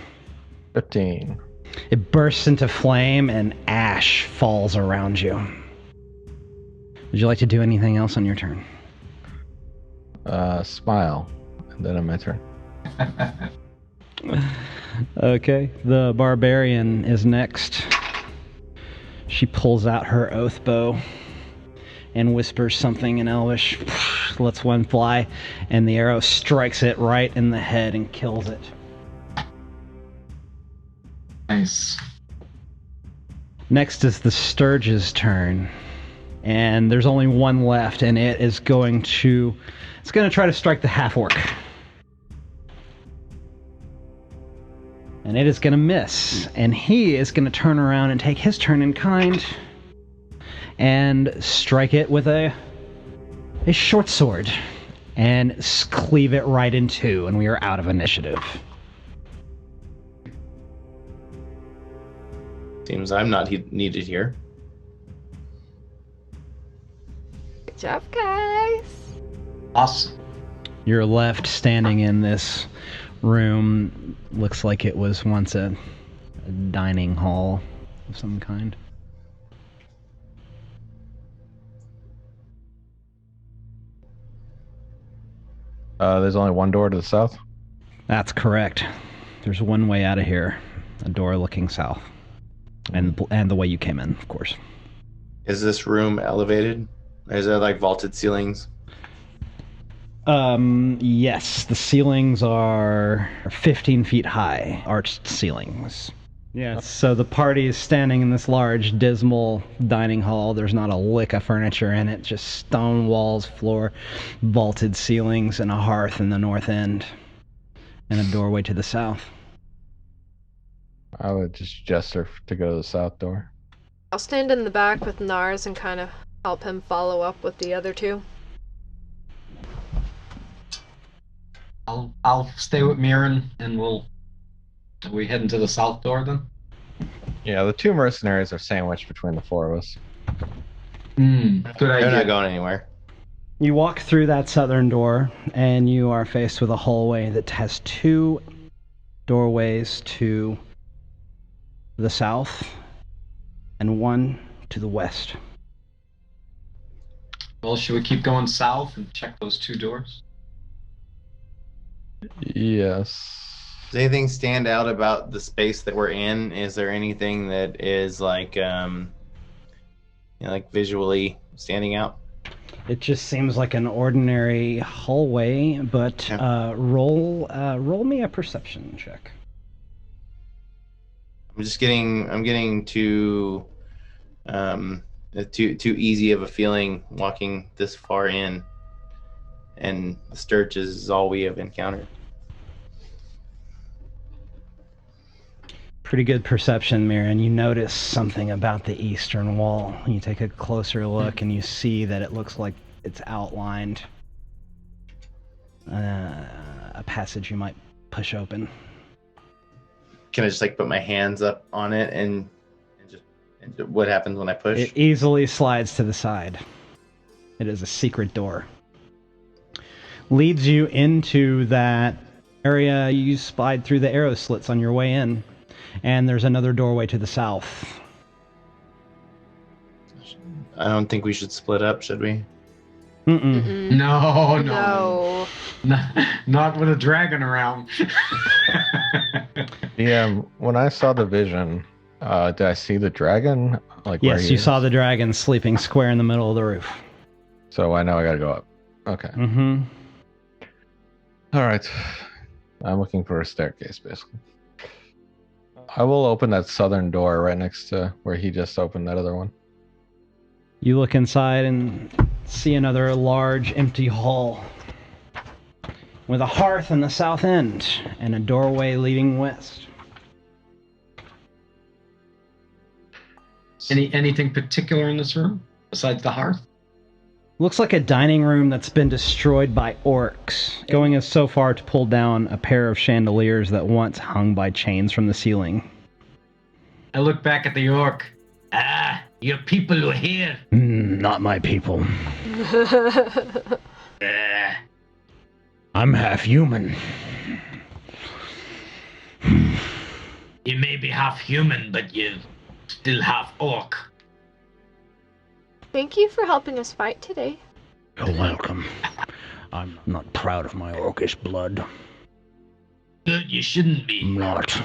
15. It bursts into flame, and ash falls around you. Would you like to do anything else on your turn? Smile. And then on my turn. Okay, the barbarian is next. She pulls out her oath bow and whispers something in Elvish, lets one fly, and the arrow strikes it right in the head and kills it. Nice. Next is the Sturge's turn, and there's only one left, and it's going to try to strike the half-orc. And it is going to miss, and he is going to turn around and take his turn in kind and strike it with a short sword and cleave it right in two, and we are out of initiative. Seems I'm not needed here. Good job, guys. Awesome. You're left standing in this room. Looks like it was once a dining hall of some kind. There's only one door to the south? That's correct. There's one way out of here. A door looking south. And the way you came in, of course. Is this room elevated? Is there like vaulted ceilings? Yes. The ceilings are 15 feet high, arched ceilings. Yeah, so the party is standing in this large, dismal dining hall. There's not a lick of furniture in it, just stone walls, floor, vaulted ceilings, and a hearth in the north end, and a doorway to the south. I would just gesture to go to the south door. I'll stand in the back with Nars and kind of help him follow up with the other two. I'll stay with Myrin, and are we heading to the south door then? Yeah, the two mercenaries are sandwiched between the four of us. Good idea. They're not going anywhere. You walk through that southern door, and you are faced with a hallway that has two doorways to the south and one to the west. Well, should we keep going south and check those two doors? Yes. Does anything stand out about the space that we're in? Is there anything that is like, like visually standing out? It just seems like an ordinary hallway, but roll me a perception check. I'm getting too easy of a feeling walking this far in, and the Sturges is all we have encountered. Pretty good perception, Myrin. You notice something about the eastern wall. You take a closer look and you see that it looks like it's outlined. A passage you might push open. Can I just like put my hands up on it and what happens when I push? It easily slides to the side. It is a secret door. Leads you into that area you spied through the arrow slits on your way in. And there's another doorway to the south. I don't think we should split up, should we? Mm-mm. No. Not with a dragon around. Yeah, when I saw the vision, did I see the dragon? Like where Yes, he you is? saw the dragon sleeping square in the middle of the roof. So I know I gotta go up. Okay. Mm-hmm. All right. I'm looking for a staircase, basically. I will open that southern door right next to where he just opened that other one. You look inside and see another large empty hall with a hearth in the south end and a doorway leading west. Anything particular in this room besides the hearth? Looks like a dining room that's been destroyed by orcs, going as so far to pull down a pair of chandeliers that once hung by chains from the ceiling. I look back at the orc. Your people were here. Not my people. I'm half human. You may be half human, but you're still half orc. Thank you for helping us fight today. You're welcome. I'm not proud of my orcish blood. Good, you shouldn't be. I'm not.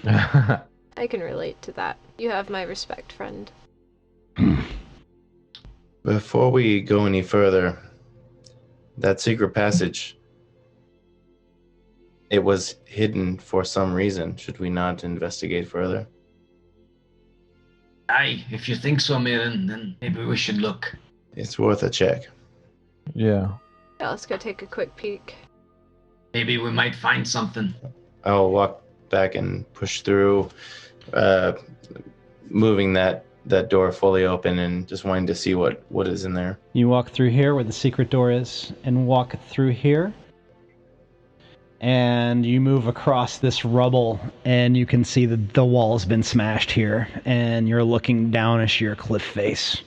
I can relate to that. You have my respect, friend. Before we go any further, that secret passage, it was hidden for some reason. Should we not investigate further? Aye, if you think so, Myrin, then maybe we should look. It's worth a check. Yeah. Yeah, let's go take a quick peek. Maybe we might find something. I'll walk back and push through, moving that door fully open and just wanting to see what is in there. You walk through here where the secret door is, and walk through here. And you move across this rubble, and you can see that the wall's been smashed here, and you're looking down a sheer cliff face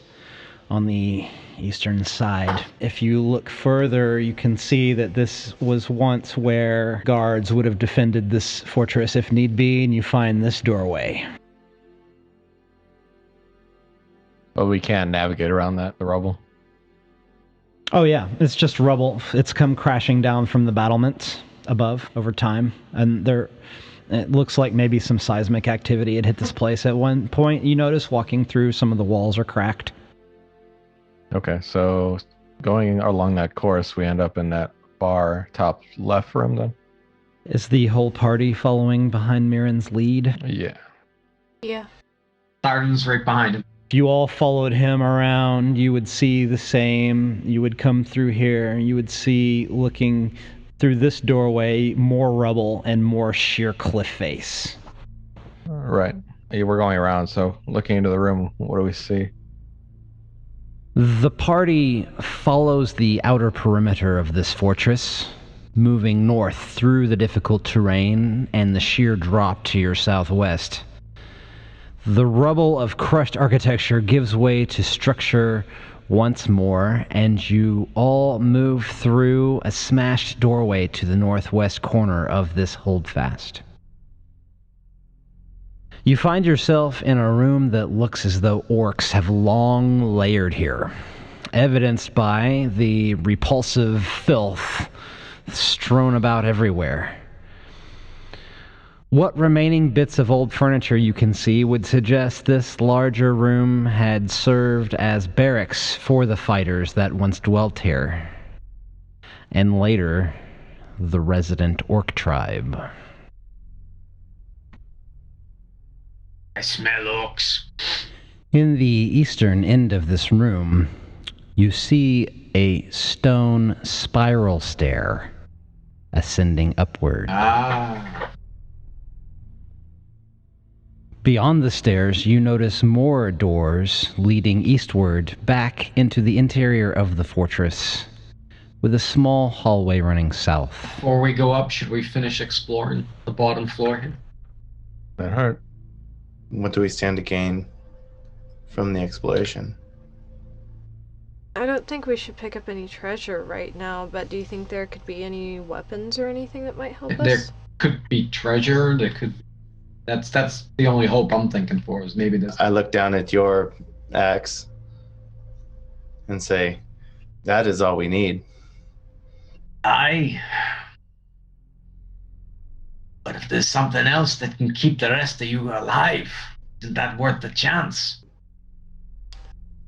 on the eastern side. If you look further, you can see that this was once where guards would have defended this fortress if need be, and you find this doorway. But we can't navigate around the rubble. Oh yeah, it's just rubble. It's come crashing down from the battlements above over time, and it looks like maybe some seismic activity had hit this place at one point. You notice walking through, some of the walls are cracked. Okay, so going along that course, we end up in that far top left room then? Is the whole party following behind Myrin's lead? Yeah. Yeah. Thardin's right behind him. If you all followed him around, you would see the same. You would come through here. You would see, looking through this doorway, more rubble and more sheer cliff face. Right. Yeah, we're going around, so looking into the room, what do we see? The party follows the outer perimeter of this fortress, moving north through the difficult terrain and the sheer drop to your southwest. The rubble of crushed architecture gives way to structure once more, and you all move through a smashed doorway to the northwest corner of this holdfast. You find yourself in a room that looks as though orcs have long layered here, evidenced by the repulsive filth strewn about everywhere. What remaining bits of old furniture you can see would suggest this larger room had served as barracks for the fighters that once dwelt here, and later the resident orc tribe. I smell orcs. In the eastern end of this room, you see a stone spiral stair ascending upward. Ah. Beyond the stairs, you notice more doors leading eastward back into the interior of the fortress, with a small hallway running south. Before we go up, should we finish exploring the bottom floor here? That hurt. What do we stand to gain from the exploration? I don't think we should pick up any treasure right now, but do you think there could be any weapons or anything that might help There us? could be treasure. There could. That's the only hope I'm thinking for is maybe this. I look down at your axe and say, that is all we need. Aye. But if there's something else that can keep the rest of you alive, isn't that worth the chance?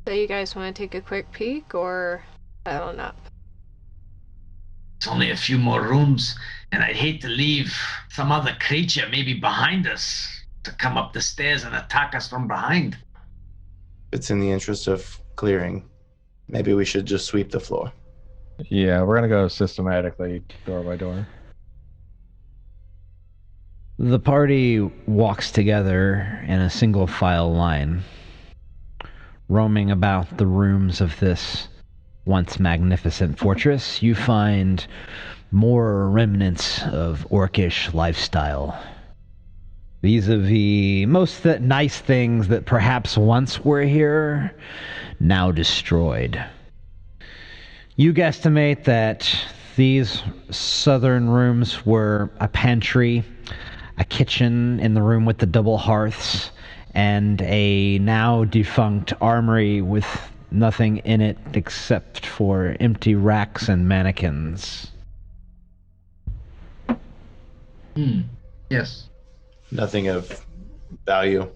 So you guys want to take a quick peek, or I don't know. It's only a few more rooms, and I'd hate to leave some other creature maybe behind us to come up the stairs and attack us from behind. It's in the interest of clearing. Maybe we should just sweep the floor. Yeah, we're gonna go systematically, door by door. The party walks together in a single file line, roaming about the rooms of this once magnificent fortress. You find more remnants of orcish lifestyle. Vis-a-vis most nice things that perhaps once were here, now destroyed. You guesstimate that these southern rooms were a pantry, a kitchen in the room with the double hearths, and a now defunct armory with nothing in it except for empty racks and mannequins. Yes. Nothing of value.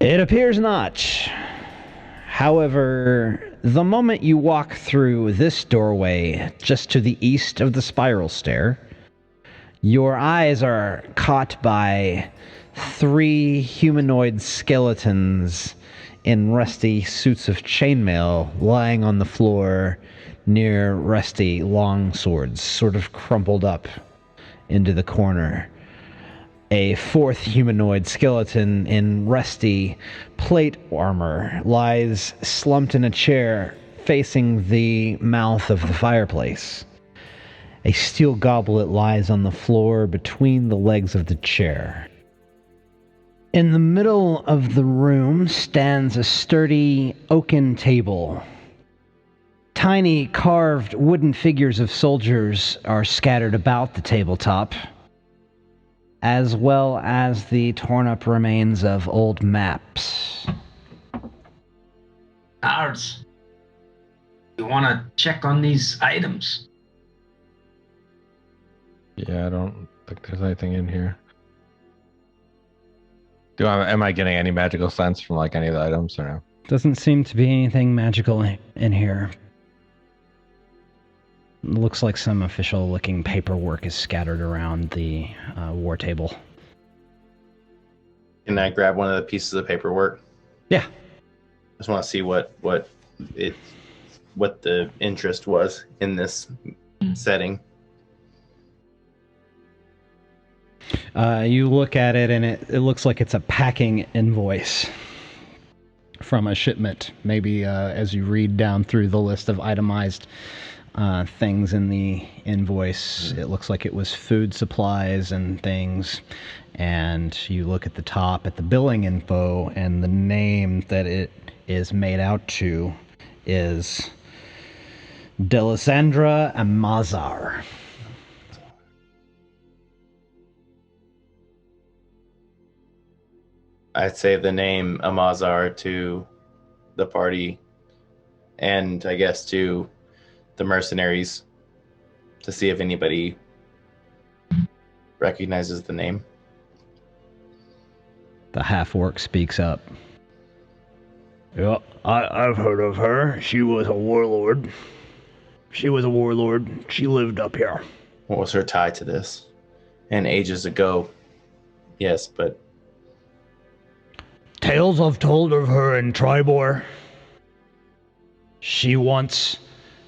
It appears not. However, the moment you walk through this doorway just to the east of the spiral stair, your eyes are caught by 3 humanoid skeletons in rusty suits of chainmail lying on the floor near rusty long swords, sort of crumpled up into the corner. A 4th humanoid skeleton in rusty plate armor lies slumped in a chair facing the mouth of the fireplace. A steel goblet lies on the floor between the legs of the chair. In the middle of the room stands a sturdy oaken table. Tiny carved wooden figures of soldiers are scattered about the tabletop, as well as the torn-up remains of old maps. Nars, you want to check on these items? Yeah, I don't think there's anything in here. Am I getting any magical sense from like any of the items or no? Doesn't seem to be anything magical in here. Looks like some official-looking paperwork is scattered around the war table. Can I grab one of the pieces of paperwork? Yeah. I just want to see what the interest was in this setting. You look at it, and it looks like it's a packing invoice from a shipment. Maybe as you read down through the list of itemized things in the invoice, it looks like it was food supplies and things. And you look at the top at the billing info, and the name that it is made out to is Delisandra Amazar. I'd say the name Amazar to the party, and I guess to the mercenaries, to see if anybody recognizes the name. The half-orc speaks up. Yeah, I've heard of her. She was a warlord. She lived up here. What was her tie to this? And ages ago, yes, but... Tales I've told of her in Tribor. She once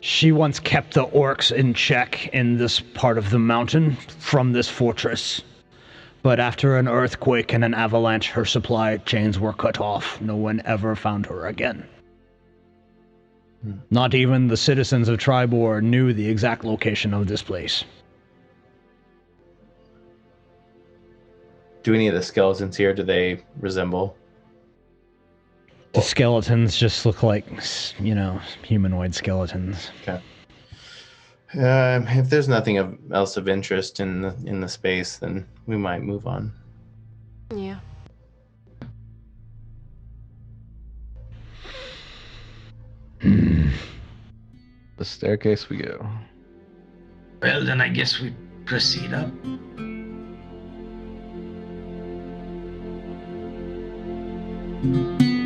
kept the orcs in check in this part of the mountain from this fortress. But after an earthquake and an avalanche, her supply chains were cut off. No one ever found her again. Not even the citizens of Tribor knew the exact location of this place. Do any of the skeletons here, do they resemble? The skeletons just look like, humanoid skeletons. Okay. If there's nothing else of interest in the space, then we might move on. Yeah. The staircase we go. Well, then I guess we proceed up. Mm-hmm.